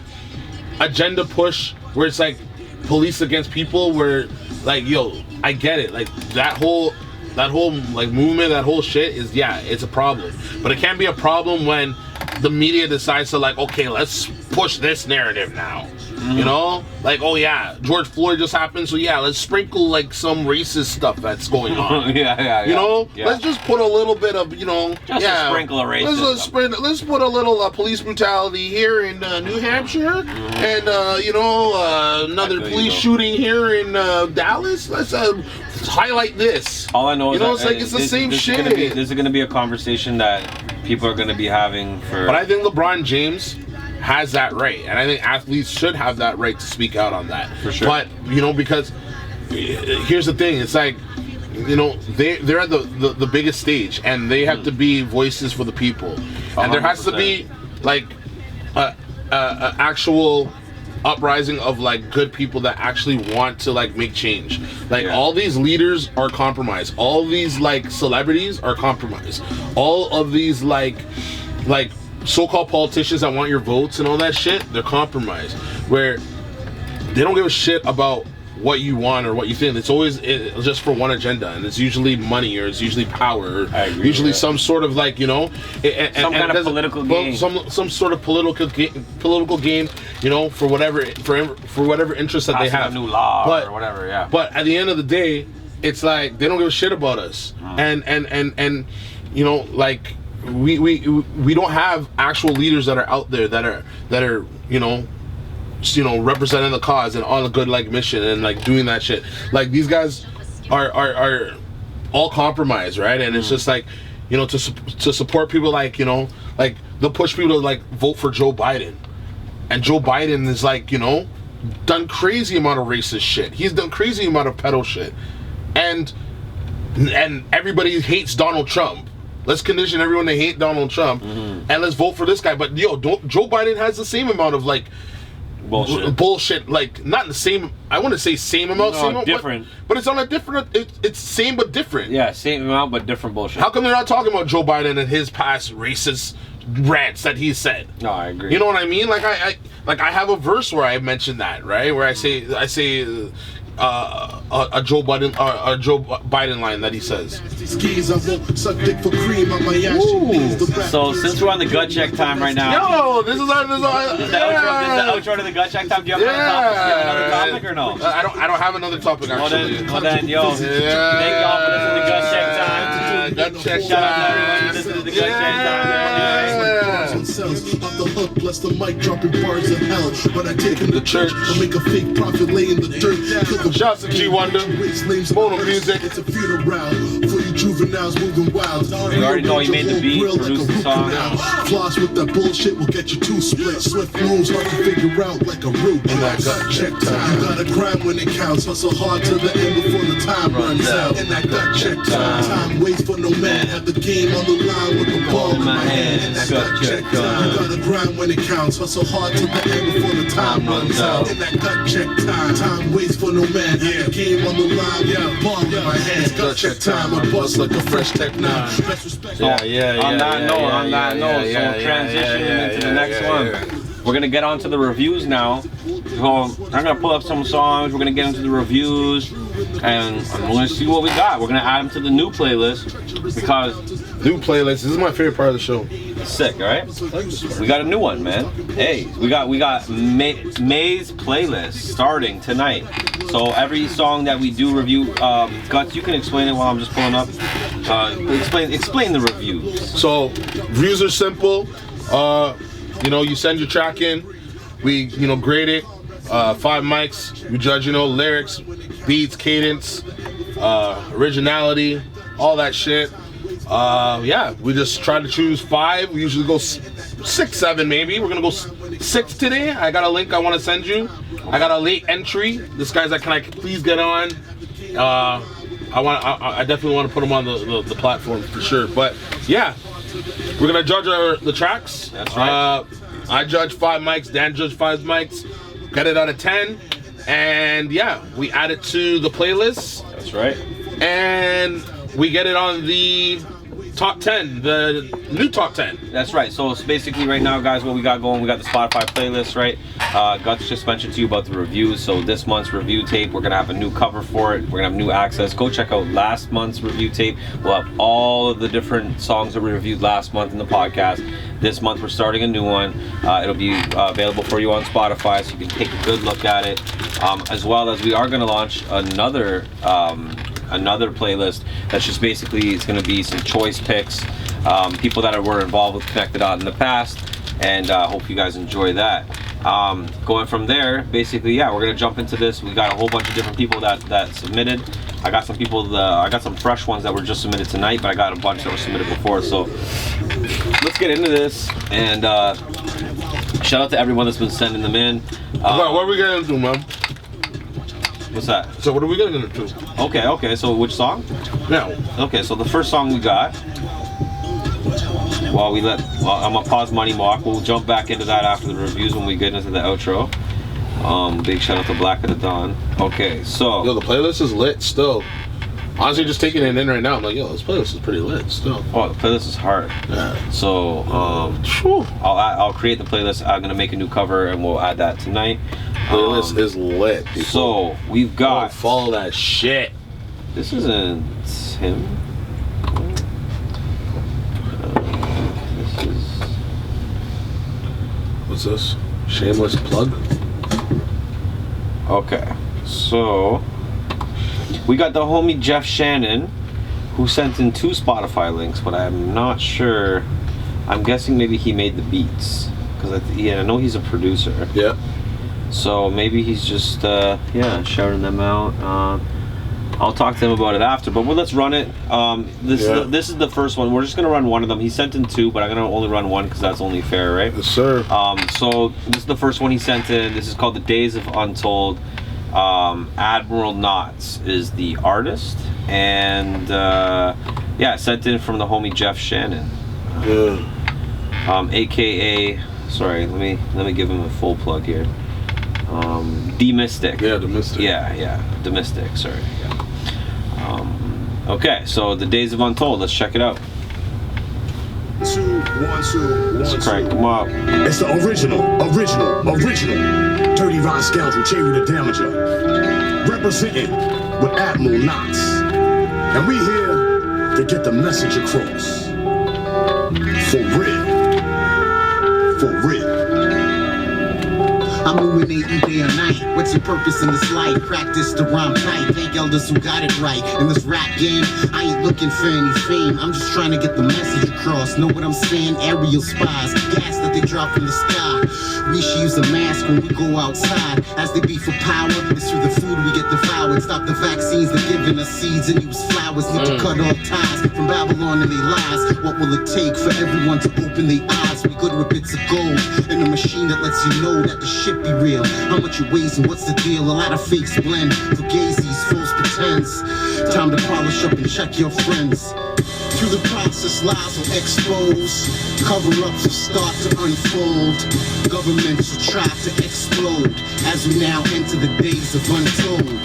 [SPEAKER 2] agenda push where it's like police against people, where like, yo, I get it. Like that whole like movement, that whole shit is, yeah, it's a problem. But it can't be a problem when the media decides to like, okay, let's push this narrative now. You know, like, oh yeah, George Floyd just happened, so yeah, let's sprinkle like some racist stuff that's going on.
[SPEAKER 1] yeah.
[SPEAKER 2] You know, let's just put a little bit of, you know,
[SPEAKER 1] just a sprinkle of racism.
[SPEAKER 2] Let's put a little police brutality here in New Hampshire, and you know, another police shooting here in Dallas. Let's highlight this.
[SPEAKER 1] All I know is
[SPEAKER 2] you know,
[SPEAKER 1] that
[SPEAKER 2] it's like it's the same shit.
[SPEAKER 1] This is gonna be a conversation that people are gonna be having for.
[SPEAKER 2] But I think LeBron James has that right, and I think athletes should have that right to speak out on that.
[SPEAKER 1] For sure.
[SPEAKER 2] But you know, because here's the thing, it's like, you know, they're at the biggest stage, and they have to be voices for the people, and there has to be like a actual uprising of like good people that actually want to like make change. Like all these leaders are compromised, all these like celebrities are compromised, all of these like so-called politicians that want your votes and all that shit, they're compromised, where they don't give a shit about what you want or what you think. It's always just for one agenda, and it's usually money, or it's usually power, or usually some sort of like, you know,
[SPEAKER 1] some kind of political game,
[SPEAKER 2] some sort of political game, you know, for whatever interest that they have,
[SPEAKER 1] a new law or whatever. Yeah.
[SPEAKER 2] But at the end of the day, it's like they don't give a shit about us, and you know, like we don't have actual leaders that are out there that are you know, representing the cause and on a good like mission and like doing that shit. Like these guys are all compromised, right? And it's just like, you know, to support people, like, you know, like they'll push people to like vote for Joe Biden, and Joe Biden is like, you know, done crazy amount of racist shit. He's done crazy amount of pedo shit, and everybody hates Donald Trump. Let's condition everyone to hate Donald Trump, and let's vote for this guy. But yo, Joe Biden has the same amount of like bullshit, like not the same. I want to say same amount,
[SPEAKER 1] different,
[SPEAKER 2] but it's on a different. It's same but different.
[SPEAKER 1] Yeah, same amount but different bullshit.
[SPEAKER 2] How come they're not talking about Joe Biden and his past racist rants that he said?
[SPEAKER 1] No, I agree.
[SPEAKER 2] You know what I mean? Like I have a verse where I mentioned that, right? Where I say a Joe Biden line that he says.
[SPEAKER 1] So since we're on the gut check time right now,
[SPEAKER 2] this is the
[SPEAKER 1] outro to the gut check time. Do you have another topic or no?
[SPEAKER 2] I don't have another topic actually.
[SPEAKER 1] Well then, yo, thank y'all for listening to gut check time.
[SPEAKER 2] Gut check
[SPEAKER 1] Shout out to everyone listening to the gut check time.
[SPEAKER 5] Off the hook, bless the mic, dropping bars of hell. When I take him to church, I make a fake prophet lay in the dirt.
[SPEAKER 2] Shouts to G Wonder, Mono Music.
[SPEAKER 5] It's a funeral for you juveniles moving wild.
[SPEAKER 1] You already know he made the beat, produced the song.
[SPEAKER 5] Floss with that bullshit will get you two split. Swift moves hard to figure out like a root. And I got check time. You gotta grind when it counts. Hustle hard to the end before the time runs out. And I got check time. Time waits for no man. Have the game on the line with the ball in my hand. And I got check time. You gotta grind when it counts. Hustle hard to the end before the time runs out. And I got check time. Time waits for no man. Have the game on the line with the ball in my hand. Got check time. I bust like a fresh Tech 9. Best respect.
[SPEAKER 1] On that note, so transitioning into the next one. We're gonna get onto the reviews now. So I'm gonna pull up some songs. We're gonna get into the reviews, and I'm gonna see what we got. We're gonna add them to the new playlist because
[SPEAKER 2] new playlist. This is my favorite part of the show.
[SPEAKER 1] Sick, right? We got a new one, man. Hey, we got May's playlist starting tonight. So every song that we do review, Gutz, you can explain it while I'm just pulling up. Explain the reviews.
[SPEAKER 2] So reviews are simple. You know, you send your track in, we grade it. 5 mics, we judge, lyrics, beats, cadence, originality, all that shit. Yeah, we just try to choose 5. We usually go 6, 7 maybe. We're gonna go 6 today. I got a link I want to send you. I got a late entry. This guy's like, can I please get on? I definitely want to put him on the platform for sure. But yeah, we're gonna judge the tracks.
[SPEAKER 1] That's right.
[SPEAKER 2] I judge 5 mics. Dan judged 5 mics. Got it out of 10. And yeah, we add it to the playlist.
[SPEAKER 1] That's right.
[SPEAKER 2] And we get it on the top 10, the new top 10.
[SPEAKER 1] That's right. So it's basically right now, guys, what we got going, we got the Spotify playlist, right? Gutz just mentioned to you about the reviews. So this month's review tape, we're gonna have a new cover for it. We're gonna have new access. Go check out last month's review tape. We'll have all of the different songs that we reviewed last month in the podcast. This month we're starting a new one. It'll be available for you on Spotify, so you can take a good look at it. As well as we are gonna launch another playlist that's just basically, it's going to be some choice picks, people that were involved with Connected On in the past, and hope you guys enjoy that. Going from there, basically, yeah, we're going to jump into this. We got a whole bunch of different people that submitted. I got some people, I got some fresh ones that were just submitted tonight, but I got a bunch that were submitted before. So let's get into this, and shout out to everyone that's been sending them in.
[SPEAKER 2] What are we gonna do, man?
[SPEAKER 1] What's that?
[SPEAKER 2] So what are we gonna do?
[SPEAKER 1] Okay, so which song?
[SPEAKER 2] Now.
[SPEAKER 1] Okay, so the first song we got, I'm gonna pause Money Mock. We'll jump back into that after the reviews when we get into the outro. Big shout out to Black of the Dawn. Okay, so
[SPEAKER 2] Yo, the playlist is lit still. Honestly, just taking it in right now, I'm like, yo, this playlist is pretty lit still.
[SPEAKER 1] oh, the playlist is hard.
[SPEAKER 2] Yeah.
[SPEAKER 1] So I'll create the playlist. I'm gonna make a new cover and we'll add that tonight.
[SPEAKER 2] Playlist is lit. People.
[SPEAKER 1] So we've got.
[SPEAKER 2] Follow that shit.
[SPEAKER 1] This isn't him. This is.
[SPEAKER 2] What's this? Shameless plug.
[SPEAKER 1] Okay, so we got the homie Jeff Shannon, who sent in 2 Spotify links, but I'm not sure. I'm guessing maybe he made the beats, because I know he's a producer.
[SPEAKER 2] Yeah.
[SPEAKER 1] So maybe he's just shouting them out. I'll talk to him about it after, but let's run it. This is the first one. We're just gonna run one of them. He sent in 2, but I'm gonna only run one because that's only fair, right?
[SPEAKER 2] Yes, sir.
[SPEAKER 1] So this is the first one he sent in. This is called The Days of Untold. Admiral Knots is the artist, and sent in from the homie Jeff Shannon. AKA, sorry, let me give him a full plug here. D-Mystic.
[SPEAKER 2] Yeah, D-Mystic.
[SPEAKER 1] Yeah, D-Mystic, sorry. Yeah. Okay, so The Days of Untold, let's check it out.
[SPEAKER 7] 2, 1, 2,
[SPEAKER 1] Let's crank them up.
[SPEAKER 7] It's the original. Dirty Rod Scoundrel, Cherry the Damager. Representing with Admiral Knots. And we here to get the message across. For real. For real.
[SPEAKER 8] I'm ruminating day or night. What's your purpose in this life? Practice the rhyme tight. Thank elders who got it right. In this rap game, I ain't looking for any fame. I'm just trying to get the message across. Know what I'm saying? Aerial spies, gas that they drop from the sky. We should use a mask when we go outside. As they be for power, it's through the food we get devoured. Stop the vaccines, they're giving us seeds and use flowers. Need to cut off ties from Babylon and they lies. What will it take for everyone to open their eyes? We good with bits of gold and a machine that lets you know that the shit be real. How much it weighs and what's the deal? A lot of fakes blend. Forgaze these false pretends. Time to polish up and check your friends. Through the process, lies will expose. Cover-ups will start to unfold. Governments will try to explode as we now enter the days of untold.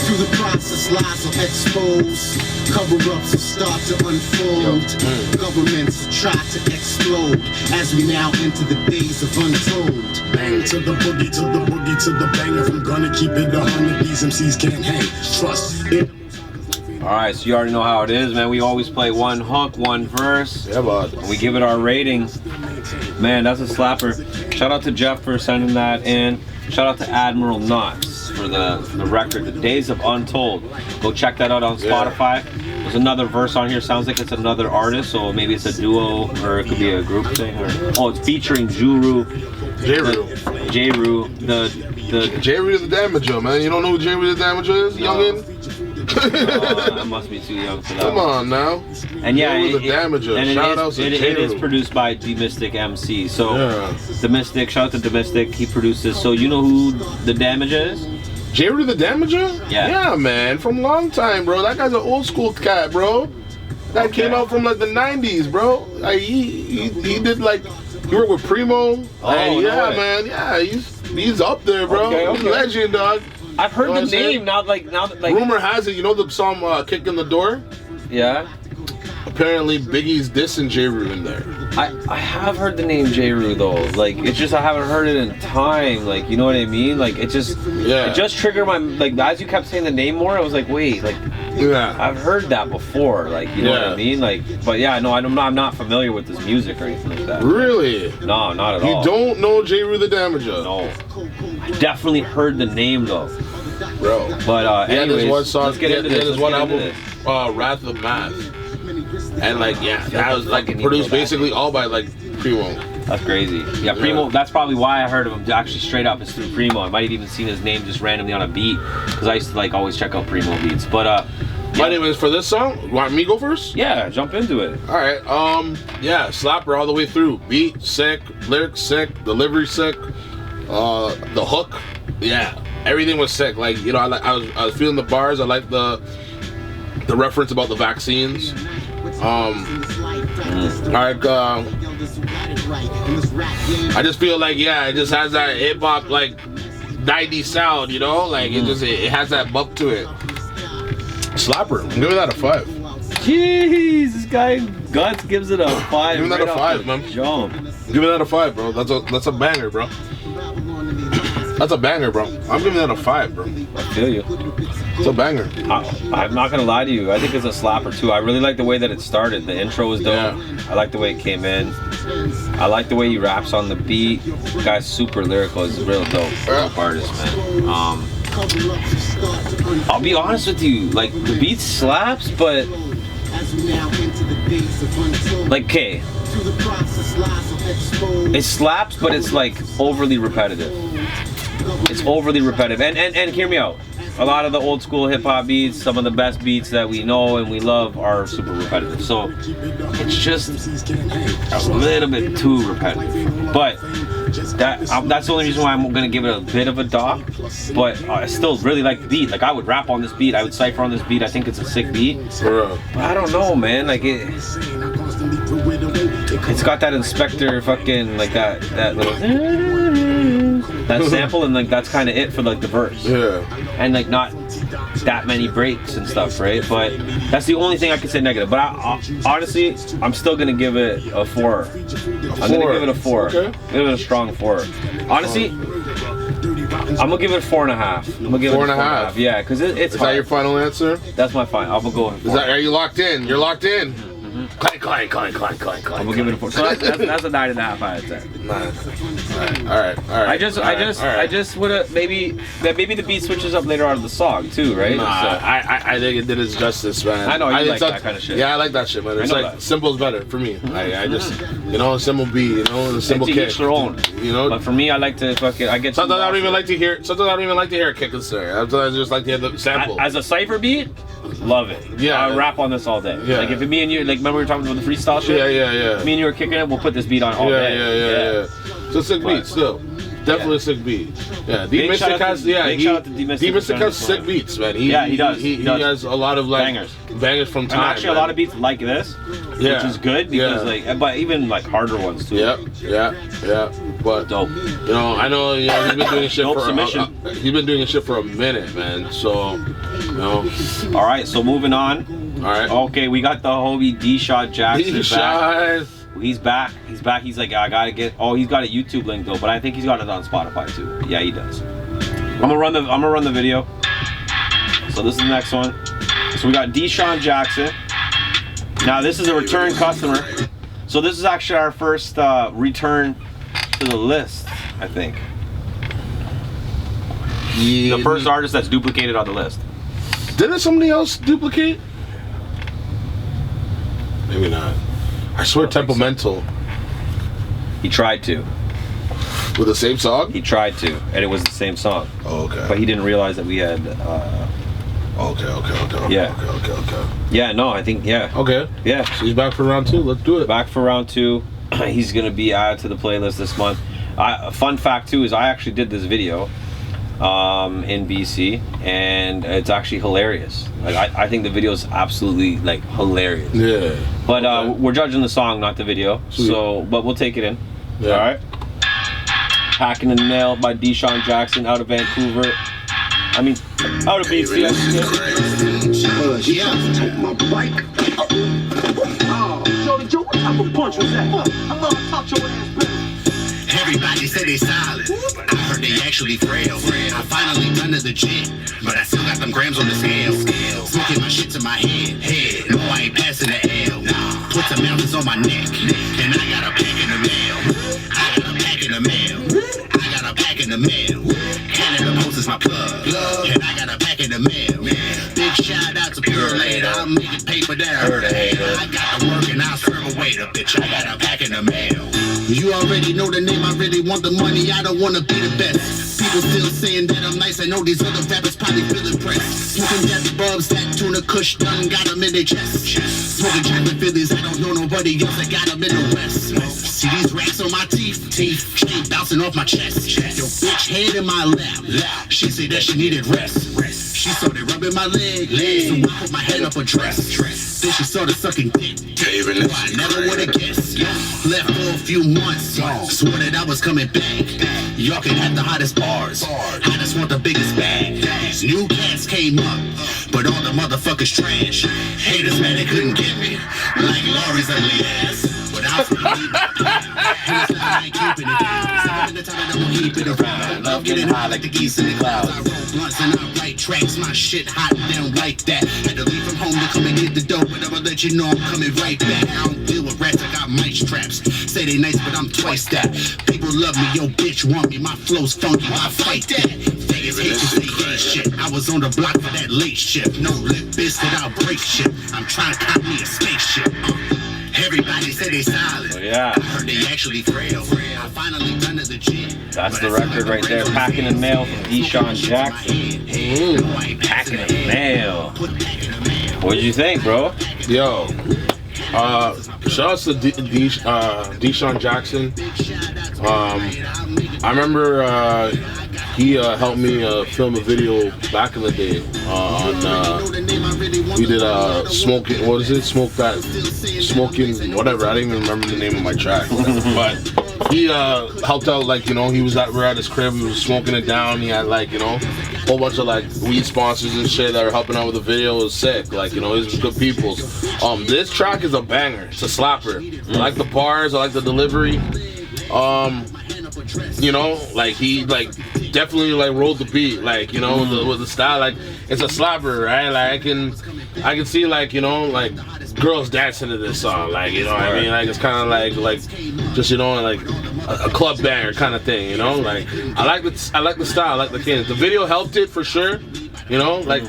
[SPEAKER 8] Through the process, lies will expose. Cover-ups will start to unfold. Governments will try to explode as we now enter the days of untold.
[SPEAKER 7] Bang to the boogie, to the boogie, to the bang. If I'm gonna keep it 100, these MCs can't hang. Trust it.
[SPEAKER 1] Alright, so you already know how it is, man. We always play one hook, one verse.
[SPEAKER 2] Yeah, bud.
[SPEAKER 1] And we give it our rating. Man, that's a slapper. Shout out to Jeff for sending that in. Shout out to Admiral Knots for the record, The Days of Untold. Go check that out on Spotify. There's another verse on here. Sounds like it's another artist, so maybe it's a duo or it could be a group thing. It's featuring Juru. Jeru, the
[SPEAKER 2] Jerry the Damager, man. You don't know who Jerry the Damager is, youngin'?
[SPEAKER 1] I must be too young for that.
[SPEAKER 2] Come on now.
[SPEAKER 1] And yeah,
[SPEAKER 2] Jerry the Damager. Shout out to
[SPEAKER 1] it is produced by D-Mystic MC. So D-Mystic, shout out to D-Mystic. He produced this. So you know who the Damager is?
[SPEAKER 2] Jerry the Damager?
[SPEAKER 1] Yeah.
[SPEAKER 2] Yeah, man. From long time, bro. That guy's an old school cat, bro. That came out from like the 90s, bro. Like he did like, he worked with Primo.
[SPEAKER 1] Oh,
[SPEAKER 2] yeah, man. Yeah, he's up there, bro.
[SPEAKER 1] Okay.
[SPEAKER 2] He's a legend, dog.
[SPEAKER 1] I've heard
[SPEAKER 2] You know
[SPEAKER 1] the name now. Like
[SPEAKER 2] rumor has it, you know the song "Kick in the Door"?
[SPEAKER 1] Yeah.
[SPEAKER 2] Apparently, Biggie's dissing Jeru in there.
[SPEAKER 1] I have heard the name Jeru though. Like it's just I haven't heard it in time. Like you know what I mean? Like it just triggered my as you kept saying the name more. I was like wait I've heard that before. Like you know what I mean? Like but yeah no I'm not familiar with this music or anything like that.
[SPEAKER 2] Really?
[SPEAKER 1] No, not at all.
[SPEAKER 2] You don't know Jeru the Damager?
[SPEAKER 1] No. I definitely heard the name though.
[SPEAKER 2] Bro.
[SPEAKER 1] But anyways,
[SPEAKER 2] there's one song.
[SPEAKER 1] let's get into this.
[SPEAKER 2] There's one album, Wrath of Math. And like that was like produced basically all by like Primo.
[SPEAKER 1] That's crazy. Yeah, Primo, that's probably why I heard of him actually straight up. It's through Primo. I might have even seen his name just randomly on a beat because I used to like always check out Primo beats. But
[SPEAKER 2] my name is for this song. Want me to go first?
[SPEAKER 1] yeah, jump into it.
[SPEAKER 2] All right. Yeah, slapper all the way through. Beat sick, lyrics sick, delivery sick, the hook, yeah, everything was sick. Like, you know, I was feeling the bars. I like the reference about the vaccines. I just feel like, yeah, it just has that hip hop like 90s sound, you know, like it has that bump to it. Slapper, I'm giving that a 5.
[SPEAKER 1] Jeez, this guy Gutz gives it a 5.
[SPEAKER 2] Give that a 5, man.
[SPEAKER 1] Jump.
[SPEAKER 2] Give that a 5, bro. That's a banger, bro. That's a banger, bro. I'm giving that a 5, bro.
[SPEAKER 1] I feel you.
[SPEAKER 2] It's a banger.
[SPEAKER 1] I'm not gonna lie to you. I think it's a slapper too. I really like the way that it started. The intro was dope.
[SPEAKER 2] Yeah.
[SPEAKER 1] I like the way it came in. I like the way he raps on the beat. The guy's super lyrical. He's a real dope artist, man. I'll be honest with you. Like the beat slaps, but like, okay, it slaps, but it's like overly repetitive. It's overly repetitive. And hear me out. A lot of the old school hip hop beats, some of the best beats that we know and we love are super repetitive. So it's just a little bit too repetitive. But that's the only reason why I'm gonna give it a bit of a dock. But I still really like the beat. Like I would rap on this beat, I would cypher on this beat. I think it's a sick beat. But I don't know, man. Like it's got that Inspector fucking like that little that sample, and like that's kind of it for like the verse. Yeah. And like not that many breaks and stuff, right? But that's the only thing I can say negative. But honestly, I'm still gonna give it a 4. I'm gonna give it a 4. Okay. Give it a strong 4. Honestly, I'm gonna give it a 4.5. I'm gonna give it a 4.5. Yeah, because it's.
[SPEAKER 2] Is that your final answer?
[SPEAKER 1] That's my final. I'm gonna go with 4.
[SPEAKER 2] Are you locked in? You're locked in. Clank.
[SPEAKER 1] I'm gonna give it a 4. So that's a 9.5 out of 10.
[SPEAKER 2] All right.
[SPEAKER 1] I just would have maybe the beat switches up later on in the song too, right?
[SPEAKER 2] Nah,
[SPEAKER 1] so,
[SPEAKER 2] I think it did its justice, man.
[SPEAKER 1] I know you like that kind of shit.
[SPEAKER 2] Yeah, I like that shit, man. It's like simple's better for me. I just, you know, simple beat, you know, the simple kick.
[SPEAKER 1] Each their own.
[SPEAKER 2] You know.
[SPEAKER 1] But for me, I like to fucking. I get.
[SPEAKER 2] Sometimes I don't even like to hear. Sometimes I don't even like to hear a kick and snare. Sometimes I just like to hear the sample.
[SPEAKER 1] As a cipher beat, love it. Yeah. I rap on this all day. Yeah. Like if me and you, like remember we were talking about the freestyle shit?
[SPEAKER 2] Yeah.
[SPEAKER 1] Me and you were kicking it. We'll put this beat on all day.
[SPEAKER 2] Yeah. So sick beat still. Definitely a sick beat. Yeah, D-Mystic has D-Mystic has sick beats, man. He does. He has a lot of like bangers from time.
[SPEAKER 1] And actually, a lot of beats like this, which is good because like, but even like harder ones too.
[SPEAKER 2] Yeah. But
[SPEAKER 1] dope.
[SPEAKER 2] You know, I know. You know, he's been doing shit he's been doing shit for a minute, man. So, you know.
[SPEAKER 1] All right, so moving on.
[SPEAKER 2] All right.
[SPEAKER 1] Okay, we got the homie D-Shot Jackson back. He's back. He's like, I gotta get. Oh, he's got a YouTube link though, but I think he's got it on Spotify too. Yeah, he does. I'm gonna run the video. So this is the next one. So we got D-Shot Jackson. Now this is a return customer. So this is actually our first return to the list, I think. The first artist that's duplicated on the list.
[SPEAKER 2] Didn't somebody else duplicate? Maybe not. I swear Temperamental.
[SPEAKER 1] He tried to.
[SPEAKER 2] With the same song?
[SPEAKER 1] He tried to, and it was the same song.
[SPEAKER 2] Oh, okay.
[SPEAKER 1] But he didn't realize that we had...
[SPEAKER 2] Okay.
[SPEAKER 1] Yeah.
[SPEAKER 2] Okay.
[SPEAKER 1] Yeah, no, I think, yeah.
[SPEAKER 2] Okay.
[SPEAKER 1] Yeah.
[SPEAKER 2] So he's back for round 2. Let's do it.
[SPEAKER 1] Back for round 2. He's going to be added to the playlist this month. A fun fact, too, is I actually did this video in BC, and it's actually hilarious. Like I think the video is absolutely like hilarious.
[SPEAKER 2] Yeah.
[SPEAKER 1] But we're judging the song, not the video. Sweet. So, but we'll take it in. Yeah. All right. Hacking in the Nail by D-Shot Jackson out of Vancouver. I mean, out of BC.
[SPEAKER 9] Jody Joe, what type of punch was that? I love to talk your ass back.
[SPEAKER 8] Everybody say they solid. I heard they actually frail. I finally done to the gym, but I still got them grams on the scale. Smoking my shit to my head. No, I ain't passing the L. Put some mountains on my neck, and I got a pack in the mail. Canada Post is my plug, and I got a pack in the mail. Big shout out to Pure Later. I'm making paper that I heard a hater. I got to work and I'll serve a waiter, bitch. I got a pack in the mail. You already know the name, I really want the money, I don't wanna be the best. People still saying that I'm nice, I know these other rappers probably feel impressed. Smoking Death Bubs, that tuna kush done got them in their chest. Smoking chocolate Phillies, I don't know nobody else that got them in the West. See these racks on my teeth, chain bouncing off my chest. Your bitch head in my lap, she said that she needed rest. She started rubbing my leg, so I put my head up a dress. Then she started sucking dick, I never would've guessed. Left for a few months, swore that I was coming back. Y'all can have the hottest bars, I just want the biggest bag. These new cats came up, but all the motherfuckers trash. Haters, man, they couldn't get me, like Laurie's ugly ass. But I ain't keeping it. The time I don't keep it around. I love getting high like the geese in the clouds. I roll blunts and I write tracks. My shit hot, they don't like that. Had to leave from home to come and get the dough, but I'ma let you know I'm coming right back. I don't deal with rats, I got mic straps. Say they nice, but I'm twice that. People love me, yo bitch want me. My flow's funky, I fight that. Vegas hate to see gay shit. I was on the block for that late shift. No lip biscuit, I'll break shit. I'm trying to cop me a spaceship. Everybody say they solid.
[SPEAKER 1] Oh, yeah.
[SPEAKER 8] I heard they actually frail. I finally done to the gym.
[SPEAKER 1] That's the record right there. Packing in Mail from Deshaun Jackson. Packing in Mail. What did you think, bro?
[SPEAKER 2] Yo, shout out to Deshaun Jackson. I remember he helped me film a video back in the day we did smoking, what is it? Smoking, whatever. I didn't even remember the name of my track. But he helped out, like, you know, we're at his crib, he was smoking it down. He had, like, you know, a whole bunch of like weed sponsors and shit that were helping out with the video. It was sick. Like, you know, these were good people. This track is a banger. It's a slapper. I like the bars, I like the delivery. You know, like he definitely like rolled the beat, like, you know, with the style, like it's a slapper, right? Like I can see, like, you know, like girls dancing to this song, like, you know what I mean? Like it's kind of like just, you know, like a club banger kind of thing, you know? Like I like the style, I like the cadence. The video helped it for sure, you know, like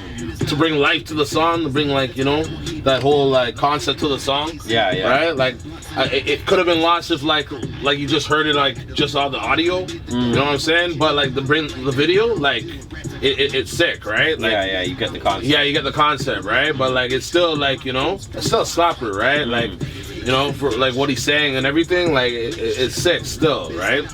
[SPEAKER 2] to bring life to the song, to bring, like, you know, that whole like concept to the song. Yeah, right? Like it could have been lost if like you just heard it like just on the audio, you know what I'm saying? But like the video, like it's sick, right? Like, yeah, you get the concept. Yeah, you get the concept, right? But like it's still, like, you know, it's still a slapper, right? Like, you know, for like what he's saying and everything, like it's sick still, right?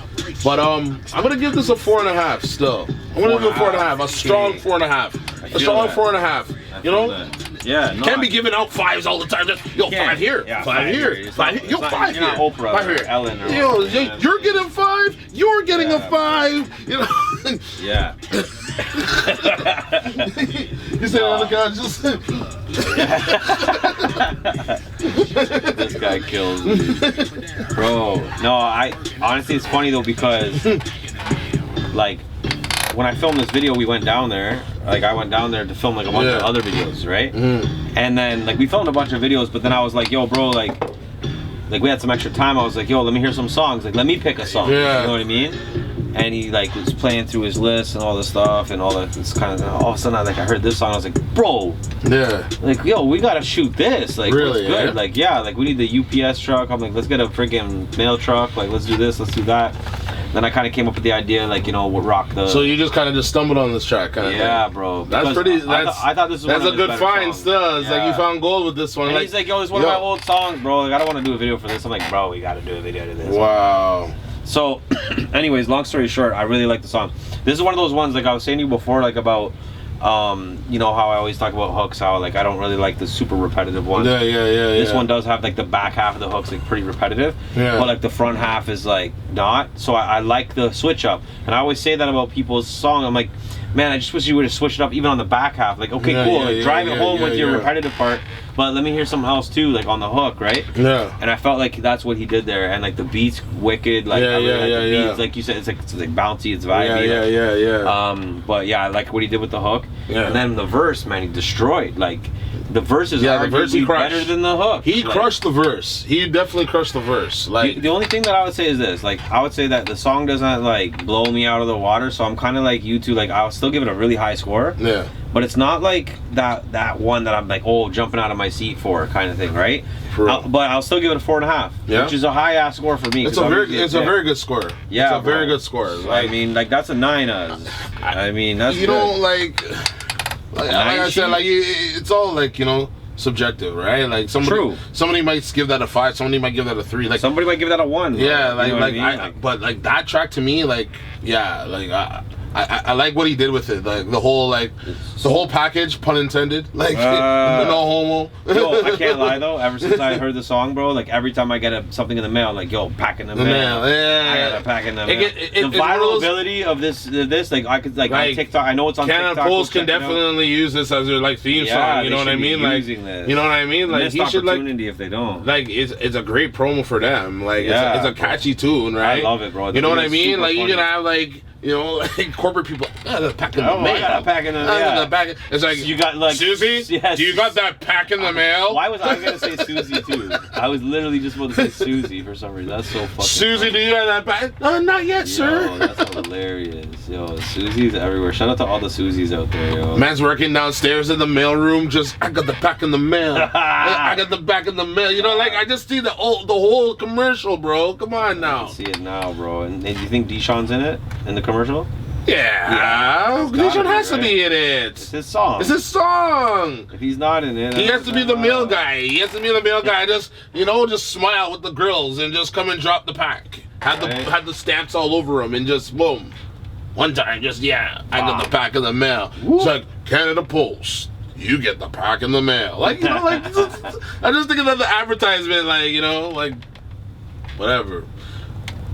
[SPEAKER 2] But I'm gonna give this a 4.5 still. I'm gonna give it a 4.5, a strong 4.5, a strong 4.5. You know? Yeah, no, can't be giving out 5s all the time. Just, yo, 5 here, 5 here, 5 here. Yo, 5 here. Not Oprah 5 here. Ellen or yo, you're getting 5. You're getting a 5. You know? Yeah. You say, oh, God, just. This guy kills me, bro. No, honestly, it's funny though, because like, when I filmed this video, we went down there. Like, I went down there to film like a bunch of other videos, right? And then like we filmed a bunch of videos, but then I was like, yo, bro, like we had some extra time. I was like, yo, let me hear some songs. Like, let me pick a song. You know what I mean? And he like was playing through his list and all this stuff and all that. This kind of, all of a sudden, I heard this song. I was like, bro, like, yo, we gotta shoot this. Like, really, good. Yeah? Like, yeah, like we need the UPS truck. I'm like, let's get a freaking mail truck. Like, let's do this, let's do that. Then I kind of came up with the idea, like, you know, what rock the. So you just kind of just stumbled on this track, kind of. Yeah, thing. Bro. That's pretty. I thought this was. That's a good find, still. It's like you found gold with this one. And like, he's like, yo, it's one of my old songs, bro. Like, I don't want to do a video for this. I'm like, bro, we got to do a video to this. Wow. So, anyways, long story short, I really like the song. This is one of those ones, like I was saying to you before, like about. You know how I always talk about hooks, how like I don't really like the super repetitive ones. This one does have like the back half of the hooks like pretty repetitive, but like the front half is like not. So I like the switch up, and I always say that about people's song. I'm like, man, I just wish you would have switched it up even on the back half. Like, okay, cool, like drive it home with your repetitive part, but let me hear something else too, like on the hook, right? Yeah. And I felt like that's what he did there, and like the beats wicked, like I really like the beats, like you said, it's like bouncy, it's vibey. But yeah, I like what he did with the hook. Yeah. And then the verse, man, he destroyed. Like the verse is arguably better than the hook. He crushed the verse. He definitely crushed the verse. Like the only thing that I would say is this: like I would say that the song doesn't like blow me out of the water. So I'm kind of like you two. Like I'll still give it a really high score. Yeah.
[SPEAKER 1] but it's not like that one that I'm like, oh, jumping out of my seat for kind of thing, right? But I'll still give it a 4.5, which is a high ass score for me.
[SPEAKER 2] It's a very good score.
[SPEAKER 1] Yeah,
[SPEAKER 2] it's a very good score.
[SPEAKER 1] Like, I mean, like that's a 9. I mean, that's
[SPEAKER 2] you
[SPEAKER 1] good.
[SPEAKER 2] know, like I said, like it's all like, you know, subjective, right? Like somebody might give that a 5, somebody might give that a 3. Like
[SPEAKER 1] somebody might give that a 1.
[SPEAKER 2] Yeah, like
[SPEAKER 1] you know
[SPEAKER 2] like
[SPEAKER 1] I mean?
[SPEAKER 2] but like that track to me, like yeah, like I like what he did with it, like the whole package, pun intended, like no homo.
[SPEAKER 1] Yo, I can't lie though. Ever since I heard the song, bro, like every time I get something in the mail, I'm like, yo, pack in the mail.
[SPEAKER 2] Yeah,
[SPEAKER 1] I gotta pack in the mail. The viral ability of this, like I could like on TikTok. I know it's on TikTok.
[SPEAKER 2] Cannon Pulse can definitely use this as their like theme song. You know what I mean? Like, you know what I mean? Like he should like
[SPEAKER 1] if they don't.
[SPEAKER 2] Like it's a great promo for them. Like it's a catchy tune, right?
[SPEAKER 1] I love it, bro.
[SPEAKER 2] You know what I mean? Like you can have like, you know, like corporate people, pack in the mail.
[SPEAKER 1] I got a pack in the mail.
[SPEAKER 2] It's like,
[SPEAKER 1] you got like
[SPEAKER 2] Susie.
[SPEAKER 1] Yes.
[SPEAKER 2] Do you got that pack in the mail?
[SPEAKER 1] Why was I gonna say Susie too? I was literally just about to say Susie for some reason. That's so fucking.
[SPEAKER 2] Susie, do you have that pack? No, not yet, sir.
[SPEAKER 1] That's hilarious. Yo, Susie's everywhere. Shout out to all the Susies out there, yo.
[SPEAKER 2] Man's working downstairs in the mailroom. Just I got the pack in the mail. I got the pack in the mail. You know, like I just see the whole commercial, bro. Come on now.
[SPEAKER 1] I see it now, bro. And do you think Deshaun's in it in the commercial?
[SPEAKER 2] Yeah, Deshaun has to be in it.
[SPEAKER 1] It's his song.
[SPEAKER 2] It's his song.
[SPEAKER 1] If he's not in it,
[SPEAKER 2] he has to be the mail guy. He has to be the mail guy. Just, you know, just smile with the grills and just come and drop the pack. Had the stamps all over him and just boom. One time, just I got the pack in the mail. It's like Canada Post. You get the pack in the mail. Like, you know, like I just think of the advertisement, like, you know, like whatever.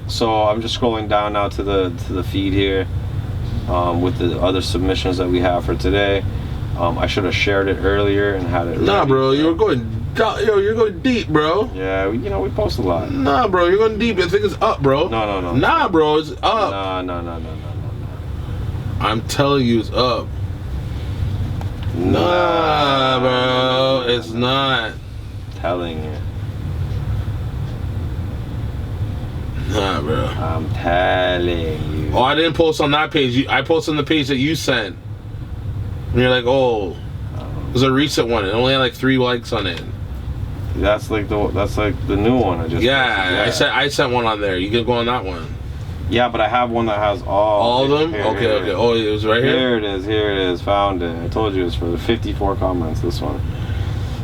[SPEAKER 1] So I'm just scrolling down now to the feed here. With the other submissions that we have for today. I should have shared it earlier and had it.
[SPEAKER 2] Nah, bro, you're going deep, bro.
[SPEAKER 1] Yeah, you know we post a lot.
[SPEAKER 2] Nah, bro, you're going deep. I think it's up, bro.
[SPEAKER 1] No.
[SPEAKER 2] Nah, bro, it's up.
[SPEAKER 1] No.
[SPEAKER 2] I'm telling you, it's up. Nah, bro, it's not.
[SPEAKER 1] Telling you.
[SPEAKER 2] Nah, bro.
[SPEAKER 1] I'm telling you.
[SPEAKER 2] Oh, I didn't post on that page. I posted on the page that you sent. And you're like, oh, there's a recent one. It only had like 3 likes on it.
[SPEAKER 1] That's like the new one I just.
[SPEAKER 2] Yeah, I sent one on there. You can go on that one.
[SPEAKER 1] Yeah, but I have one that has all
[SPEAKER 2] of them. Okay. Oh, it was right here.
[SPEAKER 1] Here it is. Found it. I told you it was for the 54 comments. This one.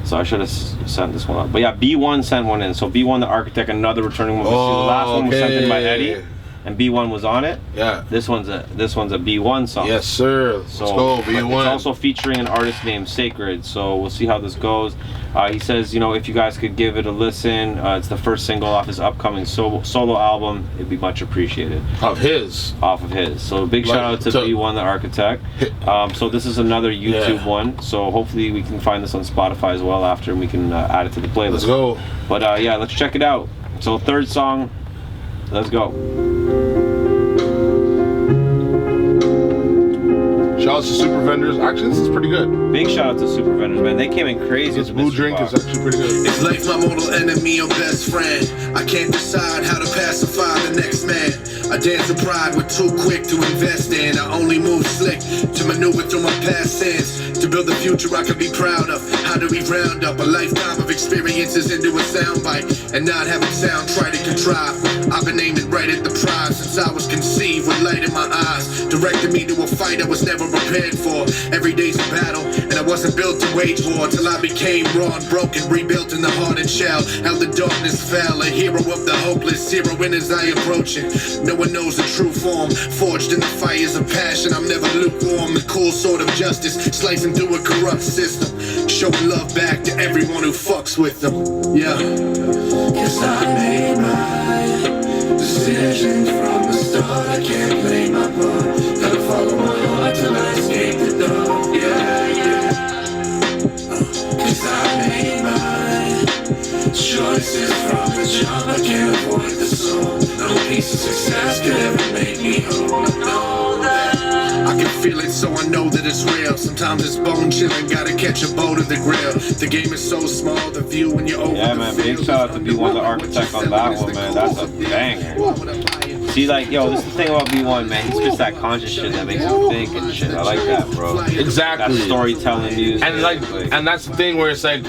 [SPEAKER 1] So I should have sent this one up. But yeah, B1 sent one in. So B1, the architect, another returning one. The last one was sent in by Eddie, and B1 was on it.
[SPEAKER 2] Yeah.
[SPEAKER 1] This one's a B1 song.
[SPEAKER 2] Yes, sir. Let's go, B1.
[SPEAKER 1] It's also featuring an artist named Sacred. So we'll see how this goes. He says, you know, if you guys could give it a listen, it's the first single off his upcoming solo album. It'd be much appreciated.
[SPEAKER 2] Off of his.
[SPEAKER 1] So big shout out to B1 the architect. So this is another YouTube one. So hopefully we can find this on Spotify as well after, and we can add it to the playlist.
[SPEAKER 2] Let's go.
[SPEAKER 1] But yeah, let's check it out. So third song, let's go.
[SPEAKER 2] Shout out to Super Vendors. Actually, this is pretty good.
[SPEAKER 1] Big shout out to Super Vendors, man. They came in crazy.
[SPEAKER 2] This blue drink is actually pretty good.
[SPEAKER 10] Is life my mortal enemy or best friend? I can't decide how to pacify the next man. I dance with pride, we're too quick to invest in. I only move slick to maneuver through my past sins, to build a future I can be proud of. How do we round up a lifetime of experiences into a soundbite and not have it sound trite and contrived? I've been aiming right at the prize since I was conceived, with light in my eyes, directing me to a fight I was never prepared for. Every day's a battle, and I wasn't built to wage war till I became raw and broken, rebuilt in the hardened shell. Held the darkness fell, a hero of the hopeless, zeroing as I approach it. No one knows the true form, forged in the fires of passion. I'm never lukewarm, the cool sword of justice, slicing through a corrupt system, showing love back to everyone who fucks with them. Yeah.
[SPEAKER 11] Cause I made my decisions from the start. I can't play my part. Gotta follow my heart till I escape the dark. Cause I made my choices from the jump. I can't avoid the soul. No piece of success could ever make me whole. I know that
[SPEAKER 10] I can feel it, so I know that it's real. Sometimes it's bone chilling, gotta catch a boat at the grill. The game is so small, the view when you're over
[SPEAKER 1] yeah,
[SPEAKER 10] the
[SPEAKER 1] man,
[SPEAKER 10] field.
[SPEAKER 1] big shout out to B1 the architect on that one, man. That's a banger. See, like, yo, this is the thing about B1, man. He spits that conscious shit that makes him think and shit. I like that, bro.
[SPEAKER 2] Exactly.
[SPEAKER 1] That storytelling music.
[SPEAKER 2] And like, and that's the thing where it's like,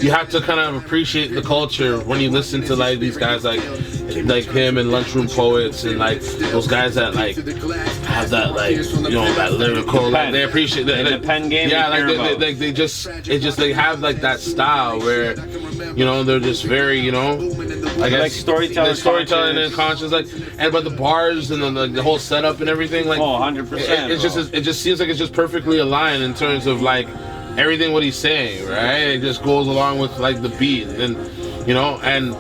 [SPEAKER 2] you have to kind of appreciate the culture when you listen to like these guys like him and Lunchroom Poets and like those guys that like have that like, you know, that lyrical, like they appreciate that.
[SPEAKER 1] The pen game.
[SPEAKER 2] Yeah, like they just they have like that style where, you know, they're just very, you know, I guess
[SPEAKER 1] like storytelling
[SPEAKER 2] and conscious, like, and but the bars and the whole setup and everything, like,
[SPEAKER 1] 100%.
[SPEAKER 2] It just seems like it's just perfectly aligned in terms of like everything what he's saying, right? It just goes along with like the beat, and you know, and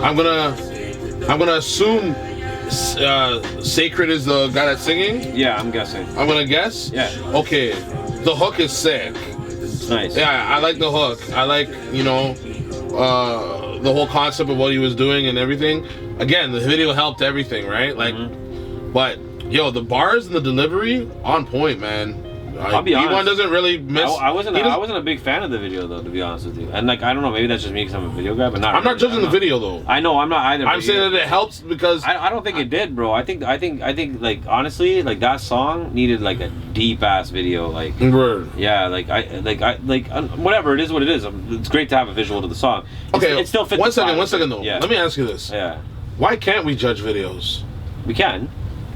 [SPEAKER 2] I'm gonna assume Sacred is the guy that's singing.
[SPEAKER 1] Yeah, I'm guessing.
[SPEAKER 2] I'm gonna guess.
[SPEAKER 1] Yeah.
[SPEAKER 2] Okay, the hook is sick.
[SPEAKER 1] It's nice.
[SPEAKER 2] Yeah, I like the hook. I like, you know, the whole concept of what he was doing and everything. Again, the video helped everything, right? Like, but yo, the bars and the delivery on point, man.
[SPEAKER 1] I'll be honest.
[SPEAKER 2] B1 doesn't really miss.
[SPEAKER 1] I wasn't a big fan of the video though, to be honest with you. And like, I don't know, maybe that's just me because I'm a video guy, but not.
[SPEAKER 2] I'm not judging the video though.
[SPEAKER 1] I know, I'm not either.
[SPEAKER 2] I'm saying that it helps because
[SPEAKER 1] I don't think it did, bro. I think like honestly, like that song needed like a deep ass video, like.
[SPEAKER 2] Word.
[SPEAKER 1] Yeah, like whatever it is, what it is. It's great to have a visual to the song.
[SPEAKER 2] Okay,
[SPEAKER 1] it still fits.
[SPEAKER 2] One second though.
[SPEAKER 1] Yeah.
[SPEAKER 2] Let me ask you this.
[SPEAKER 1] Yeah.
[SPEAKER 2] Why can't we judge videos?
[SPEAKER 1] We can,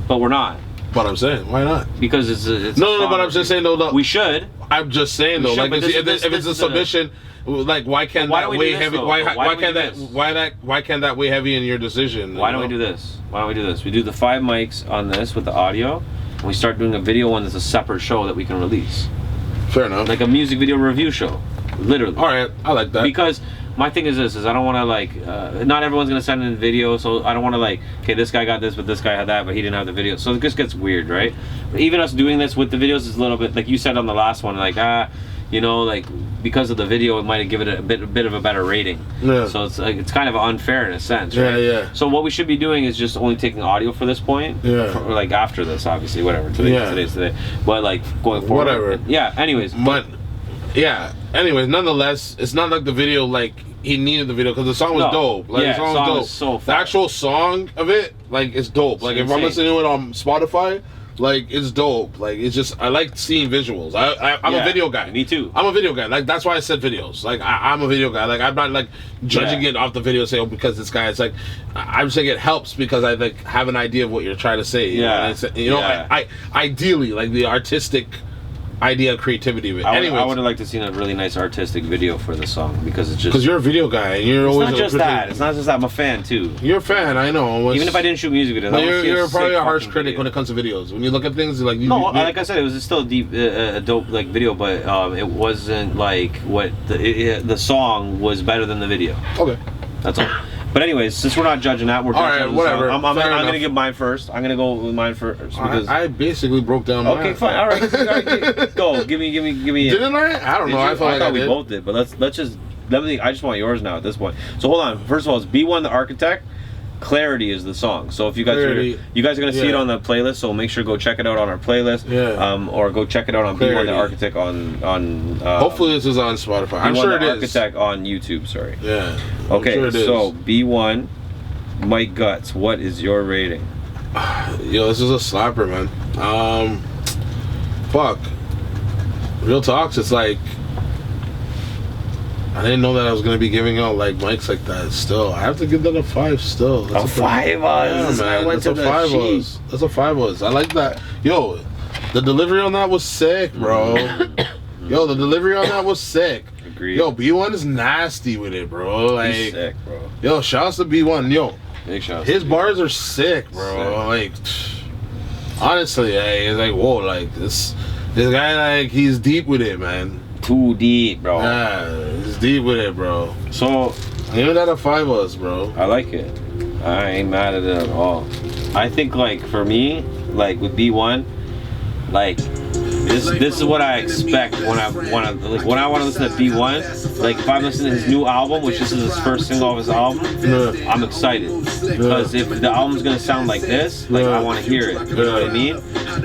[SPEAKER 1] but we're not.
[SPEAKER 2] But I'm saying, why not?
[SPEAKER 1] Because it's
[SPEAKER 2] no. But I'm just saying though.
[SPEAKER 1] We should.
[SPEAKER 2] I'm just saying though. Like, if it's a submission, like, why can't that weigh heavy? Why can't that weigh heavy in your decision?
[SPEAKER 1] Why don't we do this? We do the 5 mics on this with the audio, and we start doing a video one that's a separate show that we can release.
[SPEAKER 2] Fair enough.
[SPEAKER 1] Like a music video review show, literally.
[SPEAKER 2] All right, I like that.
[SPEAKER 1] Because my thing is this: I don't want to like. Not everyone's gonna send in video, so I don't want to like. Okay, this guy got this, but this guy had that, but he didn't have the video. So it just gets weird, right? But even us doing this with the videos is a little bit like you said on the last one, like you know, like because of the video, it might have given it a bit of a better rating. Yeah. So it's like it's kind of unfair in a sense, right?
[SPEAKER 2] Yeah.
[SPEAKER 1] So what we should be doing is just only taking audio for this point.
[SPEAKER 2] Yeah.
[SPEAKER 1] Or like after this, obviously, whatever. Today's today. But like going forward.
[SPEAKER 2] Whatever.
[SPEAKER 1] Yeah. Anyways.
[SPEAKER 2] But yeah. Anyways, nonetheless, it's not like the video like he needed the video because the song was dope. Like the song was dope.
[SPEAKER 1] So
[SPEAKER 2] the actual song of it, like, it's dope. Like if I'm listening to it on Spotify, like it's dope. Like it's just I like seeing visuals. I'm a video guy.
[SPEAKER 1] Me too.
[SPEAKER 2] I'm a video guy. Like that's why I said videos. Like I'm a video guy. Like I'm not like judging it off the video, say because this guy. It's like I'm saying it helps because I like have an idea of what you're trying to say. You know? I ideally like the artistic idea, creativity of it.
[SPEAKER 1] I would have liked to seen a really nice artistic video for the song because it's just
[SPEAKER 2] because you're a video guy and you're always
[SPEAKER 1] not just that. It's not just that. I'm a fan too.
[SPEAKER 2] You're a fan, I know.
[SPEAKER 1] Even if I didn't shoot music videos,
[SPEAKER 2] you're probably a harsh critic when it comes to videos. When you look at things, like
[SPEAKER 1] like I said, it was still a dope like video, but it wasn't like what the song was better than the video.
[SPEAKER 2] Okay,
[SPEAKER 1] that's all. But anyways, since we're not judging that, we're
[SPEAKER 2] all right. Whatever.
[SPEAKER 1] I'm gonna give mine first. I'm gonna go with mine first because
[SPEAKER 2] I basically broke down mine.
[SPEAKER 1] Okay, fine. All right, go. Give me.
[SPEAKER 2] Didn't I? I don't know. I thought
[SPEAKER 1] we both did, but let's just. I just want yours now at this point. So hold on. First of all, it's B1 the Architect. Clarity is the song. So if you guys are gonna see it on the playlist, so make sure to go check it out on our playlist.
[SPEAKER 2] Yeah.
[SPEAKER 1] Or go check it out on B1 the Architect on.
[SPEAKER 2] Hopefully this is on Spotify. I'm sure it is.
[SPEAKER 1] Architect on YouTube. Sorry.
[SPEAKER 2] Yeah.
[SPEAKER 1] Okay. Sure so B1, Mike Gutz. What is your rating?
[SPEAKER 2] Yo, this is a slapper, man. Fuck. Real talks. It's like. I didn't know that I was gonna be giving out like mics like that. Still, I have to give that a 5. Still,
[SPEAKER 1] that's a 5. Yeah, man.
[SPEAKER 2] That's a 5. That's a 5. I like that. Yo, the delivery on that was sick, bro. Yo, the delivery on that was sick.
[SPEAKER 1] Agreed.
[SPEAKER 2] Yo, B1 is nasty with it, bro. Like,
[SPEAKER 1] he's sick, bro.
[SPEAKER 2] Yo, shouts to B1. Yo,
[SPEAKER 1] big shouts.
[SPEAKER 2] His bars are sick, bro. Like, honestly, it's like whoa, like this guy, like he's deep with it, man.
[SPEAKER 1] Too deep, bro.
[SPEAKER 2] Yeah, he's deep with it, bro.
[SPEAKER 1] So
[SPEAKER 2] give that a 5, bro.
[SPEAKER 1] I like it. I ain't mad at it at all. I think like for me, like with B1, like This is what I expect when I want to listen to B1. Like if I'm listening to his new album, which this is his first single of his album, I'm excited because if the album's gonna sound like this, like I want to hear it. You know what I mean?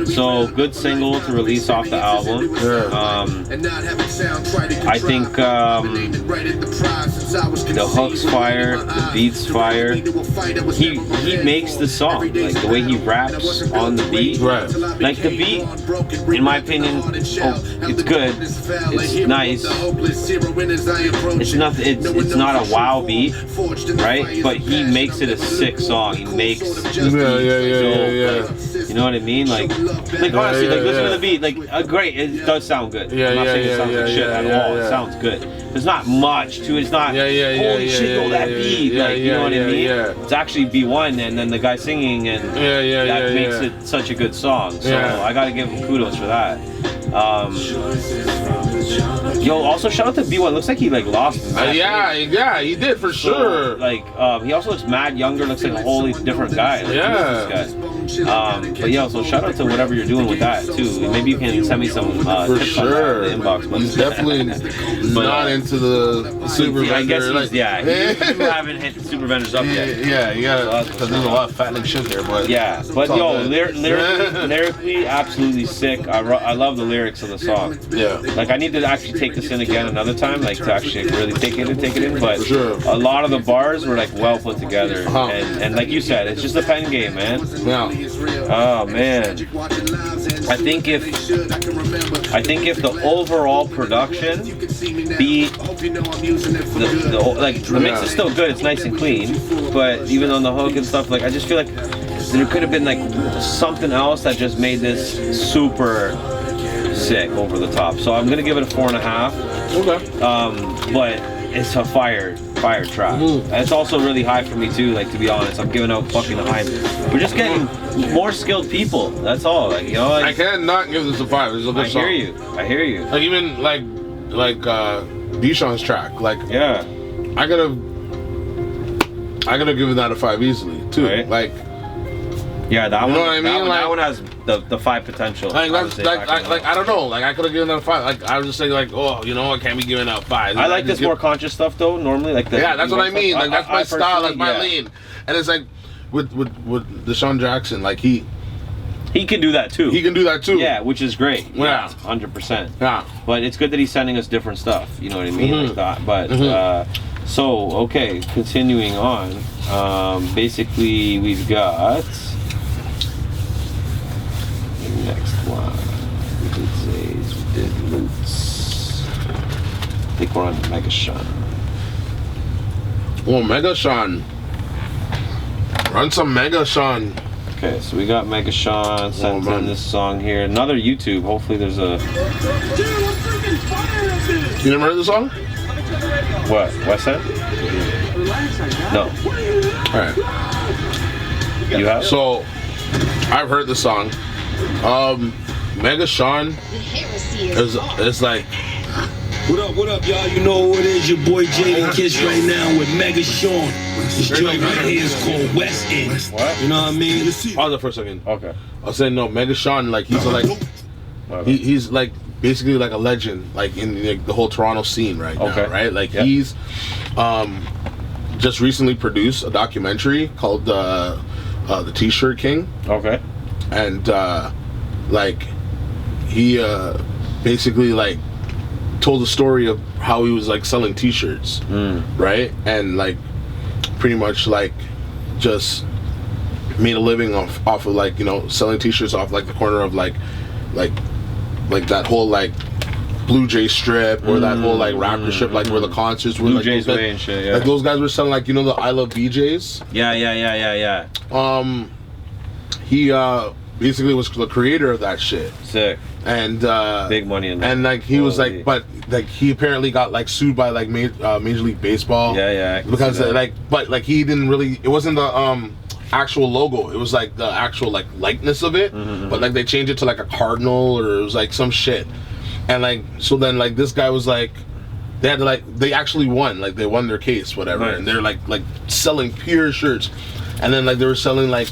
[SPEAKER 1] So good single to release off the album. I think the hook's fire, the beat's fire. He makes the song, like the way he raps on the beat.
[SPEAKER 2] Right.
[SPEAKER 1] Like the beat, in my opinion, it's good. It's nice. It's nothing. It's not a wow beat, right? But he makes it a sick song. He makes just
[SPEAKER 2] yeah.
[SPEAKER 1] you know what I mean? Like honestly, like listen to the beat. Like great. It does sound good. I'm not saying it sounds like shit at all. It sounds good. There's not much to it. It's not holy shit, go that beat. Like you know what I mean? It's actually B1 and then the guy singing and that makes it such a good song. So I gotta give him kudos for that. Yo, also shout out to B1. Looks like he like lost.
[SPEAKER 2] Yeah, he did for sure.
[SPEAKER 1] Like he also looks mad younger. Looks like a wholly different guy. Like, this guy. But yeah, so shout out to whatever you're doing with that too. Maybe you can send me some tips on that in the inbox. But
[SPEAKER 2] he's definitely not into the super vendor.
[SPEAKER 1] I guess you haven't hit the super vendors up yet.
[SPEAKER 2] Yeah, you gotta, because there's a lot of fattening shit there. But
[SPEAKER 1] but yo, lyrically, absolutely sick. I love the lyrics of the song.
[SPEAKER 2] Yeah,
[SPEAKER 1] like I need to actually take this in again another time, like to actually really take it in. But a lot of the bars were like well put together, and like you said, it's just a pen game, man.
[SPEAKER 2] Yeah.
[SPEAKER 1] Oh man, I think if the overall production beat the mix is still good, it's nice and clean, but even on the hook and stuff, like I just feel like there could have been like something else that just made this super sick over the top. So I'm gonna give it a 4.5.
[SPEAKER 2] Okay.
[SPEAKER 1] But it's a fire track. And it's also really high for me too, like to be honest. I'm giving out fucking high. We're just getting more skilled people. That's all. Like, you know,
[SPEAKER 2] I cannot give this a 5. It's a good song.
[SPEAKER 1] I hear you.
[SPEAKER 2] Like even like Deshaun's track. Like I could have given that a 5 easily too.
[SPEAKER 1] Right.
[SPEAKER 2] Like
[SPEAKER 1] that
[SPEAKER 2] you
[SPEAKER 1] one.
[SPEAKER 2] Know what I mean?
[SPEAKER 1] That one has the 5 potential.
[SPEAKER 2] Like I don't know. Like I could have given that a 5. Like I was just saying like, oh, you know, I can't be giving out 5.
[SPEAKER 1] I like this more conscious stuff though. Normally, like
[SPEAKER 2] that's what I mean. Like that's my style. That's my lean. And it's like with Deshaun Jackson, like he can do that too.
[SPEAKER 1] Yeah, which is great. Yeah, 100%.
[SPEAKER 2] Yeah.
[SPEAKER 1] But it's good that he's sending us different stuff. You know what I mean? Like that. But so okay, continuing on. Basically, we've got. Next one, we did Zays, we did Lutz. I think we're on Mega Sean.
[SPEAKER 2] Oh, Mega Sean. Run some Mega Sean.
[SPEAKER 1] Okay, so we got Mega Sean sent in this song here. Another YouTube. Hopefully there's a...
[SPEAKER 2] You never heard the song?
[SPEAKER 1] What? West End? No.
[SPEAKER 2] Alright.
[SPEAKER 1] You have?
[SPEAKER 2] So, I've heard the song. Mega Sean is like,
[SPEAKER 12] what up, y'all? You know who it is, your boy Jaden Kiss right now with Mega Sean. This joint right here is called West End.
[SPEAKER 1] What?
[SPEAKER 12] You know what I mean?
[SPEAKER 2] Hold on for a second.
[SPEAKER 1] Okay.
[SPEAKER 2] I was saying no, Mega Sean, like he's like, he's like basically like a legend, like in like, the whole Toronto scene right now, right? Like he's just recently produced a documentary called the T-Shirt King.
[SPEAKER 1] Okay.
[SPEAKER 2] And like he basically like told the story of how he was like selling T-shirts, right? And like pretty much like just made a living off of like, you know, selling T-shirts off like the corner of like that whole like Blue Jay strip or that whole like rapper strip, like where the concerts were,
[SPEAKER 1] Blue
[SPEAKER 2] like
[SPEAKER 1] Jays
[SPEAKER 2] those,
[SPEAKER 1] way and shit, yeah.
[SPEAKER 2] Like those guys were selling like, you know, the I Love BJs.
[SPEAKER 1] Yeah.
[SPEAKER 2] He basically was the creator of that shit.
[SPEAKER 1] Sick.
[SPEAKER 2] And
[SPEAKER 1] big money in that.
[SPEAKER 2] And like he was like, but like he apparently got like sued by like Major League Baseball.
[SPEAKER 1] Yeah.
[SPEAKER 2] Because like, but like he didn't really. It wasn't the actual logo. It was like the actual like likeness of it. But like they changed it to like a cardinal or it was like some shit. And like so then like this guy was like, they had to like they actually won. Like they won their case, whatever. Nice. And they're like selling pure shirts. And then like they were selling like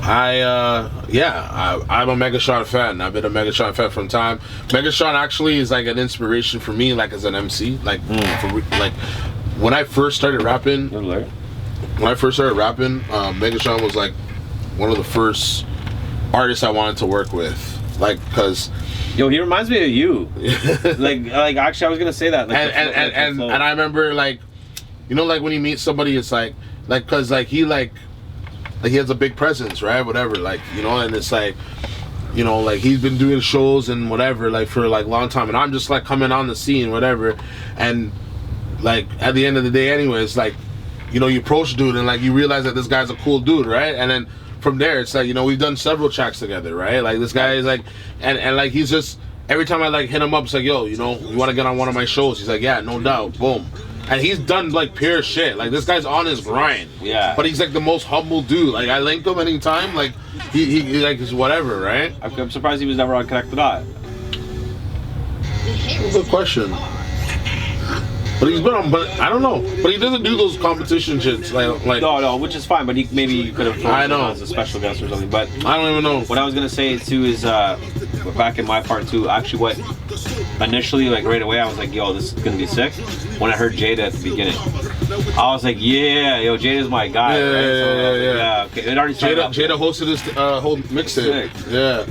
[SPEAKER 2] I'm a Megatron fan. I've been a Megatron fan from time. Megatron actually is like an inspiration for me, like as an MC. Like, when I first started rapping, Megatron was like one of the first artists I wanted to work with. Like, cause
[SPEAKER 1] he reminds me of you. like actually, I was gonna say that. Like,
[SPEAKER 2] and I remember, like, you know, like when you meet somebody, it's like cause like he has a big presence, right? Whatever, like, you know, and it's like, you know, like he's been doing shows and whatever, like for like a long time, and I'm just like coming on the scene, whatever, and like at the end of the day, anyways, like, you know, you approach dude and like you realize that this guy's a cool dude, right? And then from there, it's like, you know, we've done several tracks together, right? Like this guy is like, and like he's just, every time I like hit him up, it's like, yo, you know, you want to get on one of my shows? He's like, yeah, no doubt, boom. And he's done like pure shit. Like this guy's on his grind. Yeah. But he's like the most humble dude. Like I link him anytime. Like he like is whatever, right?
[SPEAKER 1] I'm surprised he was never on Connect the Dot.
[SPEAKER 2] Good question. But he's been on, but I don't know. But he doesn't do those competition shits. Like
[SPEAKER 1] no, which is fine. But maybe you could have thrown him as a special guest or something. But
[SPEAKER 2] I don't even know.
[SPEAKER 1] What I was gonna say too is back in my part too. Actually, what initially, like right away, I was like, yo, this is gonna be sick. When I heard Jada at the beginning, I was like, yeah, yo, Jada's my guy. Yeah. Okay, it already started.
[SPEAKER 2] Jada hosted this whole mixtape. Yeah.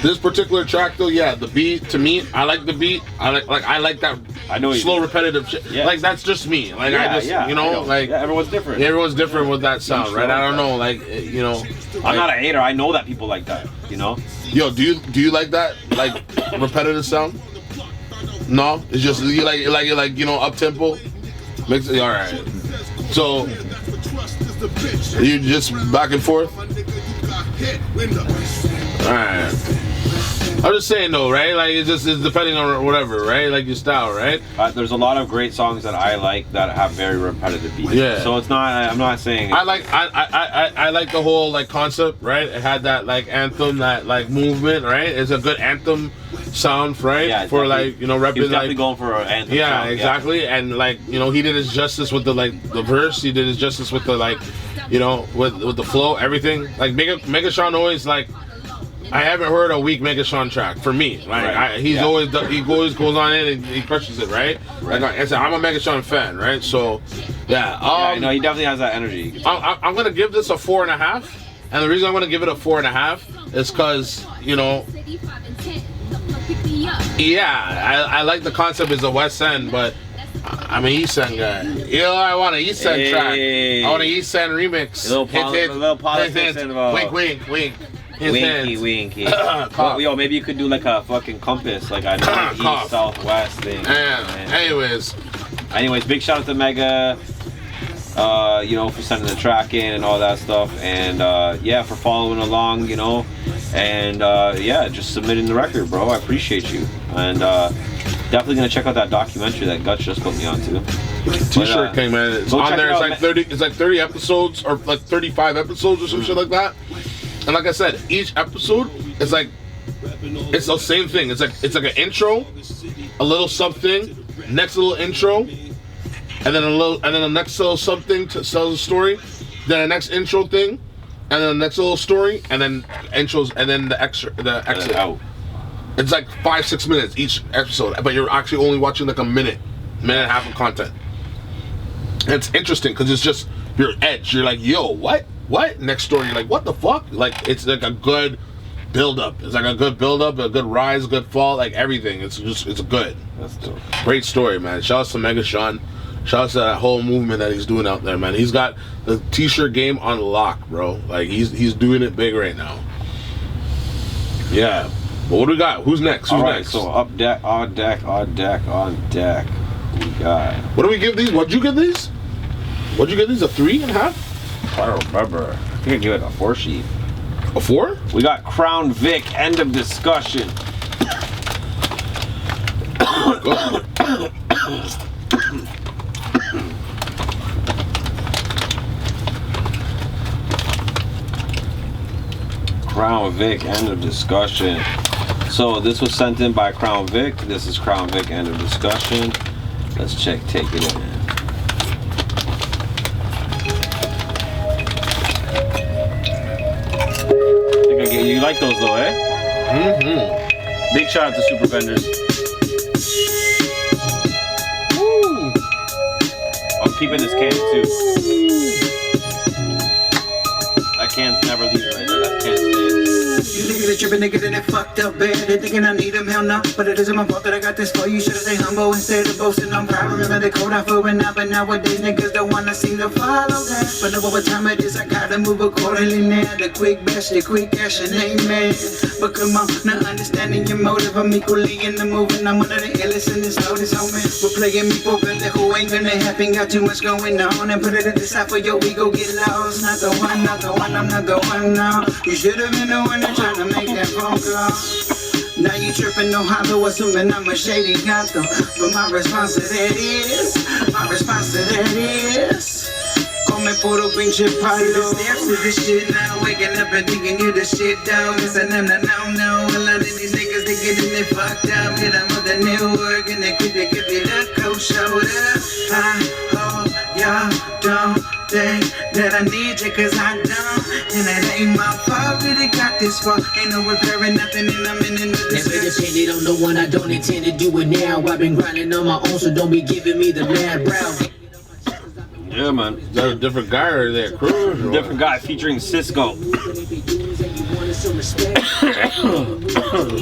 [SPEAKER 2] This particular track though, yeah, the beat, to me, I like the beat. I like that slow, repetitive shit. Yeah. Like that's just me. Like you know, like
[SPEAKER 1] everyone's different.
[SPEAKER 2] Everyone's different with that sound, right? I don't know, like, you know.
[SPEAKER 1] I'm not a hater. I know that people like that, you know.
[SPEAKER 2] Yo, do you like that, like repetitive sound? No, it's just you like you know, up tempo. Mix it. All right. So you just back and forth. All right. I'm just saying though, right? Like it's depending on whatever, right? Like your style, right?
[SPEAKER 1] There's a lot of great songs that I like that have very repetitive beats.
[SPEAKER 2] Yeah.
[SPEAKER 1] So it's not. I'm not saying.
[SPEAKER 2] I like the whole like concept, right? It had that like anthem, that like movement, right? It's a good anthem sound, right? Yeah. For like, you know, repping.
[SPEAKER 1] He was definitely going for an anthem.
[SPEAKER 2] Yeah,
[SPEAKER 1] sound,
[SPEAKER 2] exactly. Yeah. And like, you know, he did his justice with the the verse. He did his justice with the like, you know, with the flow, everything. Like Megatron always like. I haven't heard a weak Megatron track for me. Like he always goes on in and he crushes it, right? Like I said, I'm a Megatron fan, right? So, yeah.
[SPEAKER 1] No, he definitely has that energy.
[SPEAKER 2] I'm gonna give this a 4.5, and the reason I'm gonna give it a 4.5 is because, you know, yeah, I like the concept as a West End, but I'm an East End guy. You know, I want an East End track. I want an East End remix.
[SPEAKER 1] A little politics involved.
[SPEAKER 2] Wink, wink, wink.
[SPEAKER 1] Winky. Yo, maybe you could do like a fucking compass, like a east, southwest thing. Anyways, big shout out to Mega, you know, for sending the track in and all that stuff, and yeah, for following along, you know, and yeah, just submitting the record, bro. I appreciate you, and definitely gonna check out that documentary that Gutz just put me onto.
[SPEAKER 2] T-shirt came in. It's on there. It's like 30. It's like 30 episodes or like 35 episodes or some shit like that. And like I said, each episode is like, it's the same thing. It's like an intro, a little something, next little intro, and then the next little something to tell the story, then the next intro thing, and then the next little story, and then intros, and then the exit. It's like 5-6 minutes each episode, but you're actually only watching like a minute and a half of content. And it's interesting because it's just your edge. You're like, yo, what? Next story, you're like, what the fuck? Like, it's like a good build-up. It's like a good build-up, a good rise, a good fall, like everything. It's good. That's dope. Great story, man. Shout out to Megatron. Shout out to that whole movement that he's doing out there, man. He's got the T-shirt game on lock, bro. Like, he's doing it big right now. Yeah. But what do we got? Who's next? Who's next?
[SPEAKER 1] So on deck. We got.
[SPEAKER 2] What do we give these? What'd you give these? What'd you give these? A 3.5?
[SPEAKER 1] I don't remember. I think I gave it a 4 sheet.
[SPEAKER 2] A 4?
[SPEAKER 1] We got Crown Vic, end of discussion. Crown Vic, end of discussion. So this was sent in by Crown Vic. This is Crown Vic, end of discussion. Let's take it in. You like those though, eh?
[SPEAKER 2] Mm-hmm.
[SPEAKER 1] Big shout out to Super Vendors. Woo! I'm keeping this can too. That can's never leaving right there. That can's staying.
[SPEAKER 13] You niggas that trippin', nigga, that fucked up bad. They thinking I need them, hell no. But it isn't my fault that I got this for you. Should've stayed humble instead of boasting. I'm proud. Remember the code I flew out, but nowadays niggas don't wanna seem to follow that. But know what time it is, I gotta move accordingly now. The quick bash, the quick cash, and amen. But come on, not understanding your motive. I'm equally in the movement. I'm one of the illest in this notice, homie. We're playing me for really who ain't gonna happen. Got too much going on and put it at the side for your ego get lost. Not the one, I'm not the one now. You should've been the one that trying to make that phone call. Now you tripping, no hollow, assuming I'm a shady gato. But my response to that is, come puro pinche palo. The steps to this shit now, waking up and thinking you the shit down. Yes, I know. A lot of these niggas, they getting it fucked up. Get them on the network and they keep it up, cold shoulder. I hope y'all don't think that I need you, cause I don't. And it ain't my fault that it got this far. Ain't no repairing nothing, and I'm in another
[SPEAKER 14] Never depended on no one, I don't intend to do it now. I've been grinding on my own, so don't be giving me the mad brow.
[SPEAKER 1] Yeah, man.
[SPEAKER 2] Is that a different guy or that crew?
[SPEAKER 1] Different guy featuring Cisco.
[SPEAKER 2] So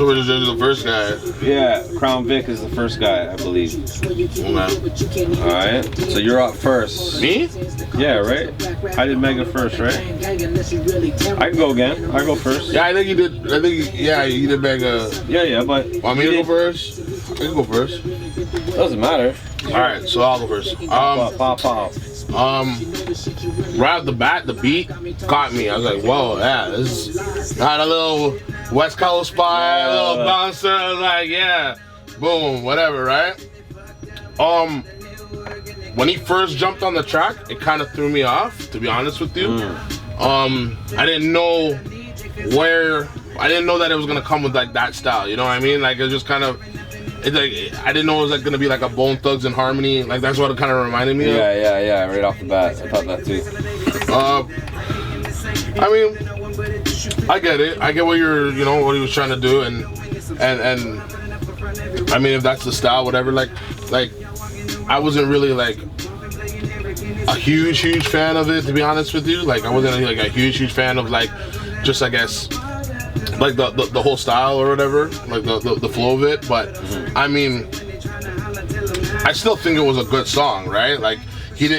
[SPEAKER 2] we're just the first guy.
[SPEAKER 1] Yeah, Crown Vic is the first guy, I believe.
[SPEAKER 2] Okay.
[SPEAKER 1] Alright, so you're up first.
[SPEAKER 2] Me?
[SPEAKER 1] Yeah, right? I did Mega first, right? I can go again. I go first.
[SPEAKER 2] Yeah, I think you did. You did Mega.
[SPEAKER 1] Yeah, but.
[SPEAKER 2] Want me to go first? I can go first.
[SPEAKER 1] Doesn't matter.
[SPEAKER 2] Alright, so I'll go first.
[SPEAKER 1] Pop.
[SPEAKER 2] Right off the bat, the beat caught me. I was like, whoa, yeah, this is got a little West Coast vibe, a little bouncer. I was like, yeah, boom, whatever, right? When he first jumped on the track, it kind of threw me off, to be honest with you. I didn't know that it was gonna come with like that style, you know what I mean? Like it just kind of, it's like I didn't know it was like gonna be like a Bone Thugs and Harmony. Like that's what it kind of reminded me of.
[SPEAKER 1] Yeah. Right off the bat, I thought that too.
[SPEAKER 2] I mean, I get it. I get what what he was trying to do, and I mean, if that's the style, whatever. Like I wasn't really like a huge fan of it, to be honest with you. Like I wasn't like a huge fan of like just I guess. Like the whole style or whatever, like the flow of it, but I mean, I still think it was a good song, right? Like he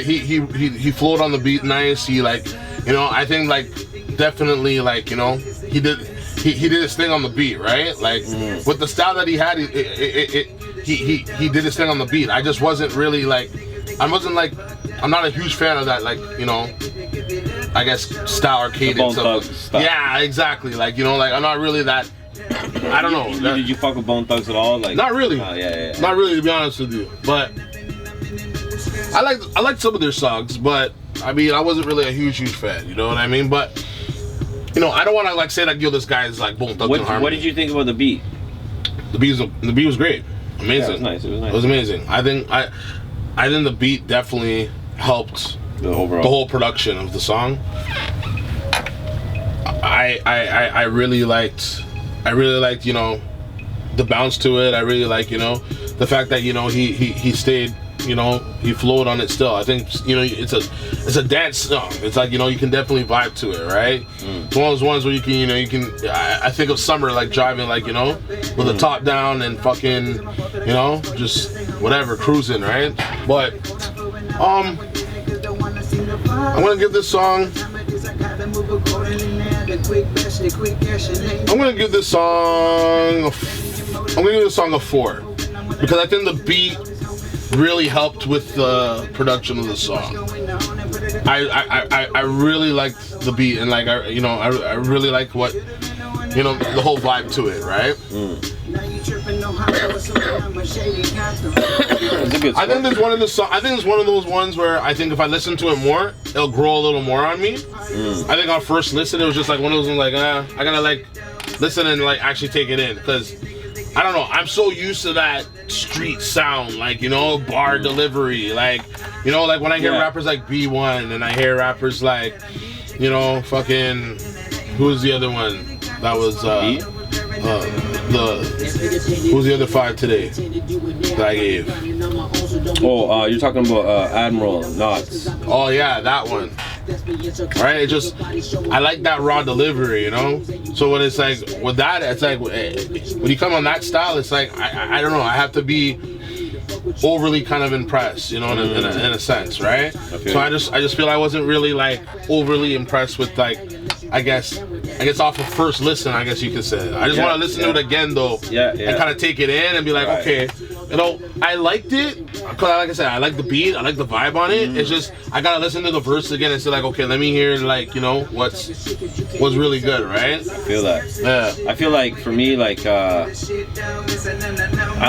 [SPEAKER 2] flowed on the beat nice. He like, I think like definitely like he did his thing on the beat, right? Like with the style that he had, he did his thing on the beat. I just wasn't really like, I'm not a huge fan of that, like I guess style or cadence of stuff. Yeah, exactly. Like like I'm not really that. I don't know.
[SPEAKER 1] Did you fuck with Bone Thugs at all? Like
[SPEAKER 2] not really.
[SPEAKER 1] Yeah.
[SPEAKER 2] Not really, to be honest with you. But I liked some of their songs, but I mean I wasn't really a huge fan. You know what I mean? But I don't want to like say like this guy is like Bone Thugs and Harmony.
[SPEAKER 1] What did you think about the beat?
[SPEAKER 2] The beat was great. Amazing.
[SPEAKER 1] Yeah, it was nice.
[SPEAKER 2] It was amazing. I think the beat definitely helped the whole production of the song. I really liked the bounce to it. I really like the fact that he stayed, he flowed on it still. I think it's a dance song. It's like you can definitely vibe to it, right? It's one of those ones where you can I think of summer like driving like with the top down and fucking just whatever cruising, right? But I'm gonna give this song a 4 because I think the beat really helped with the production of the song. I really liked the beat and like I really liked what the whole vibe to it, right? I think it's one of those ones where I think if I listen to it more, it'll grow a little more on me. I think on first listen, it was just like one of those ones like, I gotta like listen and like actually take it in because I don't know. I'm so used to that street sound, like bar delivery, like like when I hear rappers like B1 and I hear rappers like fucking Who was the other one? That was who was the other 5 today that I gave?
[SPEAKER 1] Oh, you're talking about Admiral Knots.
[SPEAKER 2] Oh yeah, that one. Right? It just, I like that raw delivery, you know? So when it's like, with that, it's like, when you come on that style, it's like, I don't know, I have to be overly kind of impressed, you know, in a sense, right? Okay. So I just feel I wasn't really like overly impressed with like, I guess off of first listen, I guess you could say. I just want to listen to it again though, and kind of take it in and be like, okay, you know, I liked it, cause like I said, I like the beat, I like the vibe on it. It's just, I gotta listen to the verse again and say like, okay, let me hear like, you know, what's really good, right?
[SPEAKER 1] I feel that. Yeah. I feel like for me, like, I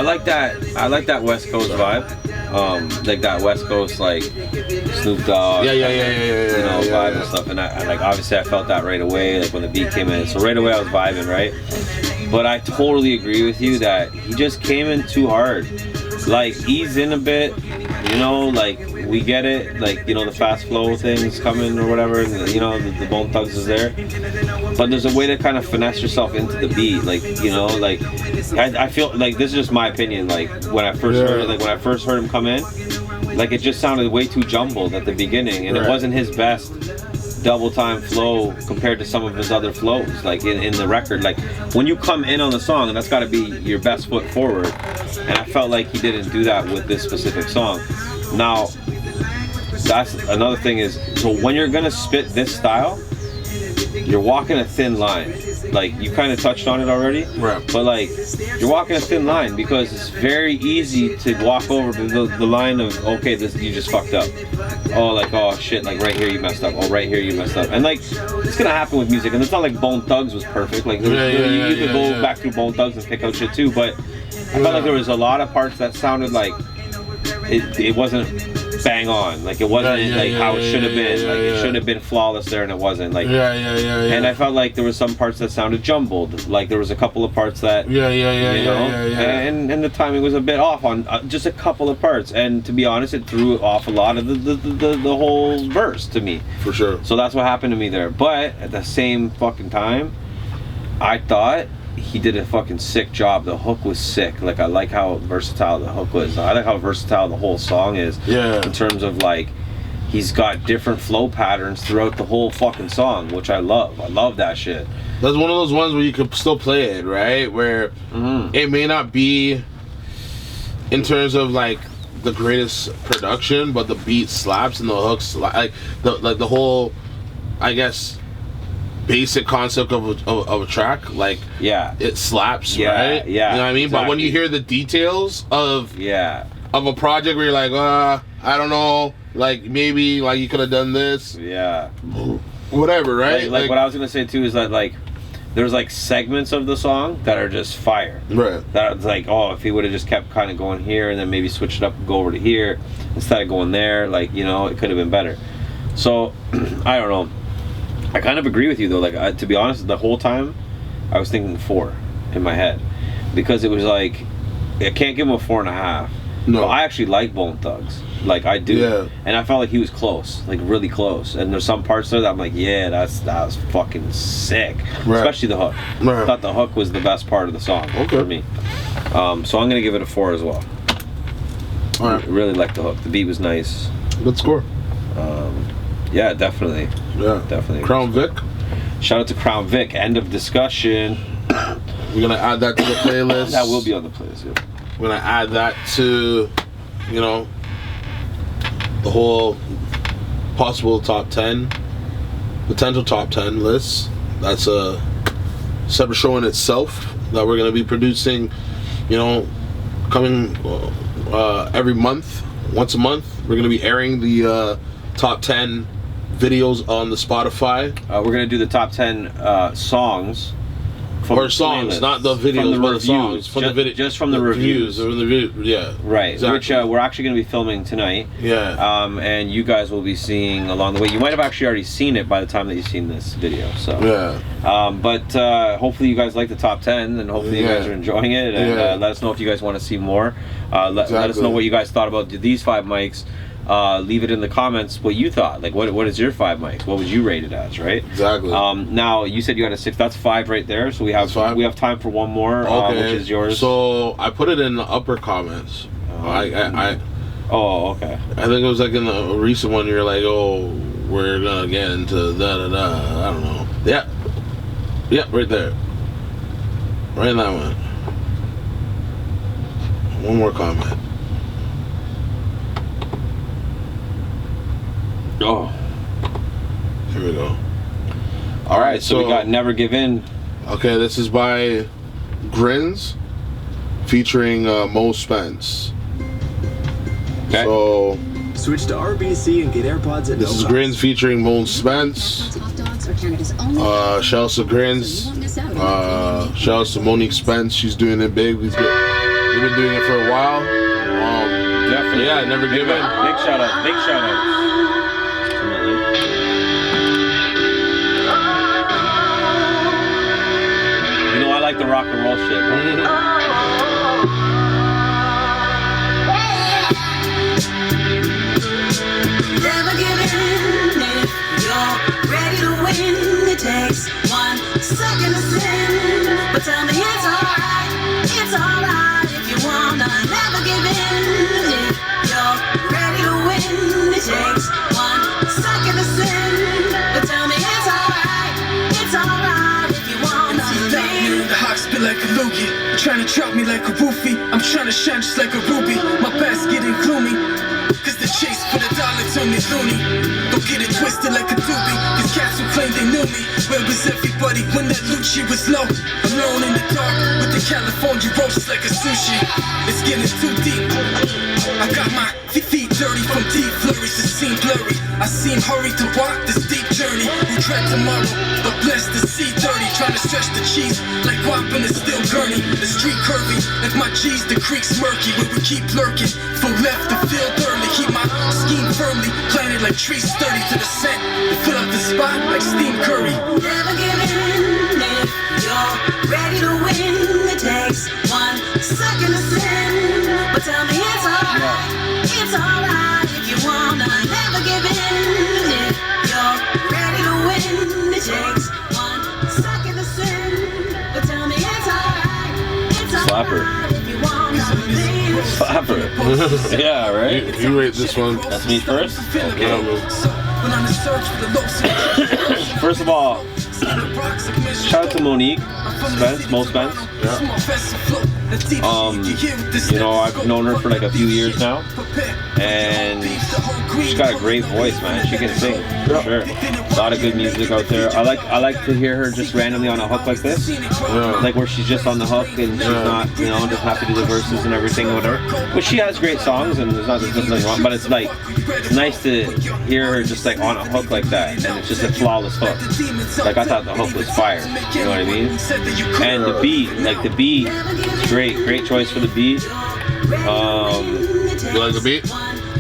[SPEAKER 1] like that West Coast vibe. Like that West Coast, like Snoop Dogg, you know, vibe and stuff. And I like, obviously I felt that right away, like when the beat came in. So right away I was vibing, right? But I totally agree with you that he just came in too hard. Like, ease in a bit, you know, like, we get it, like, you know, the fast flow things coming or whatever, and you know, the Bone Thugs is there. But there's a way to kind of finesse yourself into the beat, like, you know, like, I feel like, this is just my opinion, like, when I first heard it, like, when I first heard him come in, like, it just sounded way too jumbled at the beginning, and it wasn't his best double time flow compared to some of his other flows, like in the record. Like when you come in on the song, that's got to be your best foot forward, and I felt like he didn't do that with this specific song. Now that's another thing is, so when you're gonna spit this style, you're walking a thin line. Like you kind of touched on it already, right? But like you're walking a thin line because it's very easy to walk over the line of, okay, this, you just fucked up. Oh, like, oh shit, like right here you messed up. Oh, right here you messed up. And like it's gonna happen with music, and it's not like Bone Thugs was perfect. Like you could go back through Bone Thugs and pick out shit too. But I felt like there was a lot of parts that sounded like it wasn't bang on, like it wasn't like how it should have been, like it should have been flawless there, and it wasn't, like and I felt like there was some parts that sounded jumbled, like there was a couple of parts that and the timing was a bit off on just a couple of parts, and to be honest, it threw off a lot of the whole verse to me, for sure. So that's what happened to me there. But at the same fucking time, I thought he did a fucking sick job. The hook was sick. Like I like how versatile the hook was. I like how versatile the whole song is. Yeah. In terms of like, he's got different flow patterns throughout the whole fucking song, which I love. I love that shit.
[SPEAKER 2] That's one of those ones where you could still play it, right? Where it may not be in terms of like the greatest production, but the beat slaps and the hooks, like the whole, I guess, basic concept of a track, like it slaps, right? You know what I mean? Exactly. But when you hear the details of a project where you're like, I don't know, like maybe like you could have done this, whatever, right?
[SPEAKER 1] Like what I was gonna say too is that like there's like segments of the song that are just fire, right? That's like, oh, if he would have just kept kind of going here and then maybe switch it up and go over to here instead of going there, like, you know, it could have been better. So I don't know. I kind of agree with you though. Like to be honest, the whole time I was thinking 4 in my head, because it was like I can't give him a 4.5. No, but I actually like Bone Thugs, like I do, and I felt like he was close, like really close. And there's some parts there that I'm like, yeah, that was fucking sick, especially the hook. I thought the hook was the best part of the song for me. So I'm gonna give it a 4 as well. All right, I really liked the hook. The beat was nice.
[SPEAKER 2] Good score.
[SPEAKER 1] Yeah, definitely.
[SPEAKER 2] Yeah,
[SPEAKER 1] definitely.
[SPEAKER 2] Crown Vic.
[SPEAKER 1] Shout out to Crown Vic. End of discussion.
[SPEAKER 2] We're gonna add that to the playlist.
[SPEAKER 1] That will be on the playlist. Yeah.
[SPEAKER 2] We're gonna add that to, you know, the whole possible top 10, potential top 10 lists. That's a separate show in itself that we're gonna be producing. You know, coming every month, once a month. We're gonna be airing the top 10 videos on the Spotify.
[SPEAKER 1] We're gonna do the top 10 songs.
[SPEAKER 2] Or songs, playlist. Not the videos, but the songs.
[SPEAKER 1] From the video, just from the reviews.
[SPEAKER 2] Yeah.
[SPEAKER 1] Right. Exactly. Which we're actually going to be filming tonight.
[SPEAKER 2] Yeah.
[SPEAKER 1] And you guys will be seeing along the way. You might have actually already seen it by the time that you've seen this video. So.
[SPEAKER 2] Yeah.
[SPEAKER 1] But hopefully you guys like the top 10, and hopefully you guys are enjoying it. And let us know if you guys want to see more. Let us know what you guys thought about these 5 mics. leave it in the comments what you thought. Like, what is your 5 mics? What would you rate it as, right?
[SPEAKER 2] Exactly.
[SPEAKER 1] Now you said you had a 6. That's 5 right there. So we have time for one more, which is yours.
[SPEAKER 2] So I put it in the upper comments.
[SPEAKER 1] Oh, okay.
[SPEAKER 2] I think it was like in the recent one. You're like, oh, we're gonna get into da da da. I don't know. Yeah, right there. Right in that one. One more comment.
[SPEAKER 1] Oh.
[SPEAKER 2] Here we go.
[SPEAKER 1] All right, so we got Never Give In.
[SPEAKER 2] Okay, this is by Grins featuring Mo Spence.
[SPEAKER 1] Okay.
[SPEAKER 2] So
[SPEAKER 15] switch to RBC and get AirPods at
[SPEAKER 2] this is Grins featuring Mo Spence. Shouts to Grins. Shouts to Monique Spence. She's doing it big. We've been doing it for a while.
[SPEAKER 1] Definitely.
[SPEAKER 2] Yeah, Never Give In.
[SPEAKER 1] Big shout out. Big shout out. You know I like the rock and roll shit, bro.
[SPEAKER 16] Never give in if you're ready to win. It takes 1 second to sin, but tell me it's alright if you wanna. Never give in if you're ready to win. It takes 1 second to sin, but tell me it's alright if you wanna.
[SPEAKER 17] The hawks be like a loogie, trying to trap me like a roofie. I'm trying to shine just like a ruby. My past getting gloomy, cause the chase for the dollar told me loony. Don't get it twisted like a doobie. These cats who claim they knew me, where was everybody when that Lucci was low? Alone in the dark with the California roast like a sushi. It's getting too deep. I got my feet dirty from deep flurries. It seem blurry. I seem hurried to walk this deep journey. Who tread tomorrow, but bless the sea dirty. Trying to stretch the cheese like whopping is still gurney. The street curvy, like my G's, the creek's murky. Where we keep lurking, full left the field early. Keep my scheme firmly planted like trees sturdy to the set. Fill up the spot like Steve Curry.
[SPEAKER 16] Never give in if you're ready to win. It takes 1 second to sin, but tell me it's alright. It's alright if you wanna. Never give in if you're ready to win. It takes 1 second to sin, but tell me it's alright. It's alright if you wanna.
[SPEAKER 1] Slapper. Yeah, right?
[SPEAKER 2] You rate this one.
[SPEAKER 1] That's me first? Okay. First of all, shout out to Monique Spence, Mo Spence. You know, I've known her for like a few years now, and she's got a great voice, man. She can sing, for sure. A lot of good music out there. I like to hear her just randomly on a hook like this, like where she's just on the hook and she's not, you know, just happy to do the verses and everything or whatever. But she has great songs, and there's nothing wrong. But it's like, it's nice to hear her just like on a hook like that, and it's just a flawless hook. Like I thought the hook was fire. You know what I mean? And the beat, like the beat, great choice for the beat.
[SPEAKER 2] You like the beat?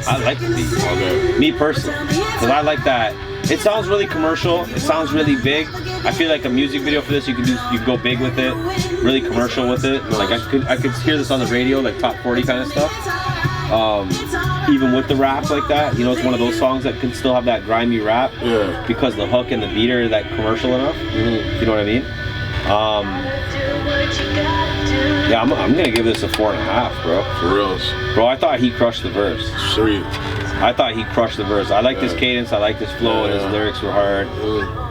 [SPEAKER 1] I like the beat. Okay. Me personally, because I like that. It sounds really commercial. It sounds really big. I feel like a music video for this, you could go big with it, really commercial with it. Like I could hear this on the radio, like top 40 kind of stuff. Even with the rap like that, you know, it's one of those songs that can still have that grimy rap, because the hook and the beat are that commercial enough. You know what I mean? Yeah, I'm gonna give this a 4.5, bro. For reals, bro. I thought he crushed the verse.
[SPEAKER 2] Sweet.
[SPEAKER 1] I thought he crushed the verse. I like this cadence. I like this flow, and his lyrics were hard.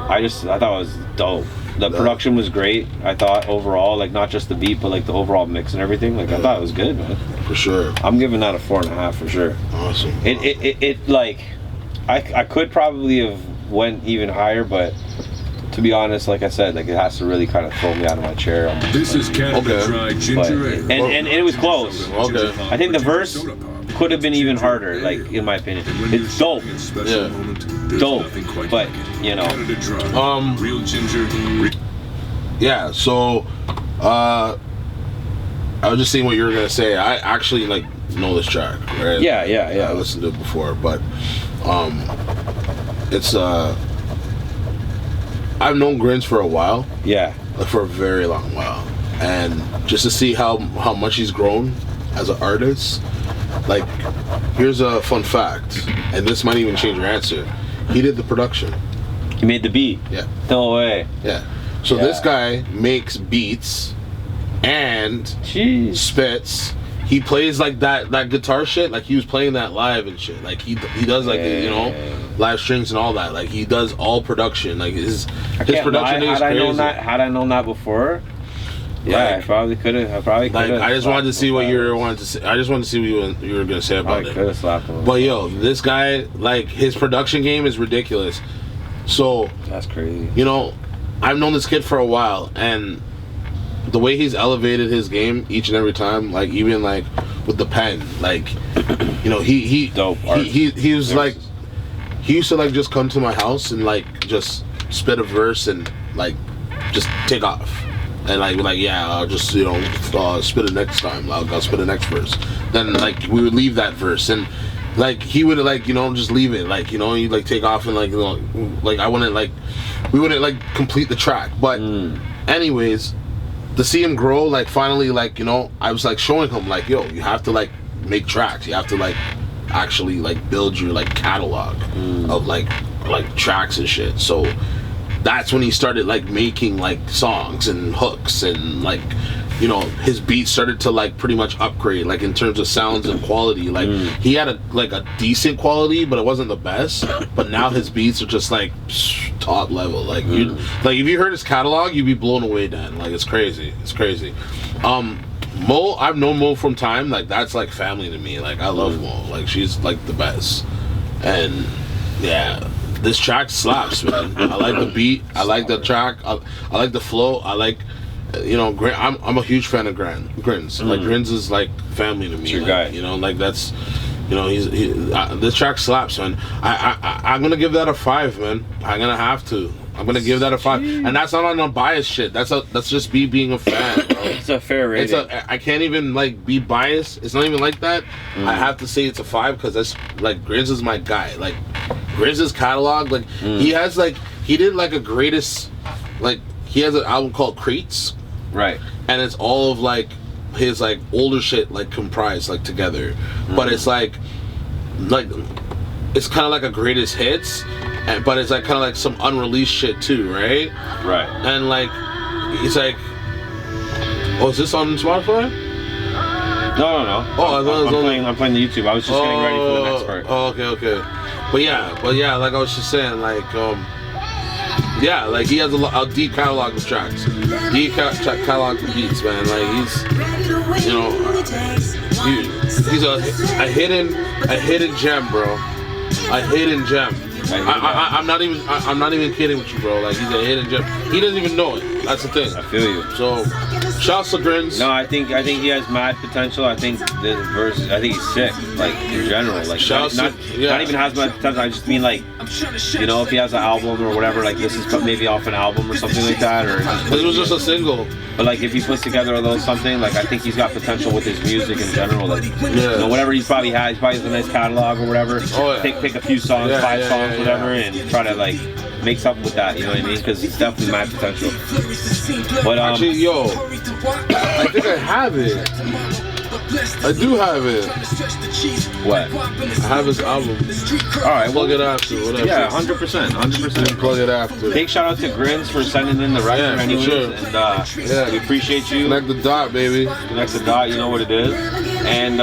[SPEAKER 1] I thought it was dope. The production was great. I thought overall, like not just the beat, but like the overall mix and everything. Like I thought it was good, man.
[SPEAKER 2] For sure.
[SPEAKER 1] I'm giving that a 4.5 for sure.
[SPEAKER 2] Awesome.
[SPEAKER 1] It like, I could probably have went even higher, but to be honest, like I said, like it has to really kind of throw me out of my chair.
[SPEAKER 11] This is Canada Dry Ginger Ale.
[SPEAKER 1] And it was close.
[SPEAKER 2] Okay.
[SPEAKER 1] I think the verse could have been even harder, like in my opinion. It's dope.
[SPEAKER 2] Yeah.
[SPEAKER 1] Dope. But you know.
[SPEAKER 11] Real ginger.
[SPEAKER 2] Yeah. So, I was just seeing what you were gonna say. I actually like know this track, right?
[SPEAKER 1] Yeah.
[SPEAKER 2] I listened to it before, but it's I've known Grins for a while.
[SPEAKER 1] Yeah.
[SPEAKER 2] Like for a very long while, and just to see how much he's grown as an artist, Like, here's a fun fact, and this might even change your answer. He did the production.
[SPEAKER 1] He made the beat?
[SPEAKER 2] Yeah.
[SPEAKER 1] No way.
[SPEAKER 2] Yeah. So this guy makes beats and spits. He plays like that guitar shit. Like he was playing that live and shit. Like he does like you know, live strings and all that. Like he does all production. Like his production is crazy.
[SPEAKER 1] Had I known that before, yeah, I probably could have.
[SPEAKER 2] I just wanted to see what you wanted to say. I just wanted to see what you were gonna say about it.
[SPEAKER 1] Could have slapped him.
[SPEAKER 2] But yo, this guy, like his production game is ridiculous. So
[SPEAKER 1] that's crazy.
[SPEAKER 2] You know, I've known this kid for a while, and the way he's elevated his game each and every time, like even like with the pen, like you know, he was like, he used to like just come to my house and like just spit a verse and like just take off. And like yeah, I'll just, you know, spit it next time. I'll spit the next verse. Then like we would leave that verse, and like he would like, you know, just leave it. Like, you know, you like take off and like, you know, like we wouldn't like complete the track. But anyways, to see him grow, like finally, like, you know, I was like showing him like, yo, you have to like make tracks. You have to like actually like build your like catalog of like tracks and shit. So that's when he started like making like songs and hooks, and like, you know, his beats started to like pretty much upgrade, like in terms of sounds and quality. Like he had a decent quality, but it wasn't the best. But now his beats are just like top level. Like you, like if you heard his catalog, you'd be blown away, Dan. Like it's crazy. It's crazy. Mo, I've known Mo from time. Like that's like family to me. Like I love Mo. Like she's like the best. And yeah, this track slaps, man. I like the beat. I like the track. I like the flow. I like, you know, I'm a huge fan of Grins. Like Grins is like family to me.
[SPEAKER 1] It's your
[SPEAKER 2] like,
[SPEAKER 1] guy.
[SPEAKER 2] You know, like that's, you know, this track slaps, man. I'm gonna give that a 5, man. I'm gonna have to. I'm gonna give that a 5, and that's not on a biased shit. That's just me being a fan, bro.
[SPEAKER 1] It's a fair rating.
[SPEAKER 2] I can't even like be biased. It's not even like that. I have to say it's a 5 because that's like Grins is my guy. Like Grins's catalog, like he did like a greatest, like he has an album called Crates,
[SPEAKER 1] right? And
[SPEAKER 2] it's all of like his like older shit like comprised like together, but it's like it's kind of like a greatest hits. But it's like kind of like some unreleased shit too, right?
[SPEAKER 1] Right.
[SPEAKER 2] And like, it's like, oh, is this on Spotify?
[SPEAKER 1] No. Oh, I'm playing the YouTube. I was just getting ready for the next part.
[SPEAKER 2] Oh, okay. But yeah, like I was just saying, like, yeah, like he has a deep catalog of tracks, deep catalog of beats, man. Like he's, you know, he's a hidden gem, bro. A hidden gem. I'm not even kidding with you, bro. Like he's a hidden gem. He doesn't even know it. That's the thing.
[SPEAKER 1] I feel you.
[SPEAKER 2] So, shouts to Grins.
[SPEAKER 1] No, I think he has mad potential. I think this verse. I think he's sick. Like in general, like not even has mad potential. I just mean like, you know, if he has an album or whatever, like this is maybe off an album or something like that, or
[SPEAKER 2] this was just a single.
[SPEAKER 1] But like if he puts together a little something, like I think he's got potential with his music in general. Like, you know, whatever he probably has a nice catalog or whatever.
[SPEAKER 2] Oh, yeah.
[SPEAKER 1] Pick a few songs, 5 songs, whatever, and try to like make something with that. You know what I mean? Because he's definitely mad potential. But
[SPEAKER 2] actually, yo, I think I have it. I do have it.
[SPEAKER 1] What?
[SPEAKER 2] I have his album.
[SPEAKER 1] Alright,
[SPEAKER 2] plug it after, whatever.
[SPEAKER 1] Yeah, 100%.
[SPEAKER 2] Plug it after.
[SPEAKER 1] Big shout out to Grins for sending in the record anyways.
[SPEAKER 2] Sure.
[SPEAKER 1] And we appreciate you.
[SPEAKER 2] Connect the dot, baby.
[SPEAKER 1] Connect the dot, you know what it is. And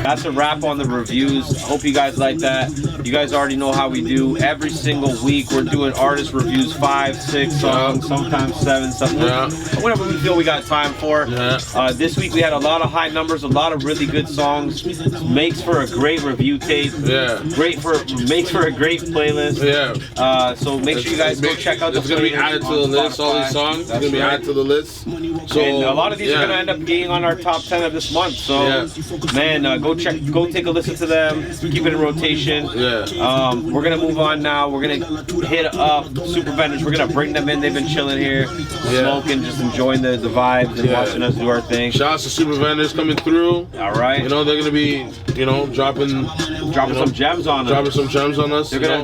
[SPEAKER 1] that's a wrap on the reviews. Hope you guys like that. You guys already know how we do. Every single week we're doing artist reviews, 5, 6 songs, sometimes 7, whatever we feel we got time for. This week we had a lot of high numbers, a lot of really good songs. Makes for a great review tape. Makes for a great playlist. So make sure you guys go check out the
[SPEAKER 2] It's gonna be added to the list. All these songs are gonna be added to the list. So
[SPEAKER 1] and a lot of these are gonna end up being on our top 10 of this month. So man, go Go take a listen to them. Keep it in rotation.
[SPEAKER 2] Yeah.
[SPEAKER 1] We're gonna move on now. We're gonna hit up Super Vendors. We're gonna bring them in. They've been chilling here, smoking, just enjoying the vibes and watching us do our thing.
[SPEAKER 2] Shout out to Super Vendors coming through.
[SPEAKER 1] All right.
[SPEAKER 2] You know they're gonna be, dropping
[SPEAKER 1] some gems on us.
[SPEAKER 2] Dropping some gems on us.
[SPEAKER 1] They're gonna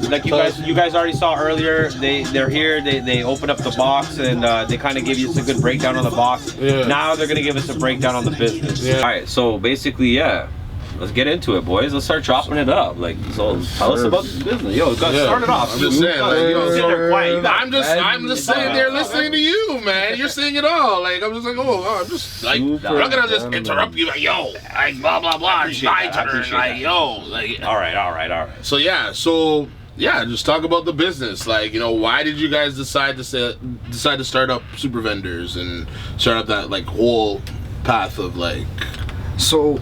[SPEAKER 1] like you guys already saw earlier. They're here. They open up the box and they kind of give you a good breakdown on the box.
[SPEAKER 2] Yeah.
[SPEAKER 1] Now they're gonna give us a breakdown on the business.
[SPEAKER 2] Yeah.
[SPEAKER 1] All right. So basically, yeah. Let's get into it, boys. Let's start chopping it up. Like, so tell us about the business. Yo, start it off.
[SPEAKER 2] I'm just saying, I'm just sitting there
[SPEAKER 1] listening
[SPEAKER 2] listening to you, man. You're saying it all. Like, I'm just like, I'm just like, I'm not gonna just interrupt you, like, yo, like, blah blah blah. It's my turn, like, yo, like.
[SPEAKER 1] All right.
[SPEAKER 2] So just talk about the business. Like, why did you guys decide to start up Super Vendors and start up that like whole path of like.
[SPEAKER 4] So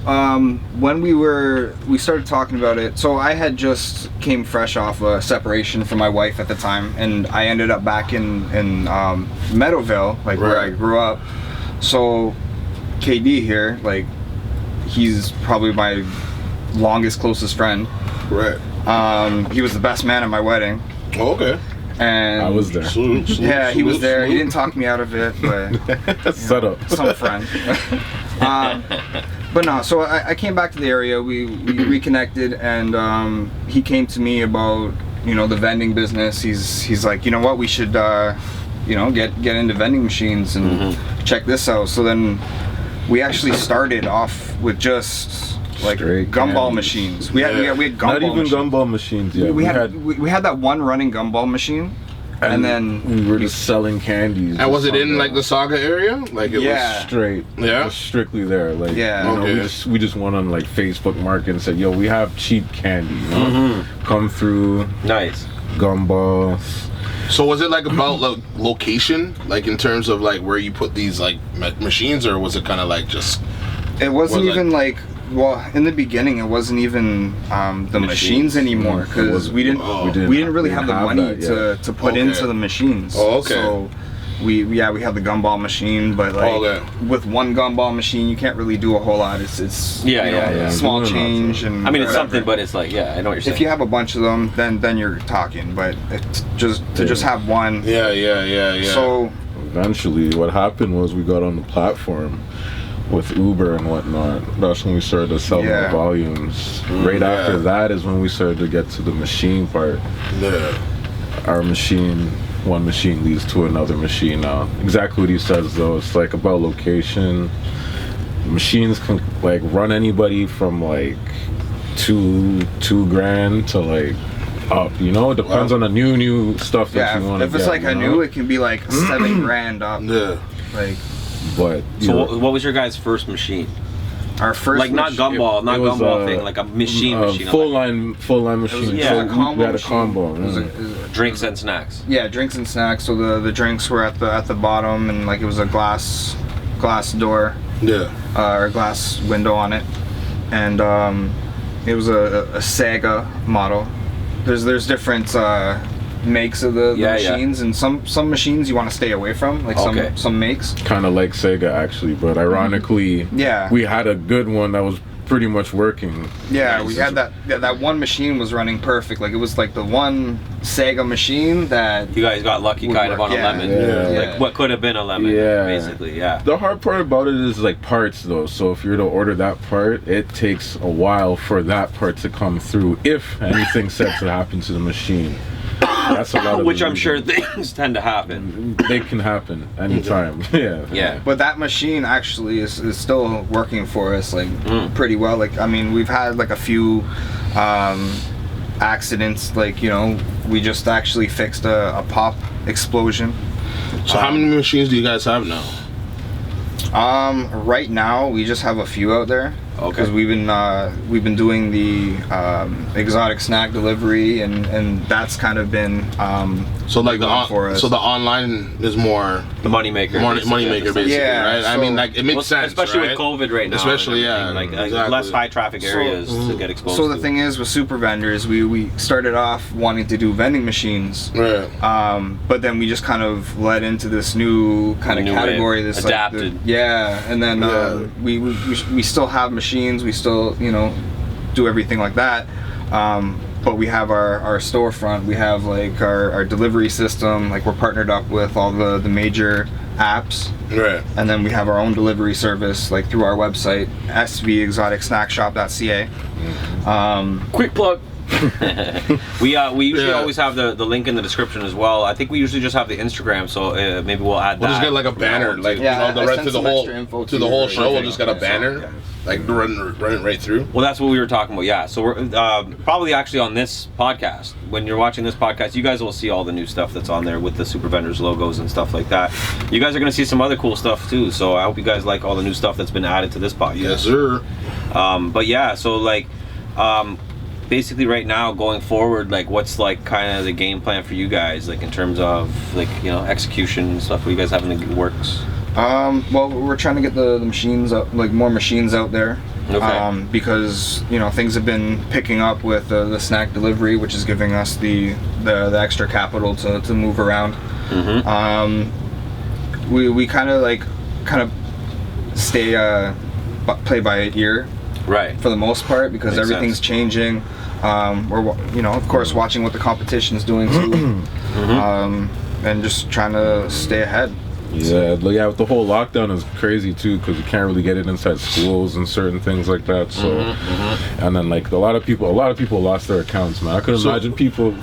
[SPEAKER 4] when we started talking about it, so I had just came fresh off a separation from my wife at the time, and I ended up back in Meadowville, like where I grew up. So KD here, like, he's probably my longest closest friend.
[SPEAKER 2] Right.
[SPEAKER 4] He was the best man at my wedding.
[SPEAKER 2] Oh, okay.
[SPEAKER 4] And
[SPEAKER 3] I was there.
[SPEAKER 4] He was there. He didn't talk me out of it, but
[SPEAKER 3] set up
[SPEAKER 4] some friend. But no, so I came back to the area. We reconnected, and he came to me about the vending business. He's like, you know what, we should get into vending machines and check this out. So then we actually started off with just like gumball machines. We had gumball
[SPEAKER 3] not even
[SPEAKER 4] machines.
[SPEAKER 3] gumball machines yet.
[SPEAKER 4] We had that one running gumball machine. And then
[SPEAKER 3] we were just selling candies.
[SPEAKER 2] And was it in like the Saga area? Like it was
[SPEAKER 3] straight.
[SPEAKER 2] Yeah,
[SPEAKER 3] just strictly there. Like we just went on like Facebook Market and said, "Yo, we have cheap candy. Come through."
[SPEAKER 1] Nice.
[SPEAKER 3] Gumball.
[SPEAKER 2] So was it like about location, like in terms of like where you put these like machines, or was it kind of like just?
[SPEAKER 4] It wasn't even like. Well, in the beginning, it wasn't even the machines anymore, because we didn't really have the money to put into the machines.
[SPEAKER 2] Oh, okay.
[SPEAKER 4] So we had the gumball machine, but like with one gumball machine, you can't really do a whole lot. It's small change, and
[SPEAKER 1] I mean, it's something, but it's like, I know what you're saying.
[SPEAKER 4] If you have a bunch of them, then you're talking. But it's just to have one.
[SPEAKER 2] Yeah.
[SPEAKER 4] So
[SPEAKER 3] eventually, what happened was we got on the platform with Uber and whatnot. That's when we started to sell more volumes. Right after that is when we started to get to the machine part. Our machine, one machine leads to another machine now. Exactly what he says though, it's like about location. Machines can like run anybody from like two grand to like up, it depends on the new stuff that you want to get.
[SPEAKER 4] If it's like a new, it can be like 7 grand up. Like.
[SPEAKER 3] But
[SPEAKER 1] so what was your guys' first machine?
[SPEAKER 4] Our first,
[SPEAKER 1] like not gumball thing, like a machine.
[SPEAKER 3] Full line machine.
[SPEAKER 4] We had a
[SPEAKER 3] combo.
[SPEAKER 1] Drinks and snacks.
[SPEAKER 4] Yeah, drinks and snacks. So the drinks were at the bottom, and like it was a glass door. Or glass window on it, and it was a Sega model. There's different makes of the machines, and some machines you want to stay away from, like some makes.
[SPEAKER 3] Kind of like Sega actually, but ironically, we had a good one that was pretty much working.
[SPEAKER 4] Yeah, we had that one machine was running perfect. Like it was like the one Sega machine that
[SPEAKER 1] you guys got lucky kind of on a lemon. Like what could have been a lemon, basically. The
[SPEAKER 3] hard part about it is like parts though. So if you were to order that part, it takes a while for that part to come through if anything said to happen to the machine. That's a lot of
[SPEAKER 1] which I'm sure things tend to happen.
[SPEAKER 3] They can happen anytime. Yeah.
[SPEAKER 4] But that machine actually is still working for us like pretty well. Like I mean, we've had like a few accidents. Like we just actually fixed a pop explosion.
[SPEAKER 2] So how many machines do you guys have now?
[SPEAKER 4] Right now we just have a few out there. Because we've been doing the exotic snack delivery, and that's kind of been
[SPEAKER 2] so like so the online is more
[SPEAKER 1] the money maker
[SPEAKER 2] basically, right? So, I mean, like it makes sense,
[SPEAKER 1] especially
[SPEAKER 2] right?
[SPEAKER 1] with COVID right now,
[SPEAKER 2] especially
[SPEAKER 1] less high traffic areas to get exposed.
[SPEAKER 4] So the thing is with Super Vendors, we started off wanting to do vending machines, but then we just kind of led into this new kind of category, this
[SPEAKER 1] adapted,
[SPEAKER 4] and then we still have machines machines. We still, you know, do everything like that. But we have our storefront. We have like our delivery system. Like we're partnered up with all the major apps.
[SPEAKER 2] Right.
[SPEAKER 4] And then we have our own delivery service, like through our website, svexoticsnackshop.ca.
[SPEAKER 1] Quick plug. we usually always have the link in the description as well. I think we usually just have the Instagram, so maybe we'll add that.
[SPEAKER 2] We'll just get like a banner, like, you know, the rest of the whole show. We'll just get a banner, like run it right through.
[SPEAKER 1] Well, that's what we were talking about. Yeah. So we're probably actually on this podcast. When you're watching this podcast, you guys will see all the new stuff that's on there with the Super Vendors logos and stuff like that. You guys are gonna see some other cool stuff too. So I hope you guys like all the new stuff that's been added to this podcast.
[SPEAKER 2] Yes, sir.
[SPEAKER 1] But yeah, so like. Basically right now going forward, like what's like kind of the game plan for you guys, like in terms of like, you know, execution and stuff? What you guys have in the works?
[SPEAKER 4] Well, we're trying to get the machines up, like more machines out there.
[SPEAKER 1] Okay.
[SPEAKER 4] Because, you know, things have been picking up with the snack delivery, which is giving us the extra capital to move around. We kind of stay play by ear,
[SPEAKER 1] right,
[SPEAKER 4] for the most part, because
[SPEAKER 1] Makes
[SPEAKER 4] everything's
[SPEAKER 1] sense.
[SPEAKER 4] changing. We're, you know, of course, watching what the competition's doing too, and just trying to stay ahead.
[SPEAKER 3] Yeah, with the whole lockdown is crazy too, because you can't really get it inside schools and certain things like that. So, and then like a lot of people lost their accounts, man. I could imagine people.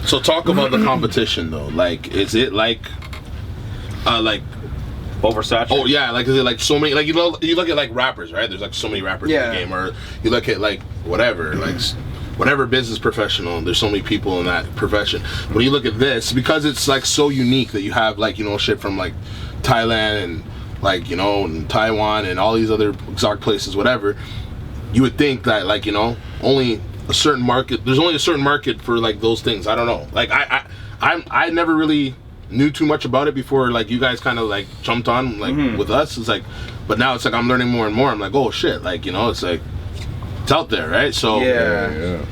[SPEAKER 2] So talk about the competition though. Like, is it like
[SPEAKER 1] oversaturated?
[SPEAKER 2] Oh yeah, like is it like so many? Like you look at like rappers, right? There's like so many rappers in the game, or you look at like whatever, like whatever business professional. There's so many people in that profession. When you look at this, because it's like so unique that you have like, you know, shit from like Thailand and like, you know, and Taiwan and all these other exotic places, whatever. You would think that like, you know, only a certain market. There's only a certain market for like those things. I don't know. Like I never really knew too much about it before like you guys kind of like jumped on like with us. It's like, but now it's like I'm learning more and more. I'm like, oh shit, like, you know, it's like it's out there, right? So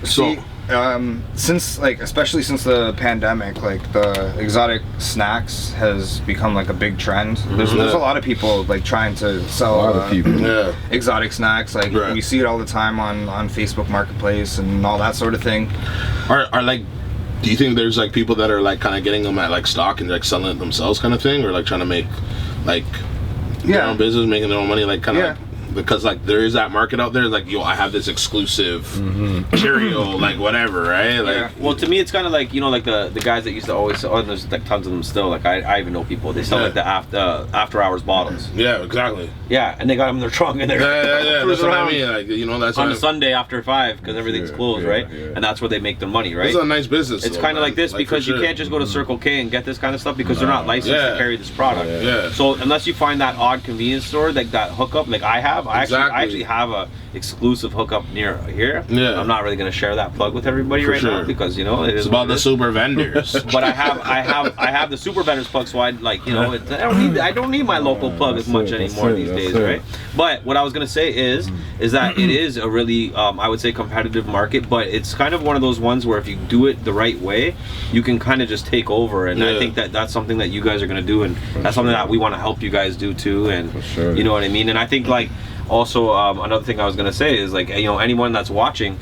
[SPEAKER 4] So since like, especially since the pandemic, like the exotic snacks has become like a big trend. There's a lot of people like trying to sell exotic snacks. Like we see it all the time on Facebook Marketplace and all that sort of thing.
[SPEAKER 2] Are like, do you think there's like people that are like kind of getting them at like stock and like selling it themselves kind of thing, or like trying to make like their own business, making their own money, like kind of like, because like there is that market out there, like, yo, I have this exclusive Cheerio, like whatever, right? Like,
[SPEAKER 1] well, to me it's kind of like, you know, like the guys that used to always sell, and there's like tons of them still, like I even know people, they sell like the after hours bottles.
[SPEAKER 2] Yeah, exactly.
[SPEAKER 1] Yeah, and they got them in their trunk and they're
[SPEAKER 2] that's what I mean, like, you know, that's
[SPEAKER 1] on a Sunday after 5 because everything's closed, right? And that's where they make their money, right?
[SPEAKER 2] It's a nice business.
[SPEAKER 1] It's kind of like this, because you can't just go to Circle K and get this kind of stuff because they're not licensed to carry this product. So unless you find that odd convenience store, like that hookup, like I actually have a exclusive hookup near here. I'm not really gonna share that plug with everybody now because, you know,
[SPEAKER 2] it's about the super vendors.
[SPEAKER 1] But I have the super vendors plug, so I like, you know, I don't need my local plug as much anymore these days, right? But what I was gonna say is that it is a really I would say competitive market, but it's kind of one of those ones where if you do it the right way, you can kind of just take over. And I think that that's something that you guys are gonna do, and that's something that we want to help you guys do too. And you know what I mean. And I think like also another thing I was gonna say is like, you know, anyone that's watching,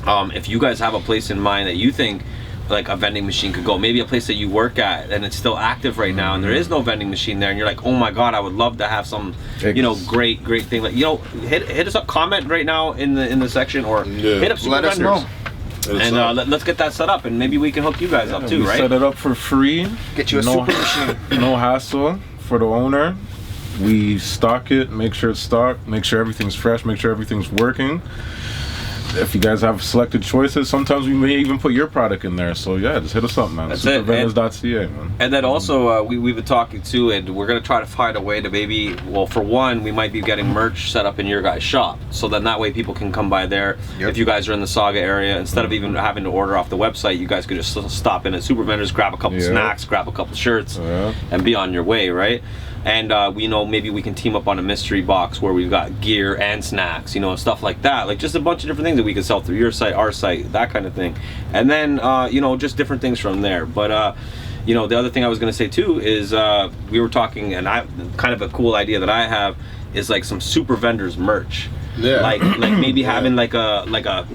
[SPEAKER 1] if you guys have a place in mind that you think like a vending machine could go, maybe a place that you work at and it's still active right now and there is no vending machine there, and you're like, oh my god, I would love to have some, you know, great thing, like, you know, hit us up, comment right now in the section, or hit up Super Vendors.
[SPEAKER 4] Let us know.
[SPEAKER 1] And let's get that set up, and maybe we can hook you guys up too,
[SPEAKER 3] we
[SPEAKER 1] right?
[SPEAKER 3] Set it up for free.
[SPEAKER 4] Get you a super machine.
[SPEAKER 3] No hassle for the owner. We stock it, make sure it's stocked, make sure everything's fresh, make sure everything's working. If you guys have selected choices, sometimes we may even put your product in there. So yeah, just hit us up, man. Supervendors.ca, man.
[SPEAKER 1] And then also we've been talking too, and we're gonna try to find a way to maybe, well, for one, we might be getting merch set up in your guys' shop, so then that way people can come by there. If you guys are in the Saga area, instead of even having to order off the website, you guys could just stop in at Super Vendors, grab a couple snacks, grab a couple shirts, and be on your way, right? And you know, maybe we can team up on a mystery box where we've got gear and snacks, you know, stuff like that, like just a bunch of different things that we can sell through your site, our site, that kind of thing. And then you know, just different things from there. But you know, the other thing I was going to say too is we were talking, and kind of a cool idea that I have is like some super vendors merch.
[SPEAKER 2] Yeah.
[SPEAKER 1] Like maybe having like a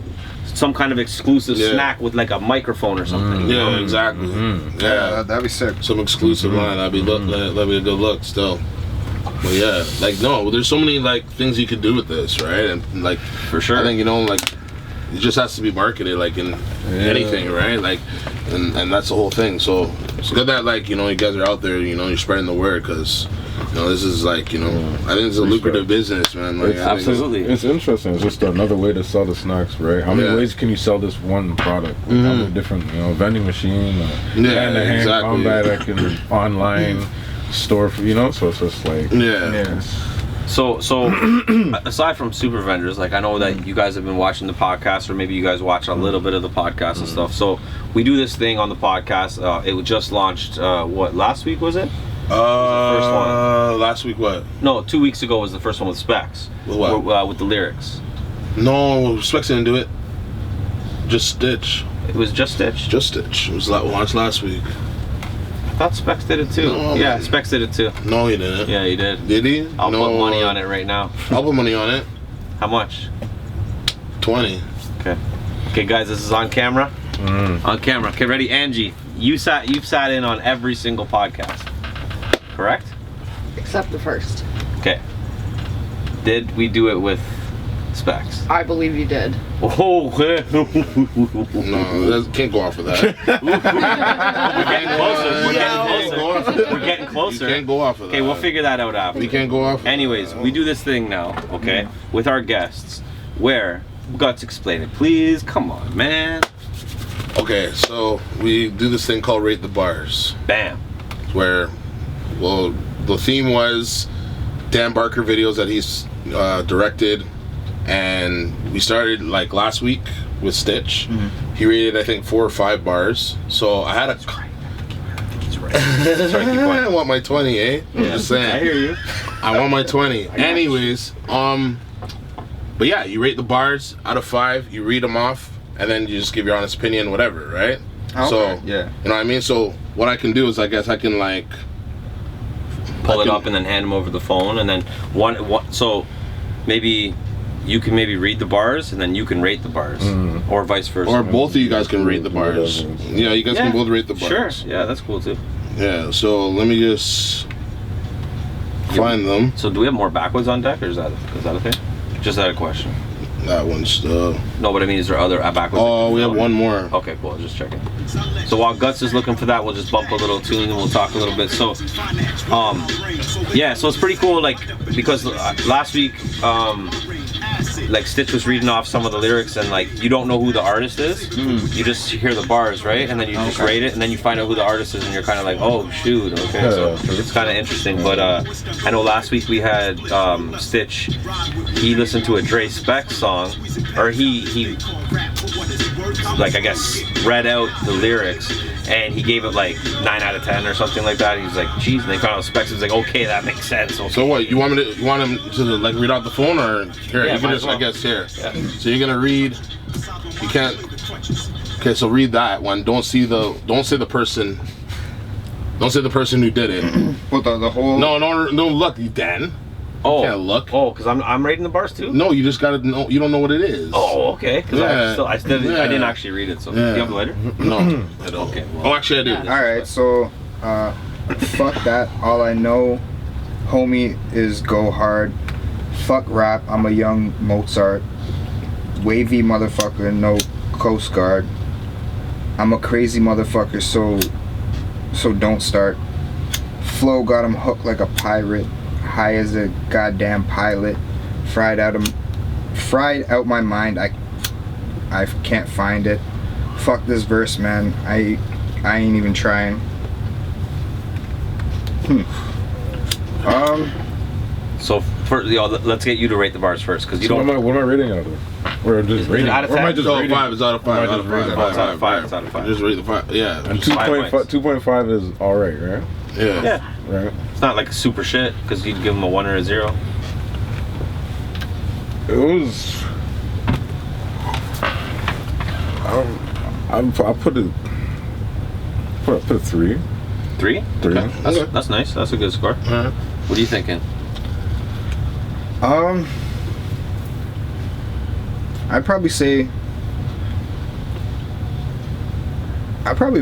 [SPEAKER 1] some kind of exclusive snack with like a microphone or something.
[SPEAKER 2] Yeah, exactly. Yeah,
[SPEAKER 4] that'd be sick.
[SPEAKER 2] Some exclusive line. That'd be that'd be a good look still. But yeah, like no, there's so many like things you could do with this, right? And like
[SPEAKER 1] for sure,
[SPEAKER 2] I think like it just has to be marketed like in anything, right? Like, and that's the whole thing. So it's good that like you guys are out there, you're spreading the word because. This is like, I think it's a lucrative business, man. Like,
[SPEAKER 1] absolutely.
[SPEAKER 3] It's interesting. It's just another way to sell the snacks, right? How many ways can you sell this one product? How many different, vending machine, hand-to-hand combat, like an online store, so it's just like...
[SPEAKER 1] So aside from super vendors, like I know that you guys have been watching the podcast, or maybe you guys watch a little bit of the podcast and stuff. So we do this thing on the podcast. It just launched, last week was it?
[SPEAKER 2] The first one. Last week what?
[SPEAKER 1] No, 2 weeks ago was the first one with Specs.
[SPEAKER 2] With what?
[SPEAKER 1] With the lyrics.
[SPEAKER 2] No, Specs didn't do it. Just Stitch.
[SPEAKER 1] It was just Stitch?
[SPEAKER 2] Just Stitch. It was launched last week.
[SPEAKER 1] I thought Specs did it too. No, yeah, Specs did it too.
[SPEAKER 2] No, he didn't.
[SPEAKER 1] Yeah, he did.
[SPEAKER 2] Did he?
[SPEAKER 1] I'll put money on it right now.
[SPEAKER 2] I'll put money on it.
[SPEAKER 1] How much?
[SPEAKER 2] 20.
[SPEAKER 1] Okay. Okay, guys, this is on camera. On camera. Okay, ready? Angie, you've sat in on every single podcast. Correct?
[SPEAKER 18] Except the first.
[SPEAKER 1] Okay. Did we do it with Specs?
[SPEAKER 18] I believe you did.
[SPEAKER 2] Oh, no, can't go off of that.
[SPEAKER 1] We're getting closer.
[SPEAKER 2] You can't go off of that.
[SPEAKER 1] Okay, we'll figure that out after.
[SPEAKER 2] We can't go off of
[SPEAKER 1] Anyways, we do this thing now, okay, with our guests, where Gutz, explain it, please. Come on, man.
[SPEAKER 2] Okay, so we do this thing called Rate the Bars.
[SPEAKER 1] Bam.
[SPEAKER 2] Where, well, the theme was Dan Barker videos that he's directed, and we started like last week with Stitch. He rated I think 4 or 5 bars. So I had a. I want my 20, eh? I'm just saying.
[SPEAKER 1] I hear you.
[SPEAKER 2] I want my 20. Anyways, but yeah, you rate the bars out of 5. You read them off, and then you just give your honest opinion, whatever, right?
[SPEAKER 4] Okay.
[SPEAKER 2] So
[SPEAKER 4] yeah,
[SPEAKER 2] you know what I mean. So what I can do is I guess I can like
[SPEAKER 1] pull it up and then hand them over the phone, and then one. So maybe you can read the bars, and then you can rate the bars, or vice versa.
[SPEAKER 2] Or both of you guys can rate the bars. Yeah, you guys can both rate the bars.
[SPEAKER 1] Sure. Yeah, that's cool too.
[SPEAKER 2] Yeah. So let me just find them.
[SPEAKER 1] So do we have more backwards on deck, or is that a thing? Just that a question.
[SPEAKER 2] That one's no,
[SPEAKER 1] but I mean, is there other backwards?
[SPEAKER 2] Oh, we have one more.
[SPEAKER 1] Okay, cool. Just checking. So while Gutz is looking for that, we'll just bump a little tune and we'll talk a little bit. So, yeah, so it's pretty cool, like, because last week, like Stitch was reading off some of the lyrics, and like you don't know who the artist is. You just hear the bars, right? And then you just rate it, and then you find out who the artist is, and you're kind of like, oh shoot, okay. So it's kind of interesting. But I know last week we had Stitch. He listened to a Dre Specs song, or he like I guess read out the lyrics, and he gave it like 9 out of 10 or something like that. He was like, geez, and they found out Specs was like, okay, that makes sense. Okay.
[SPEAKER 2] So what, you want him to like read out the phone, or here?
[SPEAKER 1] Yeah,
[SPEAKER 2] you can just,
[SPEAKER 1] well.
[SPEAKER 2] I guess here.
[SPEAKER 1] Yeah.
[SPEAKER 2] So you're gonna read. You can't. Okay, so read that one. Don't say the person. Don't say the person who did it.
[SPEAKER 4] What the whole?
[SPEAKER 2] No, look, you Dan.
[SPEAKER 1] Oh,
[SPEAKER 2] you can't look.
[SPEAKER 1] Oh, because I'm rating the bars too.
[SPEAKER 2] No, you just gotta know. You don't know what it is.
[SPEAKER 1] Oh, okay. Because I didn't actually read it. So do you have it later?
[SPEAKER 2] No, I don't.
[SPEAKER 1] Okay. Well,
[SPEAKER 2] oh, actually, I do.
[SPEAKER 4] All right, so fuck that. All I know, homie, is go hard. Fuck rap. I'm a young Mozart. Wavy motherfucker, no Coast Guard. I'm a crazy motherfucker, so don't start. Flow got him hooked like a pirate. High as a goddamn pilot. Fried out my mind. I can't find it. Fuck this verse, man. I ain't even trying.
[SPEAKER 1] So first, let's get you to rate the bars first, because you
[SPEAKER 3] So
[SPEAKER 1] don't.
[SPEAKER 3] what am I rating out of? Or just rating?
[SPEAKER 1] Out of
[SPEAKER 3] Or am I
[SPEAKER 1] 10?
[SPEAKER 3] just
[SPEAKER 2] No,
[SPEAKER 3] rating?
[SPEAKER 2] 5 is out of 5. Out of 5.
[SPEAKER 1] It's out of 5. It's out of 5.
[SPEAKER 2] Just rate the 5. Yeah.
[SPEAKER 3] And
[SPEAKER 1] 2.5
[SPEAKER 3] 2.5 is all right, right?
[SPEAKER 2] Yeah.
[SPEAKER 3] Right.
[SPEAKER 1] It's not like a super shit, because you'd give them a 1 or a 0.
[SPEAKER 3] It was. I put it. Put a 3.
[SPEAKER 1] 3?
[SPEAKER 3] 3.
[SPEAKER 1] Okay. That's nice. That's a good score.
[SPEAKER 2] Alright.
[SPEAKER 1] What are you thinking?
[SPEAKER 4] I'd probably say. I'd probably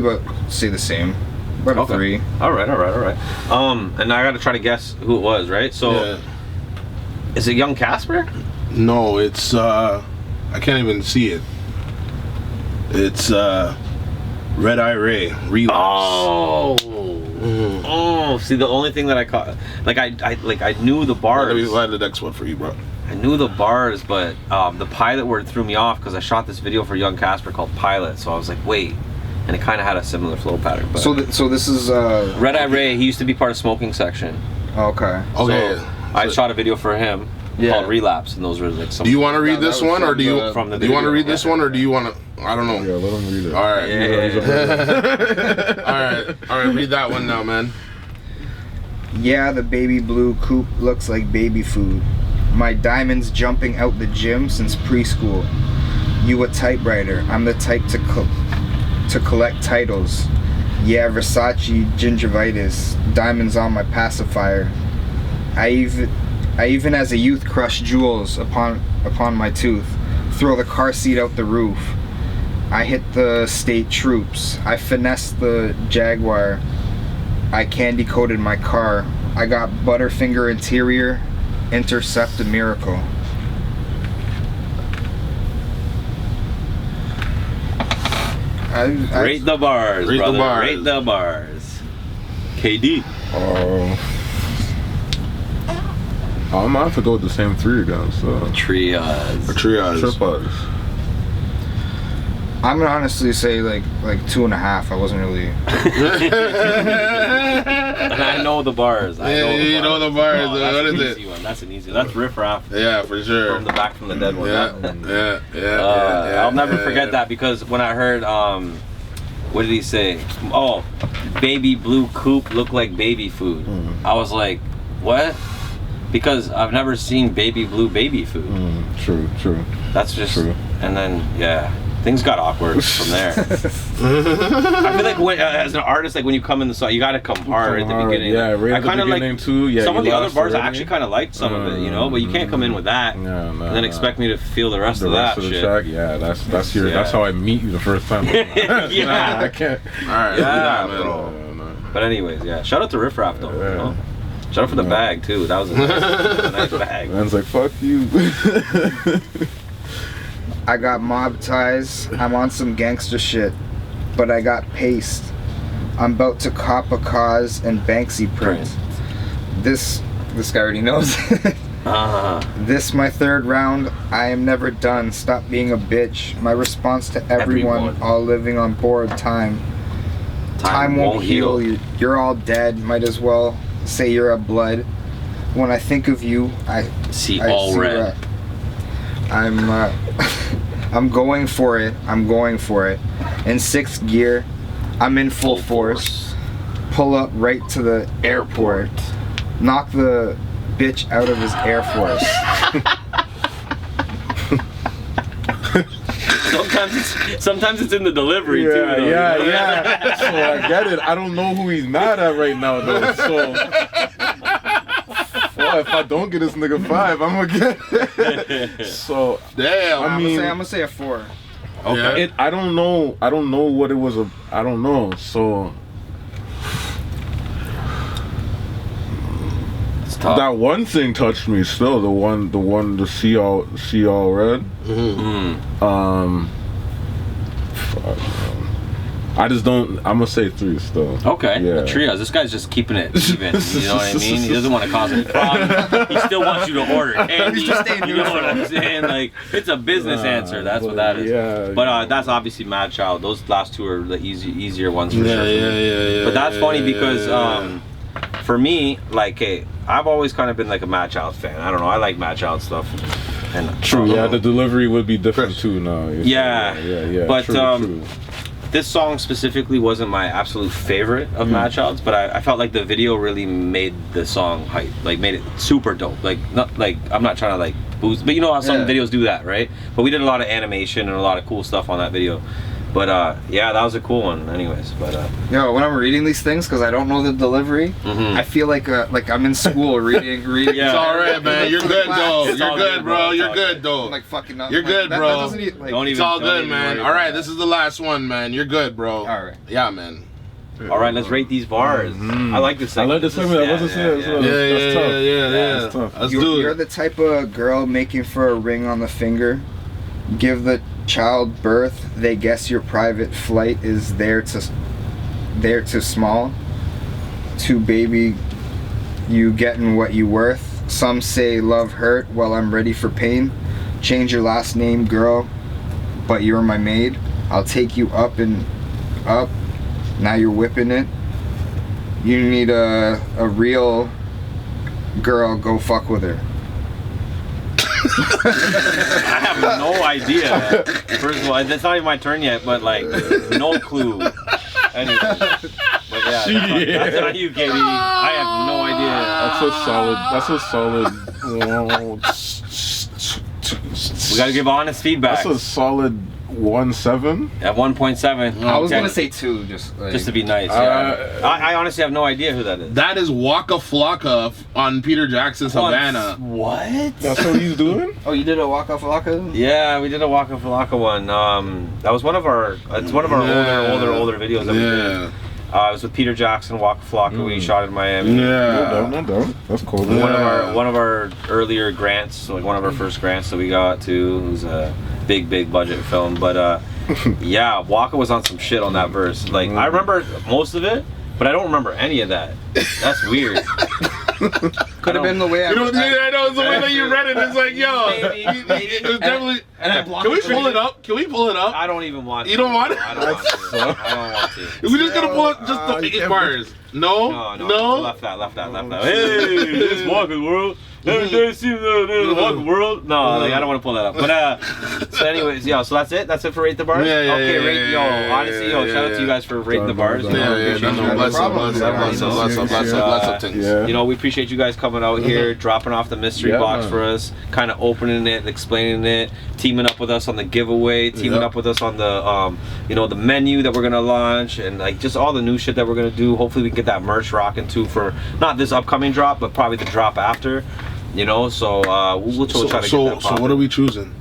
[SPEAKER 4] say the same. About a 3.
[SPEAKER 1] All right. And I got to try to guess who it was, right? So, is it Young Casper?
[SPEAKER 2] No, it's I can't even see it. It's Red Eye Ray. Relapse.
[SPEAKER 1] Oh. Oh. See, the only thing that I caught, like I knew the bars.
[SPEAKER 2] Let me slide the next one for you, bro.
[SPEAKER 1] I knew the bars, but the Pilot word threw me off because I shot this video for Young Casper called Pilot. So I was like, wait. And it kind of had a similar flow pattern. But
[SPEAKER 4] so this is
[SPEAKER 1] Red Eye Ray. He used to be part of Smoking Section.
[SPEAKER 4] Okay.
[SPEAKER 1] So I shot a video for him called Relapse, and those were like some.
[SPEAKER 2] Do you want to read this one, or do you
[SPEAKER 1] from the
[SPEAKER 2] do you want to read this one, or do you want to? I don't know.
[SPEAKER 3] Yeah, let him read it.
[SPEAKER 2] All right.
[SPEAKER 3] Yeah.
[SPEAKER 2] All right. Read that one now, man.
[SPEAKER 4] Yeah, the baby blue coupe looks like baby food. My diamonds jumping out the gym since preschool. You a typewriter. I'm the type to collect titles. Yeah, Versace, gingivitis, diamonds on my pacifier. I even as a youth crush jewels upon my tooth. Throw the car seat out the roof. I hit the state troops. I finessed the Jaguar. I candy coated my car. I got Butterfinger interior. Intercept a miracle.
[SPEAKER 1] Rate the bars,
[SPEAKER 2] Rate
[SPEAKER 1] brother.
[SPEAKER 2] the bars.
[SPEAKER 1] Rate the bars. KD.
[SPEAKER 3] I'm gonna have to go with the same 3 again. So
[SPEAKER 2] Triage.
[SPEAKER 4] I'm gonna honestly say like 2.5. I wasn't really.
[SPEAKER 1] And I know the bars.
[SPEAKER 2] You know the bars.
[SPEAKER 1] Oh, that's
[SPEAKER 2] what
[SPEAKER 1] an
[SPEAKER 2] is
[SPEAKER 1] easy
[SPEAKER 2] it?
[SPEAKER 1] one. That's an easy one. That's Riff Raff.
[SPEAKER 2] Yeah, for sure.
[SPEAKER 1] From the Back from the Dead one.
[SPEAKER 2] Yeah.
[SPEAKER 1] I'll never forget that because when I heard, what did he say? Oh, baby blue coupe look like baby food. I was like, what? Because I've never seen baby blue baby food.
[SPEAKER 3] True.
[SPEAKER 1] That's just
[SPEAKER 3] true.
[SPEAKER 1] And then things got awkward from there. I feel like when, as an artist, like when you come in the song, you gotta come hard at the beginning.
[SPEAKER 3] Yeah, right at the beginning too. Yeah,
[SPEAKER 1] some of the other bars, I
[SPEAKER 3] already.
[SPEAKER 1] actually kind of liked some of it, you know. But you can't come in with that and then expect me to feel the rest of that shit.
[SPEAKER 3] Track, yeah, that's how I meet you the first time.
[SPEAKER 1] Yeah,
[SPEAKER 3] I can't.
[SPEAKER 2] All right,
[SPEAKER 1] bro. But anyways, shout out to Riff Raff though. You know? Shout out for the bag too. That was a nice bag.
[SPEAKER 3] Man's like, fuck you.
[SPEAKER 4] I got mob ties. I'm on some gangster shit, but I got paste. I'm about to cop a cause and Banksy print. This guy already knows. This my 3rd round. I am never done. Stop being a bitch. My response to everyone. All living on borrowed time. Time won't heal. You're all dead. Might as well say you're a blood. When I think of you, I see red. I'm going for it. In 6th gear, I'm in full force. Pull up right to the airport. Knock the bitch out of his Air Force.
[SPEAKER 1] Sometimes it's in the delivery too. Though,
[SPEAKER 3] Yeah. So I get it. I don't know who he's mad at right now though. So. Well, if I don't get this nigga 5, I'm gonna get. So
[SPEAKER 2] damn.
[SPEAKER 4] I'm gonna say a 4.
[SPEAKER 3] Okay. I don't know what it was. I don't know. So
[SPEAKER 1] it's tough.
[SPEAKER 3] That one thing touched me still. The see all red. Fuck, I just don't. I'm gonna say 3 still.
[SPEAKER 1] Okay.
[SPEAKER 3] Yeah.
[SPEAKER 1] The trios. This guy's just keeping it even. You know what I mean? He doesn't want to cause any problems. He still wants you to order candy.
[SPEAKER 4] He's just staying
[SPEAKER 1] You know what I'm saying? Like it's a business answer. That's what that is.
[SPEAKER 3] Yeah.
[SPEAKER 1] But that's obviously Mad Child. Those last 2 are the easier ones for sure.
[SPEAKER 2] Yeah.
[SPEAKER 1] But that's funny because for me, like, hey, I've always kind of been like a Mad Child fan. I don't know. I like Mad Child stuff. And
[SPEAKER 3] true. Yeah. The delivery would be different too now.
[SPEAKER 1] Yeah. But
[SPEAKER 3] true.
[SPEAKER 1] This song specifically wasn't my absolute favorite of Mad Child's, but I felt like the video really made the song hype, like made it super dope. Like not like I'm not trying to like boost, but you know how some videos do that, right? But we did a lot of animation and a lot of cool stuff on that video. But yeah, that was a cool one. Anyways, but
[SPEAKER 4] Yo, when I'm reading these things, because I don't know the delivery, I feel like I'm in school reading.
[SPEAKER 2] Yeah. It's all right, man. You're good, though.
[SPEAKER 1] It's
[SPEAKER 2] You're
[SPEAKER 1] all
[SPEAKER 2] good,
[SPEAKER 1] good,
[SPEAKER 2] bro.
[SPEAKER 1] bro. It's
[SPEAKER 2] You're
[SPEAKER 1] all
[SPEAKER 2] good,
[SPEAKER 1] good.
[SPEAKER 2] though.
[SPEAKER 4] I'm like fucking up.
[SPEAKER 2] You're
[SPEAKER 4] Like,
[SPEAKER 2] good,
[SPEAKER 4] that
[SPEAKER 2] bro.
[SPEAKER 4] doesn't need, like,
[SPEAKER 1] Don't
[SPEAKER 2] It's
[SPEAKER 1] even.
[SPEAKER 2] all
[SPEAKER 1] don't
[SPEAKER 2] good,
[SPEAKER 1] even
[SPEAKER 2] man.
[SPEAKER 1] worry
[SPEAKER 2] All right,
[SPEAKER 1] about
[SPEAKER 2] this is the last one, man. You're good, bro.
[SPEAKER 4] All right.
[SPEAKER 2] Yeah, man.
[SPEAKER 1] that. All right, let's rate these bars. I like this.
[SPEAKER 3] I like this segment. I wasn't saying that's tough. That's tough.
[SPEAKER 2] Let's do it.
[SPEAKER 4] You're the type of girl making for a ring on the finger. Give the child birth. They guess your private flight is there to small. To baby, you getting what you worth. Some say love hurt. Well, I'm ready for pain. Change your last name, girl, but you're my maid. I'll take you up and up. Now you're whipping it. You need a real girl. Go fuck with her.
[SPEAKER 1] I have no idea. First of all, it's not even my turn yet, but like, no clue. Anyways, but yeah, that's on you, Katie. I have no idea.
[SPEAKER 3] That's a solid.
[SPEAKER 1] We gotta give honest feedback.
[SPEAKER 3] That's a solid 1.7.
[SPEAKER 1] At 1.7.
[SPEAKER 4] I was gonna say 2, just
[SPEAKER 1] to be nice. Yeah. I honestly have no idea who that is.
[SPEAKER 2] That is Waka Flocka on Peter Jackson's Havana.
[SPEAKER 1] What?
[SPEAKER 3] That's what he's doing?
[SPEAKER 4] Oh, you did a Waka Flocka?
[SPEAKER 1] Yeah, we did a Waka Flocka one. That was one of our. It's one of our older videos that we did. It was with Peter Jackson, Waka Flocka. We shot in Miami.
[SPEAKER 3] No doubt. That's cool.
[SPEAKER 1] One of our earlier grants, like one of our first grants that we got too. It was a big budget film, but yeah, Waka was on some shit on that verse. Like I remember most of it, but I don't remember any of that. That's weird.
[SPEAKER 4] Could have been the way
[SPEAKER 2] I know it's the way that you read it. It's like, yo, it was definitely. Can we pull it up? Can we pull it up?
[SPEAKER 1] I don't even want to.
[SPEAKER 2] You don't want it?
[SPEAKER 1] I don't want to. I don't want to.
[SPEAKER 2] We're just gonna pull it just the 8 bars. No.
[SPEAKER 1] Left that. Hey, this Waka world. Every day seems the Waka world. No, like I don't want to pull that up. But so anyways, yo, so that's it. That's it for Rate the Bars. Okay, rate yo. Honestly, yo, shout out to you guys for rating the bars. You know, we appreciate you guys coming out here, dropping off the mystery box for us, kind of opening it, explaining it, teaming up with us on the giveaway, teaming up with us on the you know, the menu that we're gonna launch, and like just all the new shit that we're gonna do. Hopefully we can get that merch rocking too for not this upcoming drop, but probably the drop after. You know, so we'll try to get that popping.
[SPEAKER 2] So what are we choosing?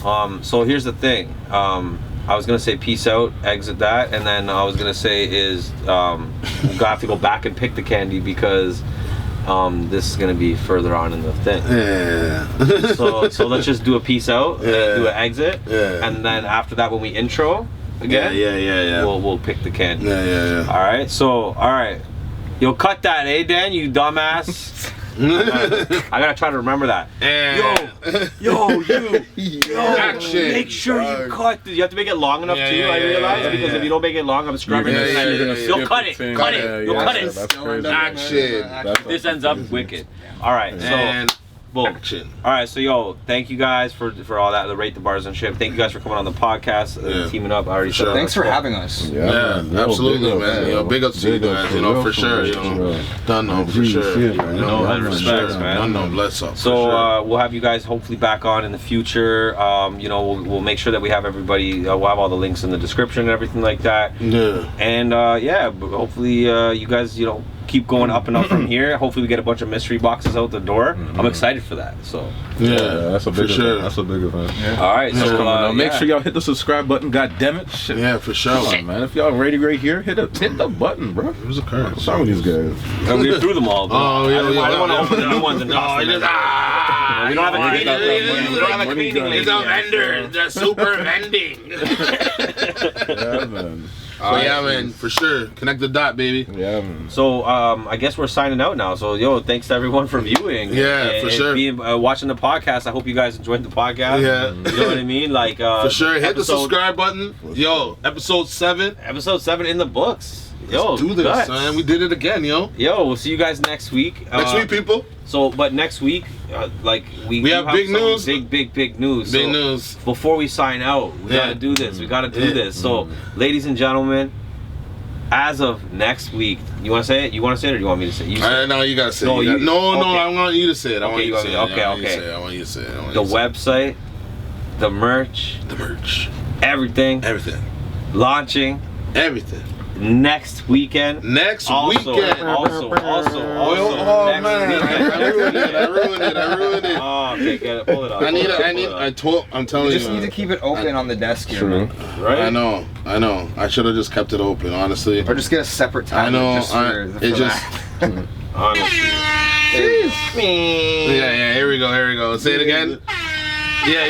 [SPEAKER 1] So here's the thing. I was gonna say peace out, exit that, and then I was gonna say is we have to go back and pick the candy because this is gonna be further on in the thing. Yeah. so let's just do a peace out, and then do an exit, and then after that when we intro again, we'll pick the candy.
[SPEAKER 2] Yeah.
[SPEAKER 1] All right. Yo, cut that, Dan, you dumbass. I gotta try to remember that. Yo,
[SPEAKER 2] action.
[SPEAKER 1] Make sure you cut. You have to make it long enough too. I realize because if you don't make it long, I'm scrubbing it. You'll cut it. Cut it.
[SPEAKER 3] That's crazy.
[SPEAKER 2] Action.
[SPEAKER 1] This ends up wicked. All right, so. Boom.
[SPEAKER 2] Action.
[SPEAKER 1] All right, so yo, thank you guys for all that, the Rate the Bars and shit. Thank you guys for coming on the podcast, teaming up. I already said
[SPEAKER 4] Thanks for having us.
[SPEAKER 2] Yeah, absolutely, man. Yo, big ups to you guys, you know, for sure. You know, done no, for sure.
[SPEAKER 1] No, and respects, man.
[SPEAKER 2] Done no, bless up.
[SPEAKER 1] So we'll have you guys hopefully back on in the future. You know, we'll make sure that we have everybody. We'll have all the links in the description and everything like that.
[SPEAKER 2] Yeah.
[SPEAKER 1] And hopefully you guys, you know, keep going up and up from here. Hopefully we get a bunch of mystery boxes out the door. I'm excited for that. So
[SPEAKER 3] that's a big
[SPEAKER 2] sure.
[SPEAKER 3] That's a big event.
[SPEAKER 1] Yeah. All right, so
[SPEAKER 3] make sure y'all hit the subscribe button. God damn it! Shit.
[SPEAKER 2] Yeah, for sure,
[SPEAKER 3] man. If y'all ready right here, hit the button, bro.
[SPEAKER 2] It was a curse.
[SPEAKER 3] What's wrong with these guys?
[SPEAKER 1] And we threw them all. Bro.
[SPEAKER 2] Oh yeah.
[SPEAKER 1] I don't want to open the new ones and toss them. We don't have a cleaning. We don't have a cleaning.
[SPEAKER 2] It's a vendor. The super vending.
[SPEAKER 3] Yeah, man.
[SPEAKER 2] So yeah, man, for sure. Connect the dot, baby.
[SPEAKER 3] Yeah, man.
[SPEAKER 1] So I guess we're signing out now. So yo, thanks to everyone for viewing.
[SPEAKER 2] Yeah, for sure.
[SPEAKER 1] Being, watching the podcast. I hope you guys enjoyed the podcast.
[SPEAKER 2] Yeah.
[SPEAKER 1] You know what I mean? Like
[SPEAKER 2] for sure. Hit the subscribe button. Yo, episode 7.
[SPEAKER 1] Episode 7 in the books. Yo,
[SPEAKER 2] let's do this,
[SPEAKER 1] Gutz.
[SPEAKER 2] man. We did it again, yo.
[SPEAKER 1] Yo, we'll see you guys next week.
[SPEAKER 2] Next week, people.
[SPEAKER 1] So, but next week, like we
[SPEAKER 2] have big news.
[SPEAKER 1] Big news.
[SPEAKER 2] Big news.
[SPEAKER 1] Before we sign out, we gotta do this. We gotta do this. So, ladies and gentlemen, as of next week, you want to say it? You want to say it, or do you want me to say it?
[SPEAKER 2] No, you gotta say it. I want you to say it. I want you to say it. I want you to say it.
[SPEAKER 1] The website, the merch, everything. Launching.
[SPEAKER 2] Everything.
[SPEAKER 1] Next weekend.
[SPEAKER 2] Also,
[SPEAKER 1] weekend.
[SPEAKER 2] Also,
[SPEAKER 1] next
[SPEAKER 2] man.
[SPEAKER 1] weekend.
[SPEAKER 2] I ruined it.
[SPEAKER 1] Oh, okay, get it. Pull it up.
[SPEAKER 2] I'm telling you.
[SPEAKER 4] You just need to keep it open on the desk here, man.
[SPEAKER 1] Right?
[SPEAKER 2] I know. I should have just kept it open, honestly.
[SPEAKER 4] Or just get a separate time.
[SPEAKER 2] I know.
[SPEAKER 1] Honestly.
[SPEAKER 2] Yeah, here we go. Say it again. Yeah.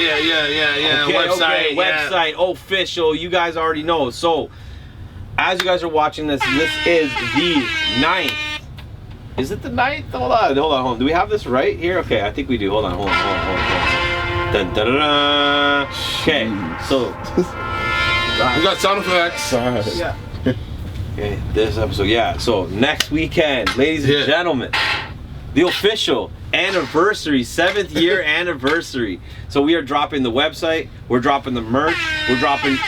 [SPEAKER 1] Website, official. You guys already know. So, as you guys are watching this is the 9th. Is it the 9th? Hold on. Do we have this right here? Okay, I think we do. Hold on. Dun, dun, dun, dun. Okay, so
[SPEAKER 2] we got sound effects.
[SPEAKER 1] Yeah. Okay, this episode. Yeah. So next weekend, ladies and gentlemen, the official anniversary, 7th year anniversary. So we are dropping the website. We're dropping the merch. We're dropping.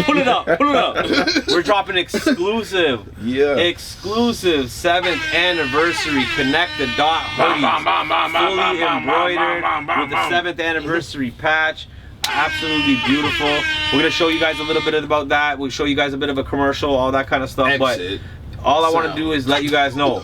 [SPEAKER 1] Put it up. We're dropping exclusive 7th anniversary Connect the Dot hoodies, fully embroidered with the 7th anniversary patch. Absolutely beautiful. We're gonna show you guys a little bit about that. We'll show you guys a bit of a commercial, all that kind of stuff. But all I want to do is let you guys know.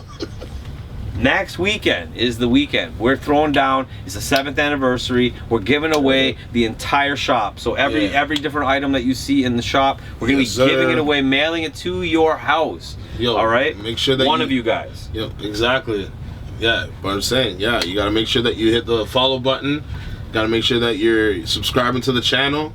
[SPEAKER 1] Next weekend is the weekend. We're throwing down. It's the 7th anniversary. We're giving away the entire shop. So every different item that you see in the shop, we're gonna be giving it away, mailing it to your house. All right.
[SPEAKER 2] Make sure that
[SPEAKER 1] one of you guys.
[SPEAKER 2] Yep. Exactly. Yeah. But I'm saying, you gotta make sure that you hit the follow button. Gotta make sure that you're subscribing to the channel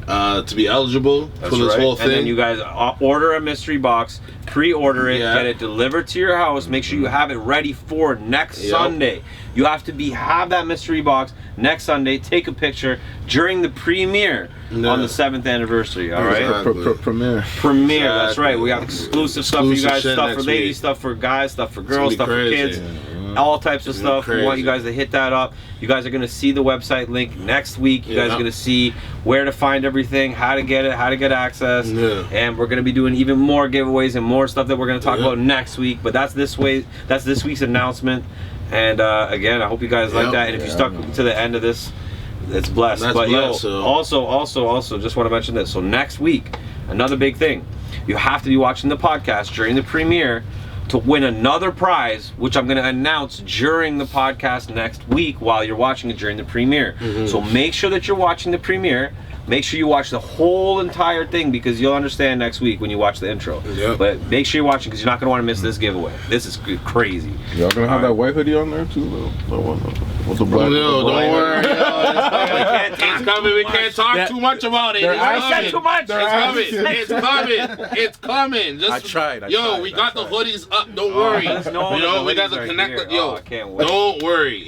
[SPEAKER 2] to be eligible for this whole thing.
[SPEAKER 1] And then you guys order a mystery box, pre-order it, get it delivered to your house. Make sure you have it ready for next Sunday. You have to have that mystery box next Sunday. Take a picture during the premiere on the 7th anniversary. All right,
[SPEAKER 3] premiere.
[SPEAKER 1] That's right. We have exclusive stuff for you guys, stuff for ladies, stuff for guys, stuff for girls, stuff for kids. All types of stuff. We want you guys to hit that up. You guys are going to see the website link next week. You guys are going to see where to find everything, how to get it, how to get access. And we're going to be doing even more giveaways and more stuff that we're going to talk about next week. But that's this week's announcement. And again, I hope you guys like that. And if you stuck to the end of this, it's blessed. But also, just want to mention this. So next week, another big thing. You have to be watching the podcast during the premiere to win another prize, which I'm going to announce during the podcast next week while you're watching it during the premiere. So make sure that you're watching the premiere. Make sure you watch the whole entire thing, because you'll understand next week when you watch the intro. But make sure you're watching, because you're not going to want to miss this giveaway. This is crazy.
[SPEAKER 3] Y'all going to have that white hoodie on there too, though? With the black.
[SPEAKER 2] No, don't worry. It's coming. We can't talk too much about it.
[SPEAKER 1] It's too much.
[SPEAKER 2] It's coming. Just,
[SPEAKER 3] I tried.
[SPEAKER 2] We got the hoodies up. Don't worry.
[SPEAKER 1] We got
[SPEAKER 2] the connected. Don't worry.